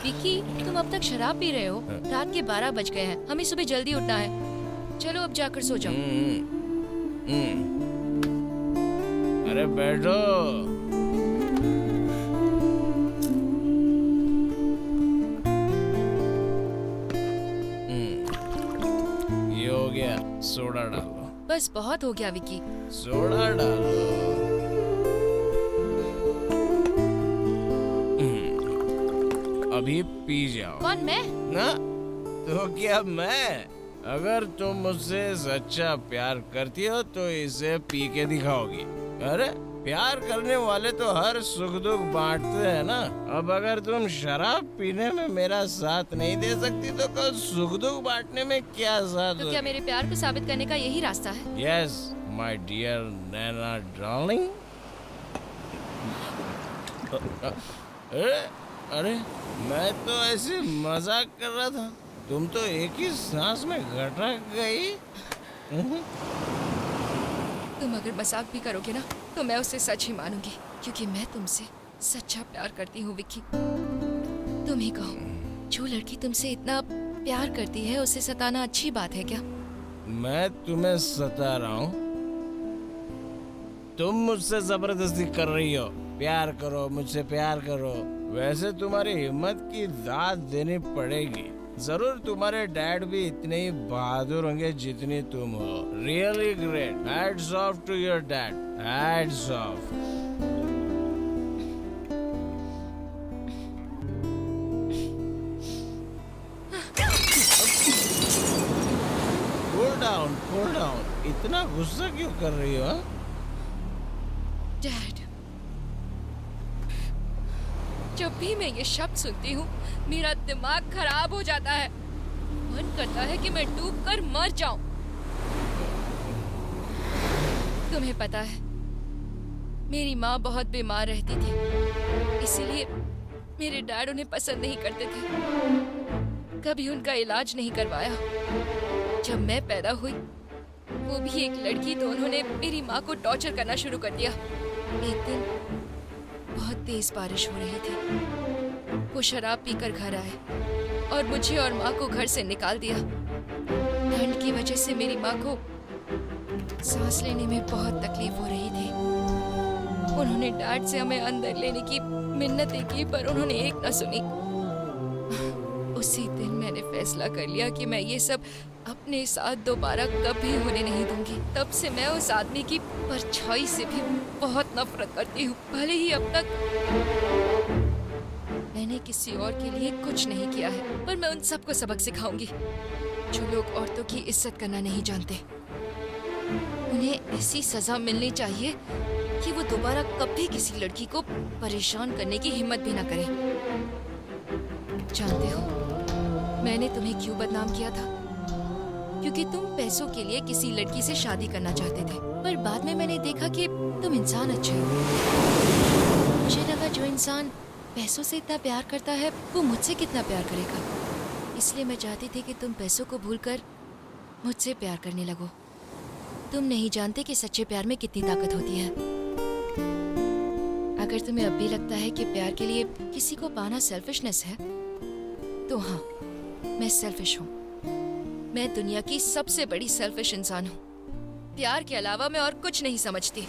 विकी, तुम अब तक शराब पी रहे हो? रात के 12 बज गए हैं, हमें सुबह जल्दी उठना है। चलो अब जाकर सो जाओ। अरे बैठो। ये हो गया, सोडा डालो। बस बहुत हो गया विकी। सोडा डालो। अभी पी जाओ। कौन, मैं? ना तो क्या मैं? अगर तुम मुझसे सच्चा प्यार करती हो तो इसे पी के दिखाओगी। अरे प्यार करने वाले तो हर सुख दुख बांटते हैं ना। अब अगर तुम शराब पीने में मेरा साथ नहीं दे सकती तो कल सुख दुख बांटने में क्या साथ? तो क्या मेरे प्यार को साबित करने का यही रास्ता है? Yes my dear Naina darling. अरे मैं तो ऐसे मजाक कर रहा था, तुम तो एक ही सांस में घटक गई। तुम अगर मजाक भी करोगे ना तो मैं उसे सच ही मानूंगी, क्योंकि मैं तुमसे सच्चा प्यार करती हूँ विक्की। तुम ही कहो, जो लड़की तुमसे इतना प्यार करती है उसे सताना अच्छी बात है क्या? मैं तुम्हें सता रहा हूँ? तुम मुझसे जबरदस्ती कर रही हो। प्यार करो, मुझसे प्यार करो। वैसे तुम्हारी हिम्मत की दाद देनी पड़ेगी। जरूर तुम्हारे डैड भी इतने ही बहादुर होंगे जितनी तुम हो। Really great. Hats off to your dad. Hats off. Cool down. इतना गुस्सा क्यों कर रही हो? डैड, जब भी मैं ये शब्द सुनती हूँ मेरा दिमाग खराब हो जाता है। मन करता है कि मैं डूबकर मर जाऊं। तुम्हें पता है, मेरी माँ बहुत बीमार रहती थी, इसीलिए मेरे डैड उन्हें पसंद नहीं करते थे। कभी उनका इलाज नहीं करवाया। जब मैं पैदा हुई, वो भी एक लड़की, तो उन्होंने मेरी माँ को टॉर्चर करना शुरू कर दिया। एक दिन बहुत तेज बारिश हो रही थी। वो शराब पीकर घर आए और मुझे और माँ को घर से निकाल दिया। ठंड की वजह से मेरी माँ को सांस लेने में बहुत तकलीफ हो रही थी। उन्होंने डैड से हमें अंदर लेने की मिन्नतें की, पर उन्होंने एक न सुनी। उसी दिन मैंने फैसला कर लिया कि मैं ये सब अपने साथ दोबारा कभी होने नहीं दूंगी। तब से मैं उस आदमी की परछाई से भी बहुत नफरत करती हूँ। भले ही अब तक मैंने किसी और के लिए कुछ नहीं किया है, पर मैं उन सबको सबक सिखाऊंगी जो लोग औरतों की इज्जत करना नहीं जानते। उन्हें ऐसी सजा मिलनी चाहिए कि वो दोबारा कभी किसी लड़की को परेशान करने की हिम्मत भी ना करे। जानते हो मैंने तुम्हें क्यों बदनाम किया था? क्योंकि तुम पैसों के लिए किसी लड़की से शादी करना चाहते थे, पर बाद में मैंने देखा कि तुम इंसान अच्छे हो। मुझे लगा जो इंसान पैसों से इतना प्यार करता है वो मुझसे कितना प्यार करेगा। इसलिए मैं चाहती थी कि तुम पैसों को भूलकर मुझसे प्यार करने लगो। तुम नहीं जानते कि सच्चे प्यार में कितनी ताकत होती है। अगर तुम्हें अब भी लगता है कि प्यार के लिए किसी को पाना सेल्फिशनेस है, तो हाँ, मैं सेल्फिश हूँ। मैं दुनिया की सबसे बड़ी सेल्फिश इंसान हूँ। प्यार के अलावा मैं और कुछ नहीं समझती।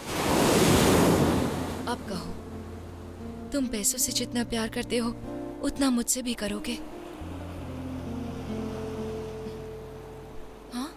अब कहो, तुम पैसों से जितना प्यार करते हो उतना मुझसे भी करोगे? हाँ?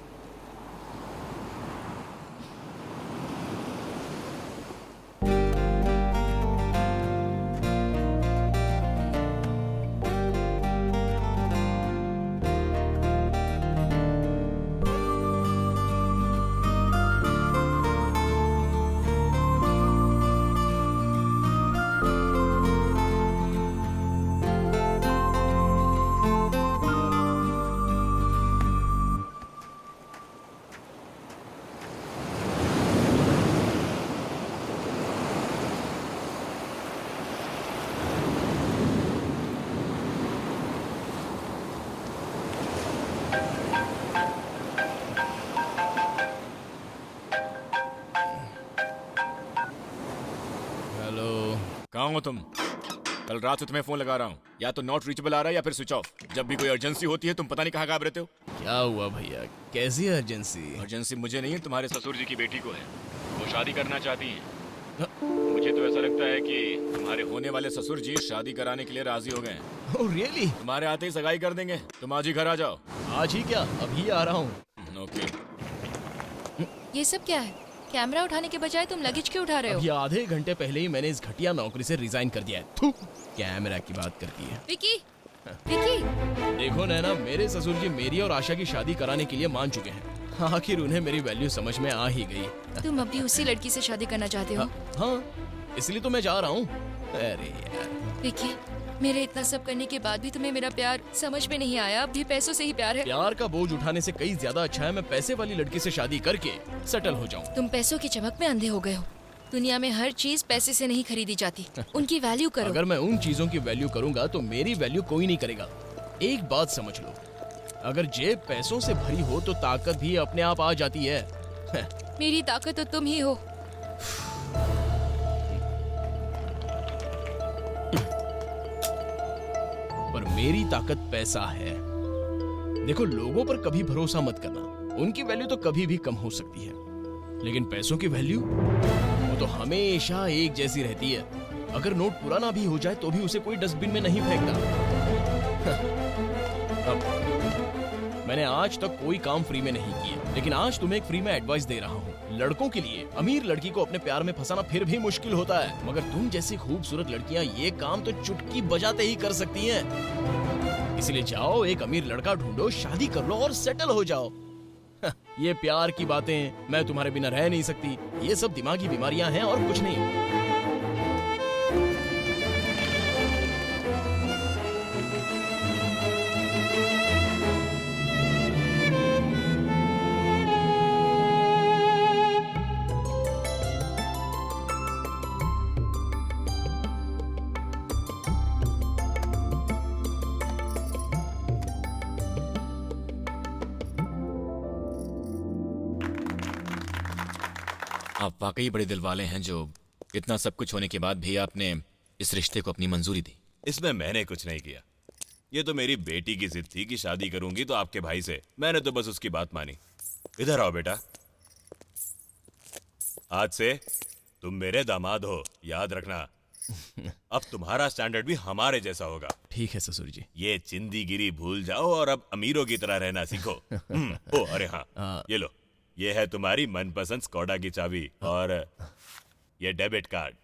कहाँ हो तुम? कल रात से तुम्हें फोन लगा रहा हूँ, या तो नॉट रीचेबल आ रहा है या फिर स्विच ऑफ। जब भी कोई अर्जेंसी होती है तुम पता नहीं कहाँ गायब रहते हो। क्या हुआ भैया, कैसी अर्जेंसी? अर्जेंसी मुझे नहीं है, तुम्हारे ससुर जी की बेटी को है। वो शादी करना चाहती हैं। मुझे तो ऐसा लगता है कि तुम्हारे होने वाले ससुर जी शादी कराने के लिए राजी हो गए हैं। Oh really? तुम्हारे आते ही सगाई कर देंगे। तुम आज ही घर आ जाओ। आज ही क्या? अभी आ रहा हूँ। ओके। ये सब क्या है? कैमरा उठाने के बजाय तुम लगेज क्यों उठा रहे हो? अभी आधे घंटे पहले ही मैंने इस घटिया नौकरी से रिजाइन कर दिया है। थू, कैमरा की बात करती है। विकी, विकी। देखो नैना, मेरे ससुर जी मेरी और आशा की शादी कराने के लिए मान चुके हैं। आखिर उन्हें मेरी वैल्यू समझ में आ ही गई। तुम अब भी उसी लड़की से शादी करना चाहते हो? हाँ, इसलिए तो मैं जा रहा हूँ। अरे यार विकी, मेरे इतना सब करने के बाद भी तुम्हें मेरा प्यार समझ में नहीं आया। अब भी पैसों से ही प्यार है। प्यार का बोझ उठाने से कई ज्यादा अच्छा है मैं पैसे वाली लड़की से शादी करके सेटल हो जाऊं। तुम पैसों की चमक में अंधे हो गए हो। दुनिया में हर चीज पैसे से नहीं खरीदी जाती। उनकी वैल्यू करो। अगर मैं उन चीजों की वैल्यू करूंगा तो मेरी वैल्यू कोई नहीं करेगा। एक बात समझ लो, अगर जेब पैसों से भरी हो तो ताकत भी अपने आप आ जाती है। मेरी ताकत तो तुम ही हो। पर मेरी ताकत पैसा है। देखो, लोगों पर कभी भरोसा मत करना। उनकी वैल्यू तो कभी भी कम हो सकती है, लेकिन पैसों की वैल्यू वो तो हमेशा एक जैसी रहती है। अगर नोट पुराना भी हो जाए तो भी उसे कोई डस्टबिन में नहीं फेंकता। अब मैंने आज तक कोई काम फ्री में नहीं किया, लेकिन आज तुम्हें एक फ्री में एडवाइस दे रहा हूँ। लड़कों के लिए अमीर लड़की को अपने प्यार में फंसाना फिर भी मुश्किल होता है, मगर तुम जैसी खूबसूरत लड़कियां ये काम तो चुटकी बजाते ही कर सकती हैं। इसलिए जाओ, एक अमीर लड़का ढूंढो, शादी कर लो और सेटल हो जाओ। ये प्यार की बातें, मैं तुम्हारे बिना रह नहीं सकती, ये सब दिमागी बीमारियां हैं और कुछ नहीं। आप वाकई बड़े दिल वाले हैं जो इतना सब कुछ होने के बाद भी आपने इस रिश्ते को अपनी मंजूरी दी। इसमें मैंने कुछ नहीं किया। ये तो मेरी बेटी की जिद थी कि शादी करूंगी तो आपके भाई से। मैंने तो बस उसकी बात मानी। इधर आओ बेटा, आज से तुम मेरे दामाद हो, याद रखना। अब तुम्हारा स्टैंडर्ड भी हमारे जैसा होगा। ठीक है ससुर जी। ये चिंदीगिरी भूल जाओ और अब अमीरों की तरह रहना सीखो। ओ अरे हाँ, ये लो, ये है तुम्हारी मनपसंद स्कोडा की चाबी और ये डेबिट कार्ड।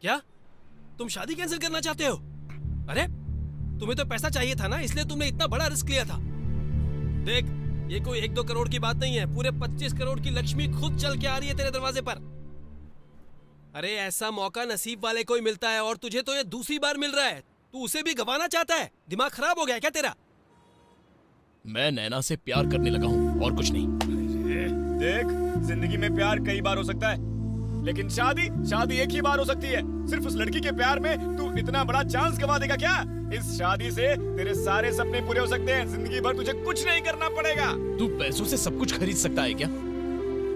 क्या तुम शादी कैंसिल करना चाहते हो? अरे तुम्हें तो पैसा चाहिए था ना, इसलिए तुमने इतना बड़ा रिस्क लिया था। देख, ये कोई 1-2 करोड़ की बात नहीं है, पूरे 25 करोड़ की लक्ष्मी खुद चल के आ रही है तेरे दरवाजे पर। अरे ऐसा मौका नसीब वाले को ही मिलता है और तुझे तो ये दूसरी बार मिल रहा है। तू उसे भी गंवाना चाहता है? दिमाग खराब हो गया क्या तेरा? मैं नैना से प्यार करने लगा हूँ और कुछ नहीं। देख, जिंदगी में प्यार कई बार हो सकता है, लेकिन शादी एक ही बार हो सकती है। सिर्फ उस लड़की के प्यार में तू इतना बड़ा चांस गवा देगा क्या? इस शादी से तेरे सारे सपने पूरे हो सकते हैं। जिंदगी भर तुझे कुछ नहीं करना पड़ेगा। तू पैसों से सब कुछ खरीद सकता है क्या?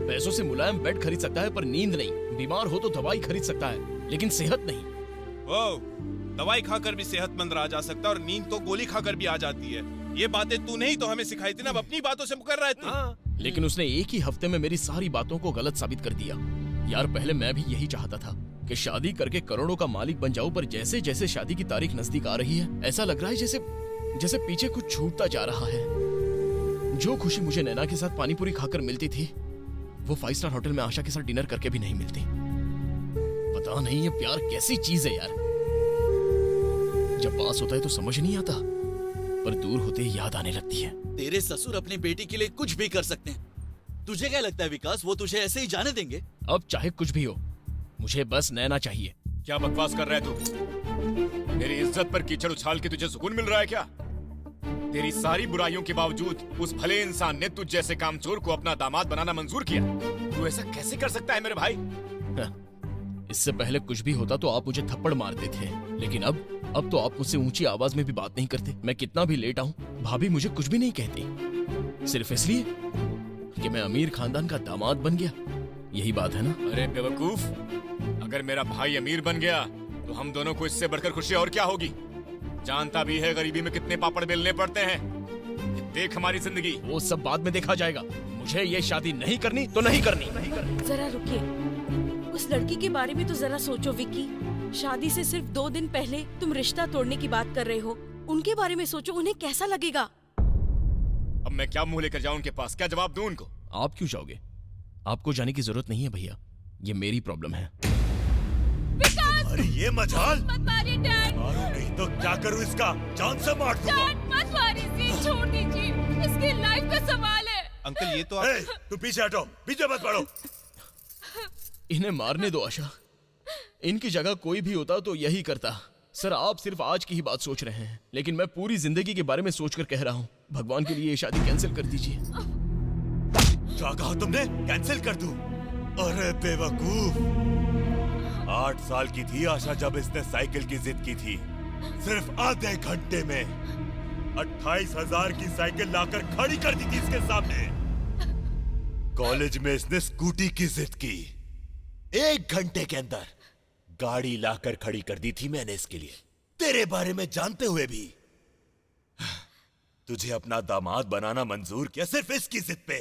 पैसों से मुलायम बेड खरीद सकता है पर नींद नहीं। बीमार हो तो दवाई खरीद सकता है लेकिन सेहत नहीं। ओ, दवाई खाकर भी सेहतमंद रहा जा सकता है और नींद तो गोली खाकर भी आ जाती है। ये बातें तूने ही तो हमें सिखाई थी ना, अब अपनी बातों से मुकर रहा है तू। लेकिन उसने एक ही हफ्ते में मेरी सारी बातों को गलत साबित कर दिया। यार पहले मैं भी यही चाहता था कि शादी करके करोड़ों का मालिक बन जाऊं, पर जैसे जैसे शादी की तारीख नजदीक आ रही है ऐसा लग रहा है जैसे जैसे पीछे कुछ छूटता जा रहा है। जो खुशी मुझे नैना के साथ पानीपुरी खाकर मिलती थी, वो 5 स्टार होटल में आशा के साथ डिनर करके भी नहीं मिलती। पता नहीं ये प्यार कैसी चीज है यार। जब पास होता है तो समझ नहीं आता, पर दूर होते ही याद आने लगती है। तेरे ससुर अपनी बेटी के लिए कुछ भी कर सकते हैं। तुझे क्या लगता है विकास, वो तुझे ऐसे ही जाने देंगे? अब चाहे कुछ भी हो, मुझे बस नैना चाहिए। क्या बकवास कर रहा है तू? मेरी इज्जत पर कीचड़ उछाल के तुझे सुकून मिल रहा है क्या? तेरी सारी बुराइयों के बावजूद उस भले इंसान ने तुझ जैसे कामचोर को अपना दामाद बनाना मंजूर किया। तू ऐसा कैसे कर सकता है मेरे भाई? इससे पहले कुछ भी होता तो आप मुझे थप्पड़ मारते थे, लेकिन अब तो आप मुझसे ऊंची आवाज में भी बात नहीं करते। मैं कितना भी लेट आऊं, भाभी मुझे कुछ भी नहीं कहती, सिर्फ इसलिए कि मैं अमीर खानदान का दामाद बन गया। यही बात है ना? अरे बेवकूफ, अगर मेरा भाई अमीर बन गया तो हम दोनों को इससे बढ़कर खुशी और क्या होगी? जानता भी है गरीबी में कितने पापड़ बेलने पड़ते हैं। देख हमारी जिंदगी। वो सब बाद में देखा जाएगा। मुझे ये शादी नहीं करनी तो नहीं करनी। जरा रुकिए, उस लड़की के बारे में तो जरा सोचो विक्की। शादी से सिर्फ 2 दिन पहले तुम रिश्ता तोड़ने की बात कर रहे हो। उनके बारे में सोचो, उन्हें कैसा लगेगा? अब मैं क्या मुंह लेकर जाऊं उनके पास? क्या जवाब दूं उनको? आप क्यों जाओगे? आपको जाने की जरूरत नहीं है भैया, ये मेरी प्रॉब्लम है। अरे ये मजाल! मत मारिए डैड। मारो नहीं तो क्या करूं इसका? जान से मार दूंगा। डैड मत मारिए, छोड़ दीजिए, इसकी लाइफ का सवाल है। अंकल ये तो आप... तू पीछे हटो, पीछे मत पड़ो। इन्हें मारने दो आशा। इनकी जगह कोई भी होता तो यही करता। सर आप सिर्फ आज की ही बात सोच रहे हैं, लेकिन मैं पूरी जिंदगी के बारे में सोचकर कह रहा हूँ। भगवान के लिए ये शादी कैंसिल कर दीजिए। क्या कहा तुमने? कैंसिल कर दूं? अरे बेवकूफ, 8 साल की थी आशा जब इसने साइकिल की जिद की थी। सिर्फ आधे घंटे में 28,000 की साइकिल लाकर खड़ी कर दी थी इसके सामने। कॉलेज में इसने स्कूटी की जिद की। 1 घंटे के अंदर गाड़ी लाकर खड़ी कर दी थी मैंने इसके लिए, तेरे बारे में जानते हुए भी। तुझे अपना दामाद बनाना मंजूर किया सिर्फ इसकी जिद पे।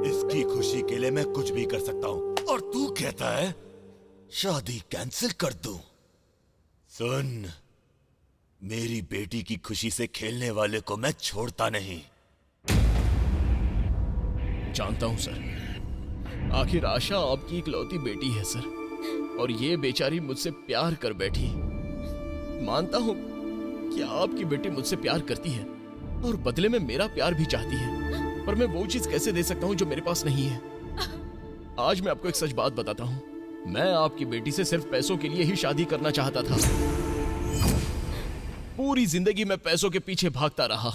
इसकी खुशी के लिए मैं कुछ भी कर सकता हूं, और तू कहता है शादी कैंसिल कर दूं। सुन, मेरी बेटी की खुशी से खेलने वाले को मैं छोड़ता नहीं। जानता हूं सर, आखिर आशा आपकी इकलौती बेटी है सर, और ये बेचारी मुझसे प्यार कर बैठी। मानता हूं कि आपकी बेटी मुझसे प्यार करती है और बदले में मेरा प्यार भी चाहती है, पर मैं वो चीज कैसे दे सकता हूं जो मेरे पास नहीं है। आज मैं आपको एक सच बात बताता हूं, मैं आपकी बेटी से सिर्फ पैसों के लिए ही शादी करना चाहता था। पूरी जिंदगी मैं पैसों के पीछे भागता रहा।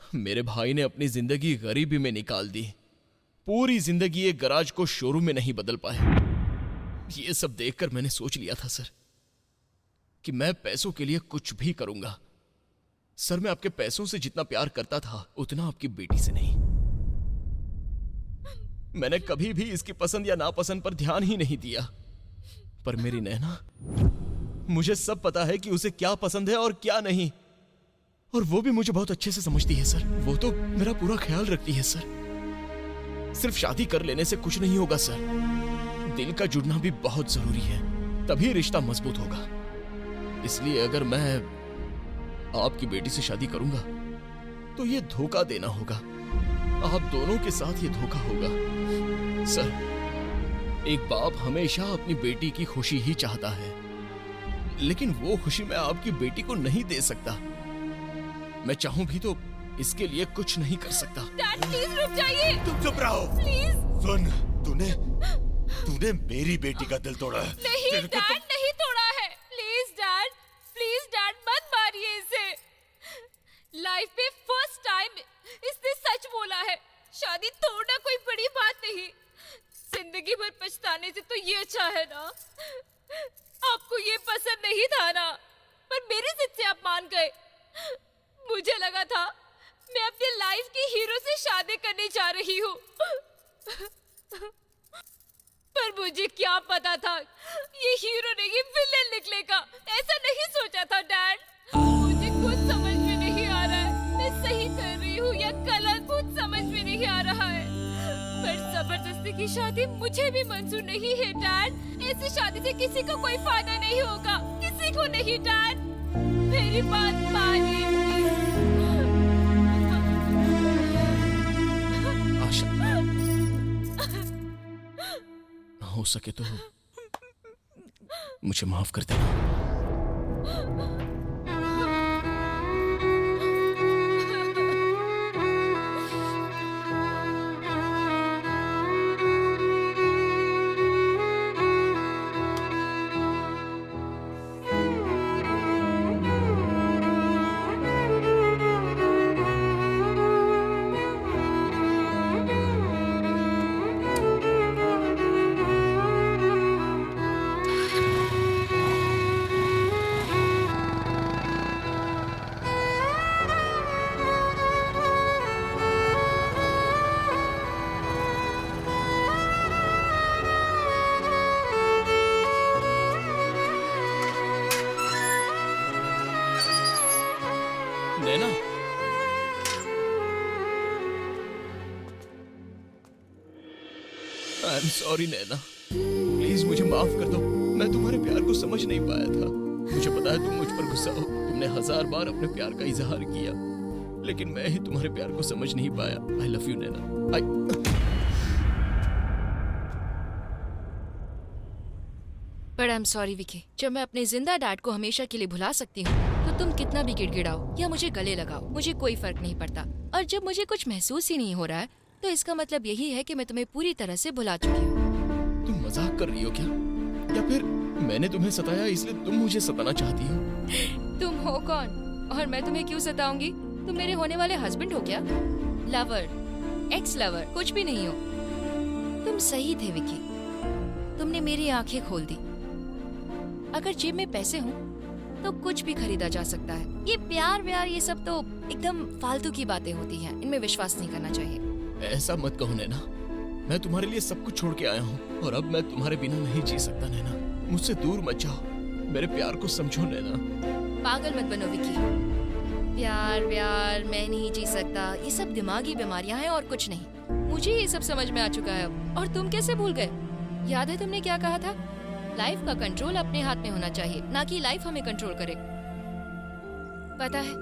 मेरे भाई ने अपनी जिंदगी गरीबी में निकाल दी। पूरी जिंदगी एक गराज को शोरूम में नहीं बदल पाए। ये सब देखकर मैंने सोच लिया था सर कि मैं पैसों के लिए कुछ भी करूंगा। सर मैं आपके पैसों से जितना प्यार करता था उतना आपकी बेटी से नहीं। मैंने कभी भी इसकी पसंद या नापसंद पर ध्यान ही नहीं दिया, पर मेरी नैना, मुझे सब पता है कि उसे क्या पसंद है और क्या नहीं, और वो भी मुझे बहुत अच्छे से समझती है सर। वो तो मेरा पूरा ख्याल रखती है सर। सिर्फ शादी कर लेने से कुछ नहीं होगा सर, दिल का जुड़ना भी बहुत जरूरी है, तभी रिश्ता मजबूत होगा। इसलिए अगर मैं आपकी बेटी से शादी करूंगा तो ये धोखा देना होगा, आप दोनों के साथ ये धोखा होगा। सर, एक बाप हमेशा अपनी बेटी की खुशी ही चाहता है, लेकिन वो खुशी मैं आपकी बेटी को नहीं दे सकता। मैं चाहूं भी तो इसके लिए कुछ नहीं कर सकता। डैड प्लीज रुक जाइए। तुम चुप रहो। प्लीज। सुन, तूने मेरी बेटी का दिल तोड़ा है। नहीं डैड, नहीं तोड़ा है। प्लीज डैड मत मारिए इसे। लाइफ में फर्स्ट टाइम इसने सच बोला है। शादी तोड़ना कोई बड़ी बात नहीं, जिंदगी भर पछताने से तो ये अच्छा है ना। आपको ये पसंद नहीं था ना, पर मेरी जिद से आप मान गए। मुझे लगा था मैं अपनी लाइफ की हीरो से शादी करने जा रही हूँ, पर मुझे क्या पता था ये हीरो नहीं विलेन निकलेगा। ऐसा नहीं सोचा था डैड। मुझे कुछ समझ में नहीं आ रहा है, मैं सही कर रही हूँ या गलत, कुछ समझ में नहीं आ रहा है। पर जबरदस्ती की शादी मुझे भी मंजूर नहीं है डैड। ऐसी शादी से किसी को कोई फायदा नहीं होगा, किसी को नहीं डैड। मैं मेरी बात मानिए आशा, हो सके तो मुझे माफ कर देना। Naina, I am sorry Naina, please मुझे माफ कर दो। मैं तुम्हारे प्यार को समझ नहीं पाया था। मुझे पता है तुम मुझ पर गुस्सा हो, तुमने 1000 बार अपने प्यार का इजहार किया, लेकिन मैं ही तुम्हारे प्यार को समझ नहीं पाया। I love you Naina. But I am sorry Vicky, जब मैं अपने जिंदा डैड को हमेशा के लिए भुला सकती हूँ तो तुम कितना भी गिड़गिड़ाओ या मुझे गले लगाओ, मुझे कोई फर्क नहीं पड़ता। और जब मुझे कुछ महसूस ही नहीं हो रहा है तो इसका मतलब यही है कि मैं तुम्हें पूरी तरह से भुला चुकी हूँ। तुम मजाक कर रही हो क्या? या फिर मैंने तुम्हें सताया इसलिए तुम मुझे सताना चाहती हो? तुम हो कौन और मैं तुम्हें क्यों सताऊंगी? तुम मेरे होने वाले हस्बैंड हो क्या? लवर, एक्स लवर, कुछ भी नहीं हो। तुम सही थे विकी, तुमने मेरी आंखें खोल दी। अगर जेब में पैसे हों तो कुछ भी खरीदा जा सकता है। ये प्यार व्यार ये सब तो एकदम फालतू की बातें होती हैं, इनमें विश्वास नहीं करना चाहिए। ऐसा मत कहो नैना, मैं तुम्हारे लिए सब कुछ छोड़ के आया हूँ और अब मैं तुम्हारे बिना नहीं जी सकता नैना। मुझसे दूर मत जाओ, मेरे प्यार को समझो नैना। पागल मत बनो विकी, प्यार व्यार मैं नहीं जी सकता, ये सब दिमागी बीमारियां हैं और कुछ नहीं। मुझे ये सब समझ में आ चुका है अब। और तुम कैसे भूल गए? याद है तुमने क्या कहा था? लाइफ का कंट्रोल अपने हाथ में होना चाहिए, ना कि लाइफ हमें कंट्रोल करे। पता है,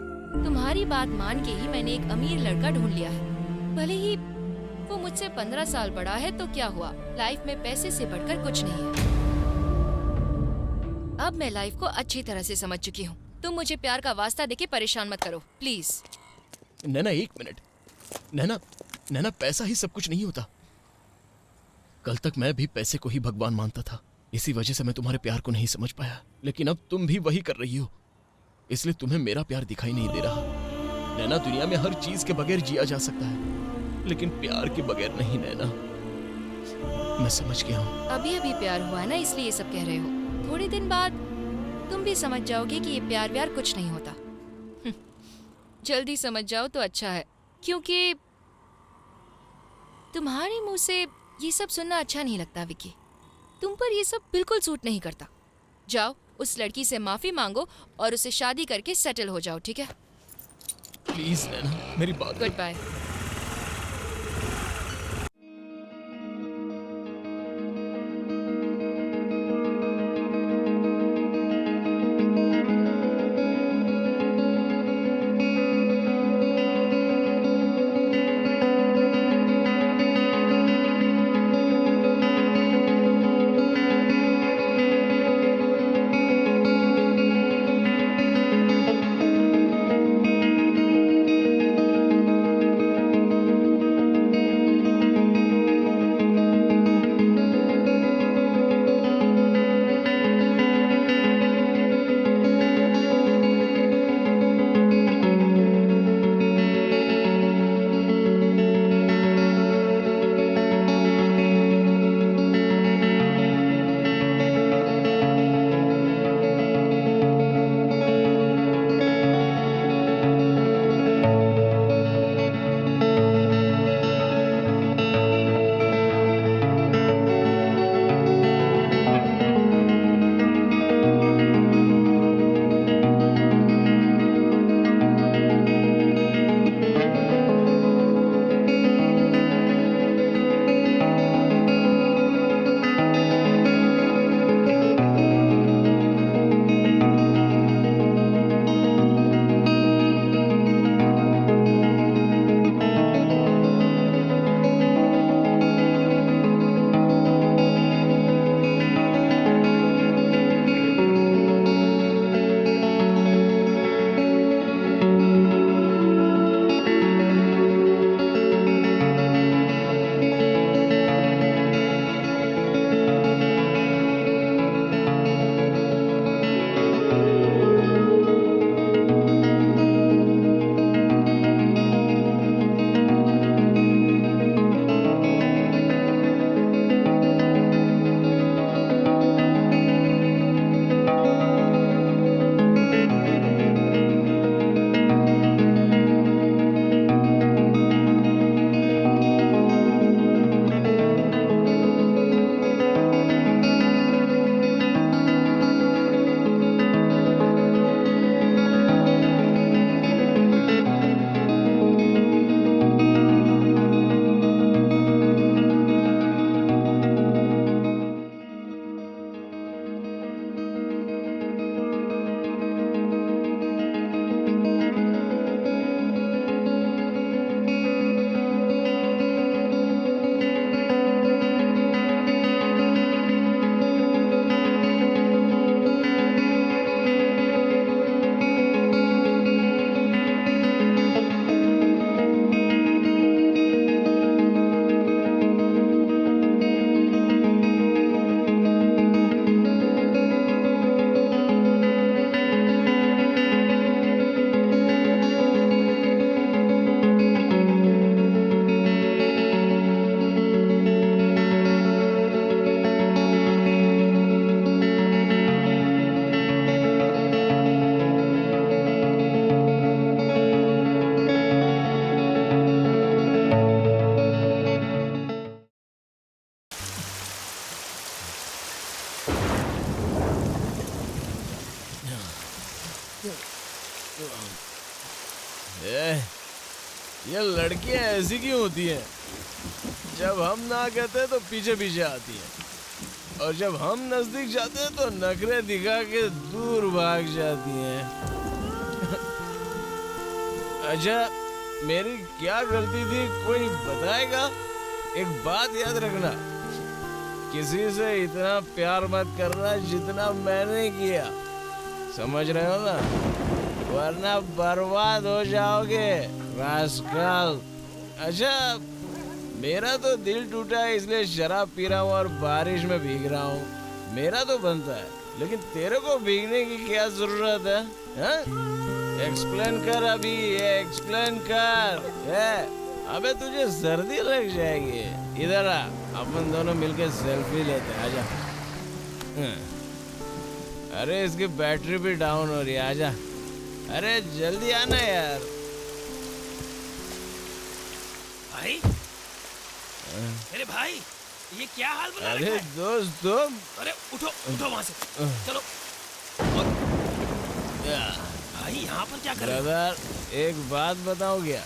तुम्हारी बात मान के ही मैंने एक अमीर लड़का ढूंढ लिया है। भले ही वो मुझसे 15 साल बड़ा है तो क्या हुआ, लाइफ में पैसे से बढ़कर कुछ नहीं है। अब मैं लाइफ को अच्छी तरह से समझ चुकी हूँ। तुम मुझे प्यार का वास्ता देके परेशान मत करो प्लीज। नैना एक मिनट, नैना पैसा ही सब कुछ नहीं होता। कल तक मैं भी पैसे को ही भगवान मानता था, इसी वजह से मैं तुम्हारे प्यार को नहीं समझ पाया। लेकिन अब तुम भी वही कर रही हो, इसलिए तुम्हें मेरा प्यार दिखाई नहीं दे रहा। नैना, दुनिया में हर चीज के बगैर जिया जा सकता है, लेकिन प्यार के बगैर नहीं नैना। मैं समझ गया हूँ। अभी अभी प्यार हुआ है ना, इसलिए ये सब कह रहे हो। थोड़े दिन बाद तुम भी समझ जाओगे कि ये प्यार व्यार कुछ नहीं होता। जल्दी समझ जाओ तो अच्छा है, क्योंकि तुम्हारे मुंह से ये सब सुनना अच्छा नहीं लगता विकी। तुम पर ये सब बिल्कुल सूट नहीं करता। जाओ उस लड़की से माफी मांगो और उसे शादी करके सेटल हो जाओ, ठीक है? प्लीज नैना, मेरी बात। Good bye. ये लड़कियां ऐसी क्यों होती हैं? जब हम ना कहते तो पीछे पीछे आती हैं, और जब हम नजदीक जाते हैं तो नखरे दिखा के दूर भाग जाती हैं। अच्छा, मेरी क्या गलती थी, कोई बताएगा? एक बात याद रखना, किसी से इतना प्यार मत करना जितना मैंने किया, समझ रहे हो ना? वरना बर्बाद हो जाओगे रास्कल। अच्छा, मेरा तो दिल टूटा है इसलिए शराब पी रहा हूँ और बारिश में भीग रहा हूँ। मेरा तो बनता है, लेकिन तेरे को भीगने की क्या जरूरत है? एक्सप्लेन कर अभी, एक्सप्लेन कर। अबे तुझे सर्दी लग जाएगी। इधर आ, अपन दोनों मिलके सेल्फी लेते हैं। आजा। अरे इसकी बैटरी भी डाउन हो रही है। आजा, अरे जल्दी आना यार। भाई, अरे भाई, ये क्या हाल बना अरे रखा है? दोस्त तुम, अरे उठो उठो वहाँ से, चलो। भाई यहाँ पर क्या कर रहे हो? ब्रदर, एक बात बताओ क्या?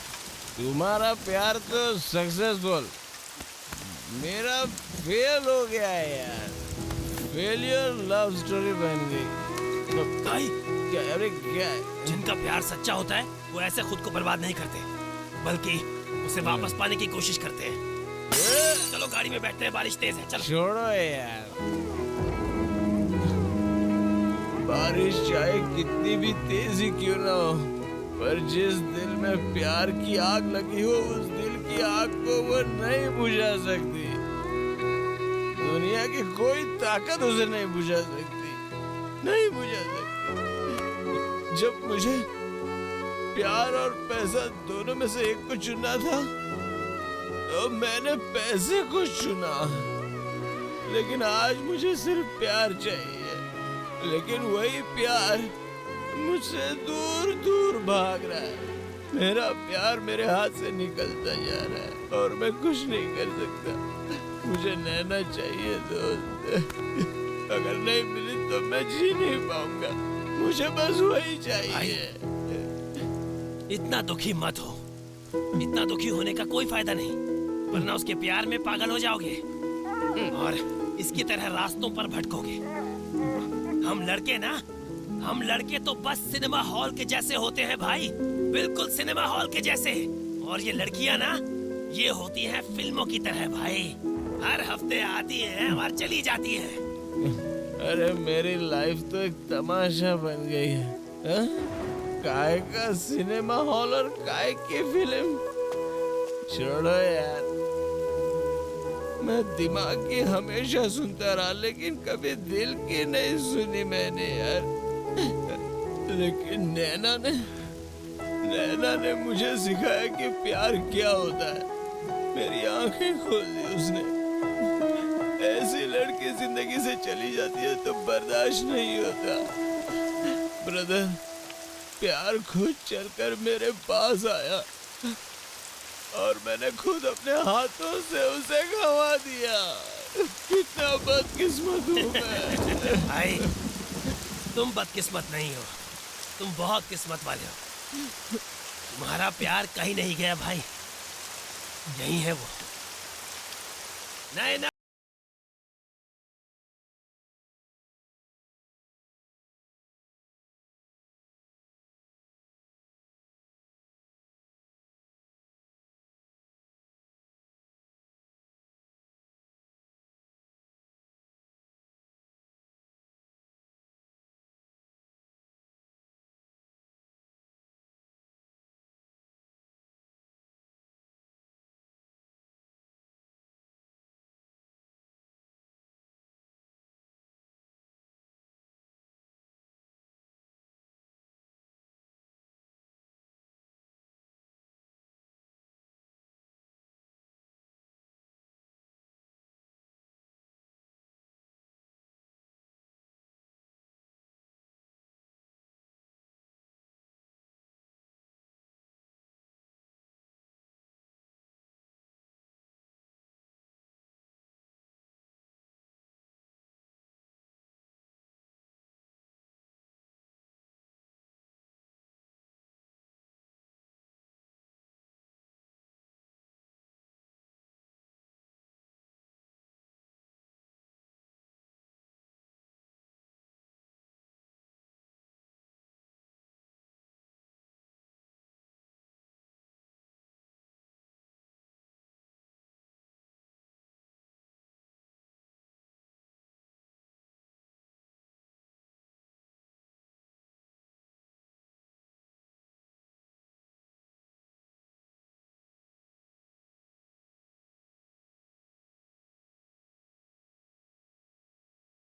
तुम्हारा प्यार तो सक्सेसफुल, मेरा फेल हो गया है यार। फेलियर लव स्टोरी बन गई। तो भाई, क्या? अरे क्या? जिनका प्यार सच्चा होता है वो ऐसे खुद को बर्बाद नहीं करते, बल्कि उसे वापस पाने की कोशिश करते हैं। चलो गाड़ी में बैठते हैं, बारिश तेज है, चलो। छोड़ो यार, बारिश चाहे कितनी भी तेज ही क्यों ना हो, पर जिस दिल में प्यार की आग लगी हो, उस दिल की आग को वो नहीं बुझा सकती। दुनिया की कोई ताकत उसे नहीं बुझा सकती, नहीं बुझा सकती। जब मुझे प्यार और पैसा दोनों में से एक को चुनना था, तो मैंने पैसे को चुना। लेकिन आज मुझे सिर्फ प्यार चाहिए, लेकिन वही प्यार मुझसे दूर दूर भाग रहा है। मेरा प्यार मेरे हाथ से निकलता जा रहा है और मैं कुछ नहीं कर सकता। मुझे नैना चाहिए दोस्त। अगर नहीं मिली तो मैं जी नहीं पाऊंगा। मुझे बस वही चाहिए। इतना दुखी मत हो, इतना दुखी होने का कोई फायदा नहीं, वरना उसके प्यार में पागल हो जाओगे और इसकी तरह रास्तों पर भटकोगे। हम लड़के तो बस सिनेमा हॉल के जैसे होते हैं भाई, बिल्कुल सिनेमा हॉल के जैसे। और ये लड़कियां ना, ये होती हैं फिल्मों की तरह भाई, हर हफ्ते आती हैं और चली जाती हैं। अरे मेरी लाइफ तो एक तमाशा बन गई है। काय का सिनेमा हॉल और काय की फिल्म। छोड़ो यार, मैं दिमाग की हमेशा सुनता रहा, लेकिन कभी दिल की नहीं सुनी मैंने यार। लेकिन नैना ने मुझे सिखाया कि प्यार क्या होता है। मेरी आंखें खोल दी उसने। ऐसी लड़की जिंदगी से चली जाती है तो बर्दाश्त नहीं होता। ब्रदर, प्यार खुद चलकर मेरे पास आया और मैंने खुद अपने हाथों से उसे गंवा दिया। कितना बदकिस्मत हूँ मैं। भाई, तुम बदकिस्मत नहीं हो, तुम बहुत किस्मत वाले हो। तुम्हारा प्यार कहीं नहीं गया भाई, यही है वो। नहीं